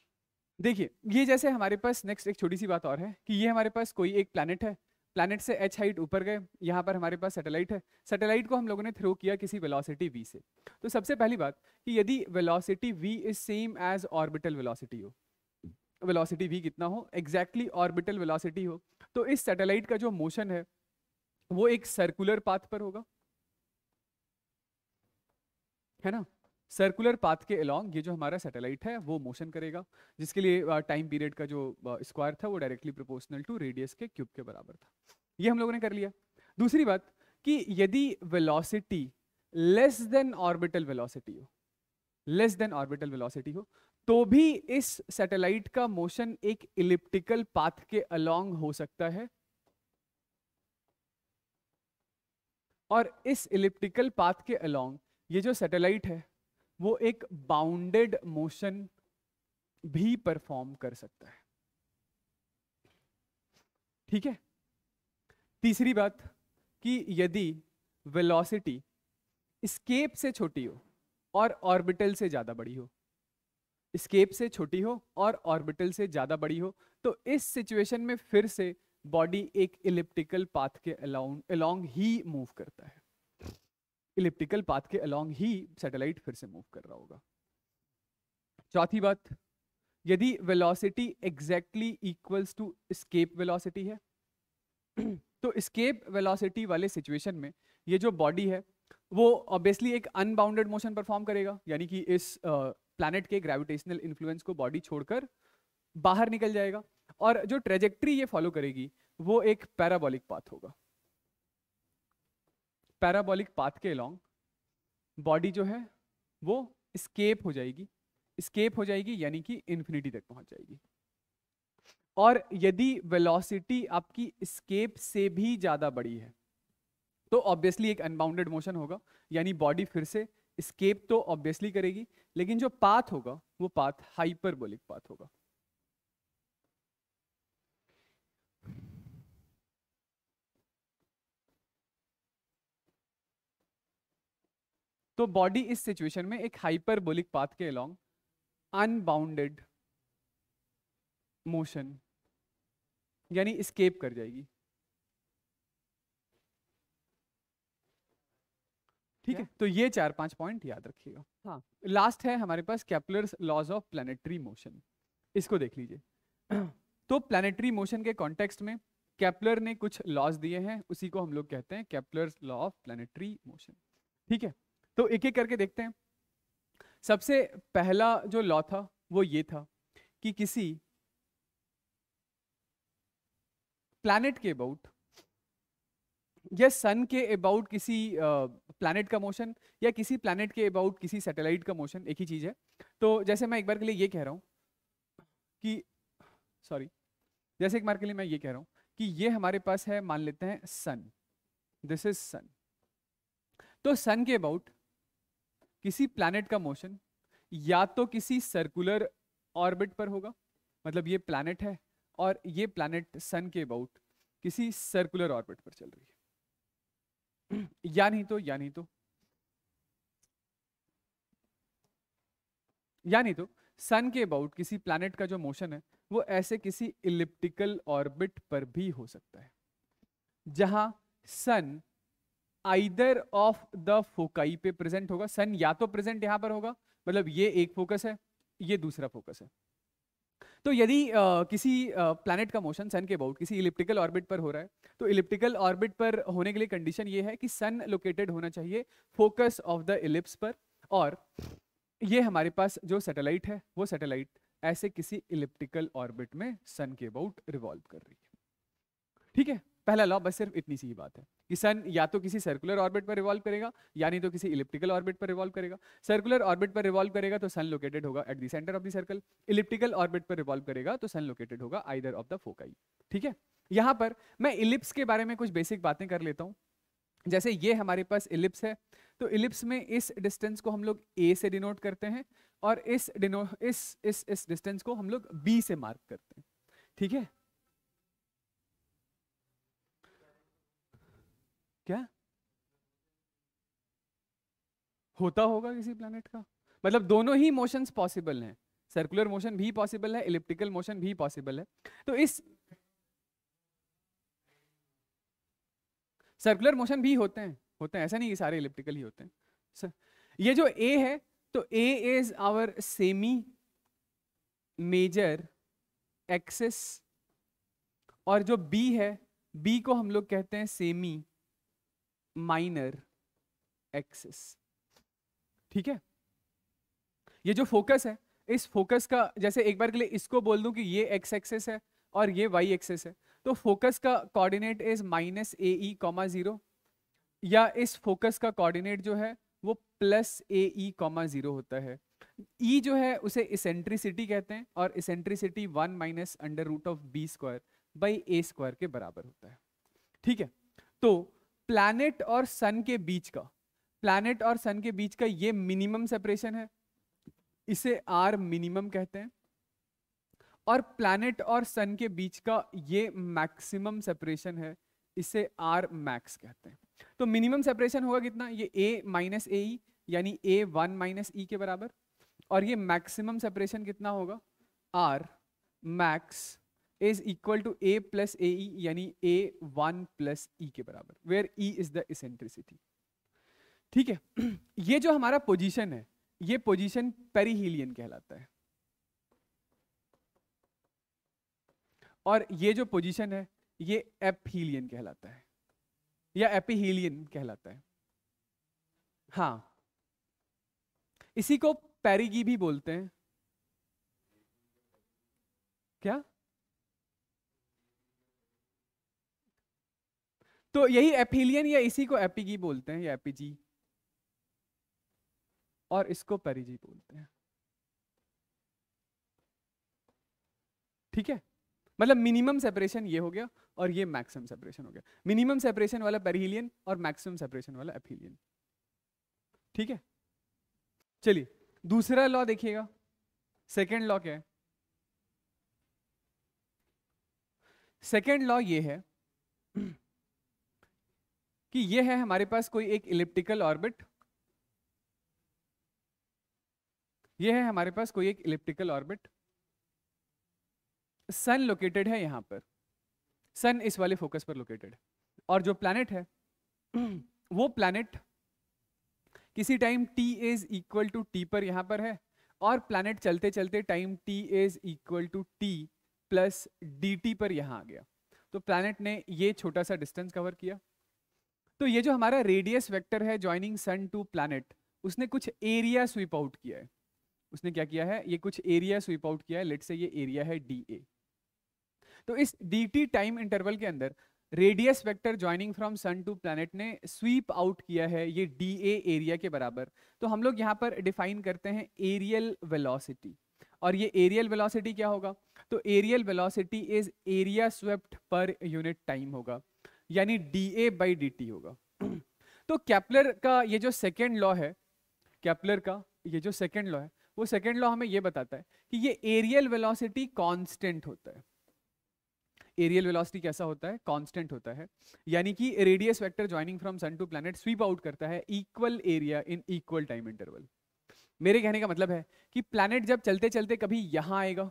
देखिए, ये जैसे हमारे पास नेक्स्ट एक छोटी सी बात और है कि ये हमारे पास कोई एक प्लैनेट है, प्लैनेट से h हाइट ऊपर गए, यहाँ पर हमारे पास सैटेलाइट है। सैटेलाइट को हम लोगों ने थ्रो किया किसी वेलोसिटी v से। तो सबसे पहली बात कि यदि velocity v is same as orbital velocity हो, वेलोसिटी v कितना हो? एग्जैक्टली ऑर्बिटल वेलोसिटी हो, तो इस सैटेलाइट का जो मोशन है वो एक सर्कुलर पाथ पर होगा, है ना? सर्कुलर पाथ के अलोंग ये जो हमारा सैटेलाइट है वो मोशन करेगा, जिसके लिए टाइम पीरियड का जो स्क्वायर था वो डायरेक्टली प्रोपोर्शनल टू रेडियस के क्यूब के बराबर था। ये हम लोगों ने कर लिया। दूसरी बात कि यदि velocity less than orbital velocity हो, लेस देन ऑर्बिटल वेलोसिटी हो, तो भी इस सैटेलाइट का मोशन एक इलिप्टिकल पाथ के अलोंग हो सकता है, और इस इलिप्टिकल पाथ के अलोंग ये जो सैटेलाइट है वो एक बाउंडेड मोशन भी परफॉर्म कर सकता है। ठीक है। तीसरी बात कि यदि वेलोसिटी एस्केप से छोटी हो और ऑर्बिटल से ज्यादा बड़ी हो, एस्केप से छोटी हो और ऑर्बिटल से ज्यादा बड़ी हो, तो इस सिचुएशन में फिर से बॉडी एक इलिप्टिकल पाथ के अलोंग ही मूव करता है, इलिप्टिकल पाथ के अलोंग ही सैटेलाइट फिर से मूव कर रहा होगा। चौथी बात, यदि velocity exactly equals to escape velocity है तो एस्केप वेलोसिटी वाले सिचुएशन में ये जो बॉडी है वो ऑब्वियसली एक अनबाउंडेड मोशन परफॉर्म करेगा, यानी कि इस प्लैनेट के ग्रेविटेशनल इन्फ्लुएंस को बॉडी छोड़कर बाहर निकल जाएगा, और जो ट्रेजेक्ट्री ये फॉलो करेगी वो एक पैराबोलिक पाथ होगा। पैराबोलिक पाथ के अलोंग बॉडी जो है वो एस्केप हो जाएगी, एस्केप हो जाएगी यानी कि इन्फिनिटी तक पहुंच जाएगी। और यदि वेलोसिटी आपकी एस्केप से भी ज्यादा बड़ी है तो ऑब्वियसली एक अनबाउंडेड मोशन होगा, यानी बॉडी फिर से एस्केप तो ऑब्वियसली करेगी, लेकिन जो पाथ होगा वो पाथ हाइपरबोलिक पाथ होगा। तो बॉडी इस सिचुएशन में एक हाइपरबोलिक पाथ के अलोंग अनबाउंडेड मोशन यानी एस्केप कर जाएगी। ठीक है, तो ये 4-5 पॉइंट याद रखिएगा। हाँ, लास्ट है हमारे पास Kepler's laws of planetary motion, इसको देख लीजिए। तो प्लैनेटरी मोशन के कॉन्टेक्स्ट में केपलर ने कुछ लॉज दिए हैं, उसी को हम लोग कहते हैं Kepler's law of planetary motion. ठीक है, तो एक एक करके देखते हैं। सबसे पहला जो लॉ था वो ये था कि किसी प्लैनेट के अबाउट या सन के अबाउट किसी प्लैनेट का मोशन या किसी प्लैनेट के अबाउट किसी सैटेलाइट का मोशन एक ही चीज है। तो जैसे मैं एक बार के लिए ये कह रहा हूं कि जैसे एक बार के लिए मैं ये कह रहा हूं कि ये हमारे पास है, मान लेते हैं सन, दिस इज सन। तो सन के अबाउट किसी प्लैनेट का मोशन या तो किसी सर्कुलर ऑर्बिट पर होगा, मतलब ये प्लैनेट है और ये प्लैनेट सन के अबाउट किसी सर्कुलर ऑर्बिट पर चल रही है, या नहीं तो सन के अबाउट किसी प्लैनेट का जो मोशन है वो ऐसे किसी इलिप्टिकल ऑर्बिट पर भी हो सकता है, जहां सन आइदर ऑफ द फोकाई पे प्रेजेंट होगा। सन या तो प्रेजेंट यहां पर होगा, मतलब ये एक फोकस है, ये दूसरा फोकस है। तो यदि किसी प्लैनेट का मोशन सन के अबाउट किसी इलिप्टिकल ऑर्बिट पर हो रहा है, तो इलिप्टिकल ऑर्बिट पर होने के लिए कंडीशन ये है कि सन लोकेटेड होना चाहिए फोकस ऑफ द इलिप्स पर, और ये हमारे पास जो सैटेलाइट है वो सैटेलाइट ऐसे किसी इलिप्टिकल ऑर्बिट में सन के अबाउट रिवॉल्व कर रही है। ठीक है, पहला लॉ बस सिर्फ इतनी सी ही बात है कि सन या तो किसी सर्कुलर ऑर्बिट पर रिवॉल्व करेगा या नहीं तो किसी इलिप्टिकल ऑर्बिट पर रिवॉल्व करेगा। सर्कुलर ऑर्बिट पर रिवॉल्व करेगा तो सन लोकेटेड होगा eight the centre of the circle, elliptical orbit पर रिवॉल्व करेगा तो सन लोकेटेड होगा आइदर ऑफ द फोकाई। ठीक है, यहां पर मैं इलिप्स के बारे में कुछ बेसिक बातें कर लेता हूं। जैसे ये हमारे पास इलिप्स है, तो इलिप्स में इस डिस्टेंस को हम लोग a से डिनोट करते हैं और इस डिस्टेंस को हम लोग b से मार्क करते हैं। ठीक है, क्या होता होगा किसी प्लैनेट का, मतलब दोनों ही मोशंस पॉसिबल हैं, सर्कुलर मोशन भी पॉसिबल है, इलिप्टिकल मोशन भी पॉसिबल है। तो इस सर्कुलर मोशन भी होते हैं, ऐसा नहीं कि सारे इलिप्टिकल ही होते हैं। ये जो A है, तो A is our semi major axis, और जो B है, B को हम लोग कहते हैं सेमी माइनर एक्सिस। ठीक है, ये जो फोकस है, इस फोकस का जैसे एक बार के लिए इसको बोल दूं कि ये x एक्सिस है और ये y एक्सिस है, तो फोकस का कोऑर्डिनेट इज -AE,0, या इस फोकस का कोऑर्डिनेट जो है वो +AE,0 होता है। E जो है उसे इसेंट्रिसिटी कहते हैं और इसेंट्रिसिटी 1 -√b² के बराबर होता है। ठीक है, तो प्लैनेट और सन के बीच का ये मिनिमम सेपरेशन है, इसे R मिनिमम कहते हैं, और प्लैनेट और सन के बीच का ये मैक्सिमम सेपरेशन है, इसे R मैक्स कहते हैं। तो मिनिमम सेपरेशन होगा कितना, ये A माइनस AE यानी A 1 - E के बराबर, और ये मैक्सिमम सेपरेशन कितना होगा, R max is equal to A + AE यानी A 1 + E के बराबर, where E is the eccentricity. ठीक है, ये जो हमारा पोजीशन है, ये पोजीशन पेरिहीलियन कहलाता है, और ये जो पोजीशन है ये एपहीलियन कहलाता है या एपीहीलियन कहलाता है। हाँ, इसी को पेरिगी भी बोलते हैं। क्या, तो यही एपीलियन या इसी को एपीगी बोलते हैं या एपीजी, और इसको पेरिजी बोलते हैं। ठीक है, मतलब मिनिमम सेपरेशन ये हो गया और ये मैक्सिमम सेपरेशन हो गया, मिनिमम सेपरेशन वाला पेरिहीलियन और मैक्सिमम सेपरेशन वाला एपीलियन। ठीक है, चलिए दूसरा लॉ देखिएगा, सेकेंड लॉ क्या है। सेकेंड लॉ ये है कि ये है हमारे पास कोई एक इलिप्टिकल ऑर्बिट ये है हमारे पास कोई एक इलिप्टिकल ऑर्बिट, सन लोकेटेड है यहाँ पर, सन इस वाले फोकस पर लोकेटेड है, और जो प्लैनेट है वो प्लैनेट किसी time t is equal to T पर यहाँ पर है, और प्लैनेट चलते चलते time t is equal to T plus dt पर यहाँ आ गया। तो प्लैनेट ने ये छोटा सा डिस्टेंस कवर किया। तो ये जो हमारा रेडियस वेक्टर है जॉइनिंग सन टू प्लैनेट, उसने कुछ एरिया स्वीप आउट किया है। उसने क्या किया है, ये कुछ एरिया स्वीप आउट किया है। लेट्स से ये एरिया है dA। तो इस dt टाइम इंटरवल के अंदर radius vector joining from sun to planet ने स्वीप आउट किया है ये dA एरिया के बराबर। तो हम लोग यहाँ पर डिफाइन करते हैं एरियल वेलोसिटी, और ये एरियल वेलोसिटी क्या होगा, तो areal velocity is area swept per unit time होगा, यानी dA बाई dt होगा। तो केपलर का ये जो सेकेंड लॉ है, केपलर का ये जो सेकेंड लॉ है, वो सेकेंड लॉ हमें ये बताता है कि ये एरियल वेलोसिटी कांस्टेंट होता है। एरियल वेलोसिटी कैसा होता है, कांस्टेंट होता है, यानी कि radius vector joining from sun to planet sweep out करता है equal area in equal time interval. मेरे कहने का मतलब है कि प्लैनेट जब चलते चलते कभी यहां आएगा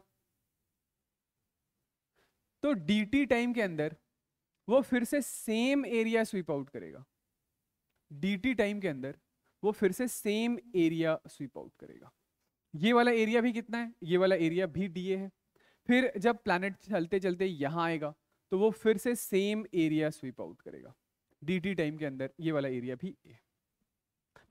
तो dt टाइम के अंदर वो फिर से सेम एरिया स्वीप आउट करेगा, dt टाइम के अंदर वो फिर से सेम एरिया स्वीप आउट करेगा। ये वाला एरिया भी कितना है, ये वाला एरिया भी dA है। फिर जब प्लैनेट चलते चलते यहां आएगा तो वो फिर से सेम एरिया स्वीप आउट करेगा, dt टाइम के अंदर ये वाला एरिया भी A।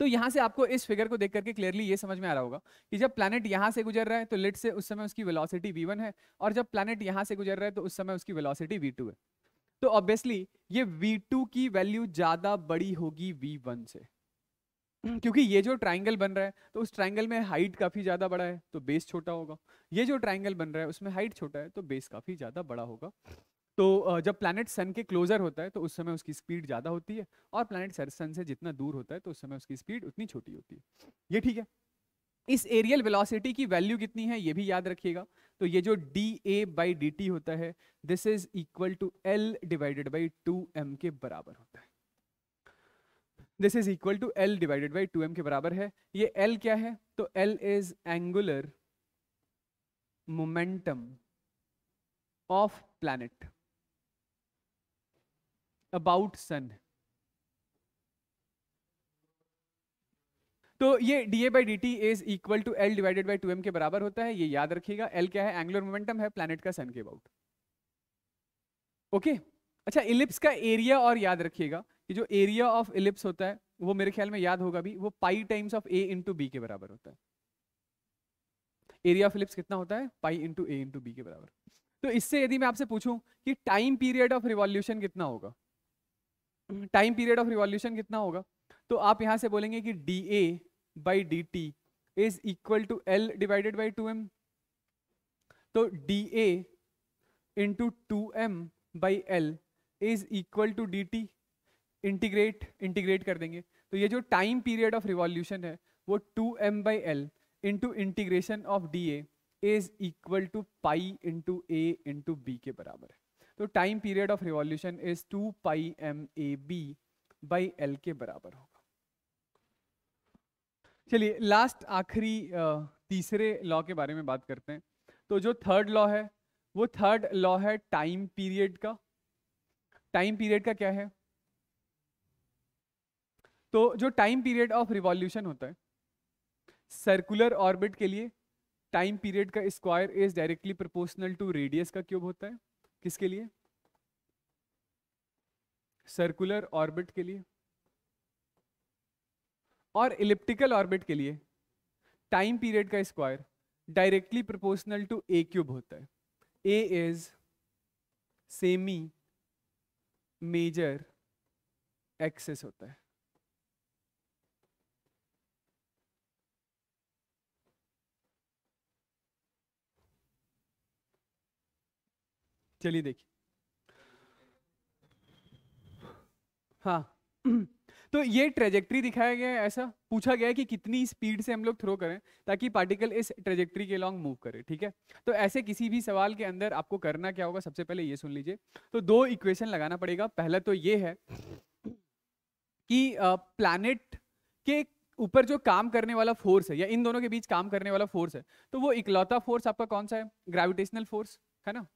तो यहां से आपको इस फिगर को देख करके क्लियरली ये समझ में आ रहा होगा कि जब प्लैनेट यहां से गुजर रहा है तो लेट से उस समय उसकी वेलोसिटी v1 है, और जब प्लैनेट यहां से गुजर रहा है तो उस समय उसकी वेलोसिटी v2 है। तो ऑब्वियसली ये v2 की वैल्यू ज्यादा बड़ी होगी v1 से, क्योंकि ये जो ट्राइंगल बन रहा है तो उस ट्राइंगल में हाइट काफी ज्यादा बड़ा है तो बेस छोटा होगा, ये जो ट्राइंगल बन रहा है उसमें हाइट छोटा है तो बेस काफी ज्यादा बड़ा होगा। तो जब प्लैनेट सन के क्लोजर होता है तो उस समय उसकी स्पीड ज्यादा होती है, और प्लैनेट सन से जितना दूर होता है तो उस समय उसकी स्पीड उतनी छोटी होती है। ये ठीक है। इस एरियल वेलोसिटी की वैल्यू कितनी है ये भी याद रखिएगा। तो ये जो dA बाई dt होता है, this is equal to L divided by 2m के बराबर होता है। This is equal to L divided by 2m के बराबर है। ये L क्या है, तो L is angular momentum of planet about sun. तो ये dA by dt is equal to L divided by 2m के बराबर होता है, ये याद रखिएगा। L क्या है, एंगुलर मोमेंटम है प्लैनेट का सन के अबाउट। ओके अच्छा, इलिप्स का एरिया और याद रखिएगा कि जो एरिया ऑफ इलिप्स होता है वो मेरे ख्याल में याद होगा भी, वो pi times of a into B के बराबर होता है। एरिया ऑफ इलिप्स कितना होता है, pi into a into B के बराबर। तो इससे यदि मैं आपसे पूछूं कि टाइम पीरियड ऑफ रिवॉल्यूशन कितना होगा, टाइम पीरियड ऑफ रिवॉल्यूशन कितना होगा, तो आप यहां से बोलेंगे कि dA by dt is equal to L divided by 2m। तो dA into 2m by L is equal to dt। Integrate कर देंगे तो ये जो टाइम पीरियड ऑफ रिवॉल्यूशन है वो 2m by L into integration of dA is equal to pi into a into b के बराबर है। तो time period of revolution is 2 pi m a b by L के बराबर होगा। चलिए लास्ट आखिरी तीसरे लॉ के बारे में बात करते हैं। तो जो थर्ड लॉ है वो थर्ड लॉ है टाइम पीरियड का। टाइम पीरियड का क्या है, तो जो टाइम पीरियड ऑफ रिवॉल्यूशन होता है सर्कुलर ऑर्बिट के लिए, टाइम पीरियड का square is directly proportional to radius का क्यूब होता है। किसके लिए, सर्कुलर ऑर्बिट के लिए। और इलिप्टिकल ऑर्बिट के लिए टाइम पीरियड का square directly proportional to a cube होता है। a is semi major axis होता है। चलिए देखिए, हाँ तो ये ट्रेजेक्ट्री दिखाया गया है, ऐसा पूछा गया है कि कितनी स्पीड से हम लोग थ्रो करें ताकि पार्टिकल इस ट्रेजेक्ट्री के लॉन्ग मूव करे। ठीक है, तो ऐसे किसी भी सवाल के अंदर आपको करना क्या होगा, सबसे पहले ये सुन लीजिए। तो दो इक्वेशन लगाना पड़ेगा। पहला तो ये है कि प्लैनेट के ऊपर जो काम करने वाला फोर्स है या इन दोनों के बीच काम करने वाला फोर्स है, तो वो इकलौता फोर्स आपका कौन सा है? ग्रेविटेशनल फोर्स है ना,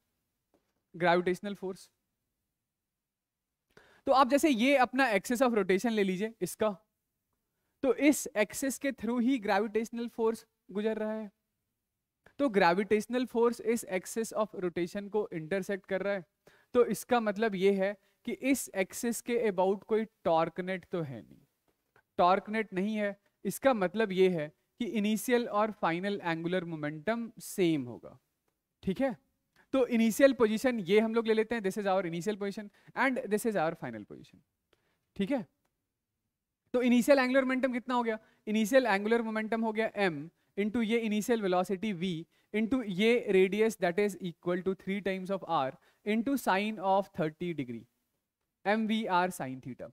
ग्रेविटेशनल फोर्स। तो आप जैसे ये अपना एक्सिस ऑफ रोटेशन ले लीजिए इसका, तो इस एक्सिस के थ्रू ही ग्रेविटेशनल फोर्स गुजर रहा है, तो ग्रेविटेशनल फोर्स इस एक्सिस ऑफ रोटेशन को इंटरसेक्ट कर रहा है। तो इसका मतलब ये है कि इस एक्सिस के अबाउट कोई टॉर्क नेट तो है नहीं, टॉर्क नेट नहीं है, इसका मतलब ये है कि इनिशियल और फाइनल एंगुलर मोमेंटम सेम होगा। ठीक है, तो इनिशियल पोजीशन ये हम लोग ले लेते हैं, this is our initial position and this is our final position. ठीक है, तो इनिशियल एंगुलर मोमेंटम कितना हो गया? इनिशियल एंगुलर मोमेंटम हो गया m इंटू ये इनिशियल वेलोसिटी v इंटू ये radius that is equal to 3 times of r into sine of 30 degree mvr sine theta.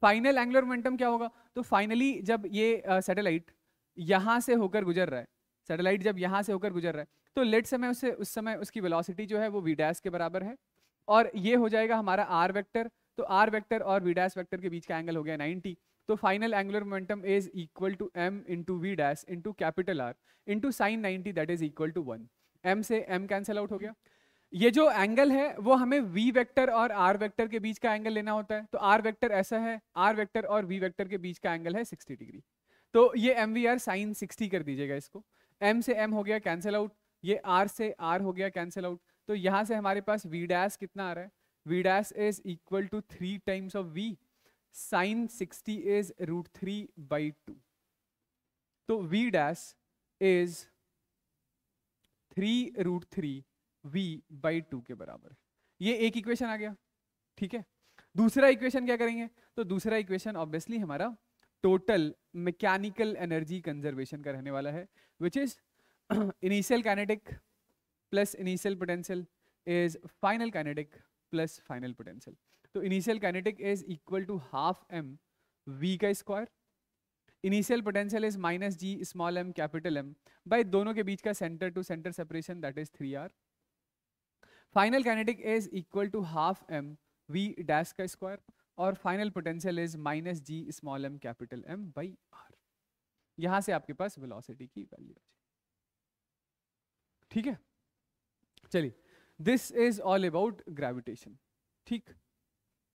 Final angular momentum क्या होगा? तो फाइनली जब ये सैटेलाइट यहां से होकर गुजर रहा है, सैटेलाइट जब यहां से होकर गुजर रहा है, तो लेट समय उससे उस समय उसकी वेलोसिटी जो है वो v डैश के बराबर है, और ये हो जाएगा हमारा r वेक्टर। तो r वेक्टर और v डैश वेक्टर के बीच का एंगल हो गया 90। तो final angular momentum is equal to m into V dash into capital R into sine 90 that is equal to 1। m से m कैंसिल आउट हो गया। ये जो एंगल है वो हमें v वेक्टर और r वेक्टर के बीच का एंगल लेना होता है, तो r वेक्टर ऐसा है, r वेक्टर और v वेक्टर के बीच का एंगल है 60 डिग्री। तो ये mvr साइन 60 कर दीजिएगा इसको, m से m हो गया कैंसिल आउट, ये r से r हो गया कैंसिल आउट। तो यहाँ से हमारे पास v डैश कितना आ रहा है? v dash is equal to 3 times of v sine 60 is √3/2। तो v डैश इज 3√3v/2 के बराबर है। ये एक इक्वेशन आ गया। ठीक है, दूसरा इक्वेशन क्या करेंगे? तो दूसरा इक्वेशन ऑब्वियसली हमारा टोटल मैकेनिकल एनर्जी कंजर्वेशन का रहने वाला है, which is initial kinetic plus initial potential is final kinetic plus final potential. तो initial kinetic is equal to half m v का square, initial potential is minus G small m capital M by दोनों के बीच का centre to centre separation that is 3r। Final kinetic is equal to half m v dash का square, और final potential is minus G small m capital M by r। यहां से आपके पास velocity की वैल्यू है। ठीक है, चलिए, this is all about gravitation. ठीक।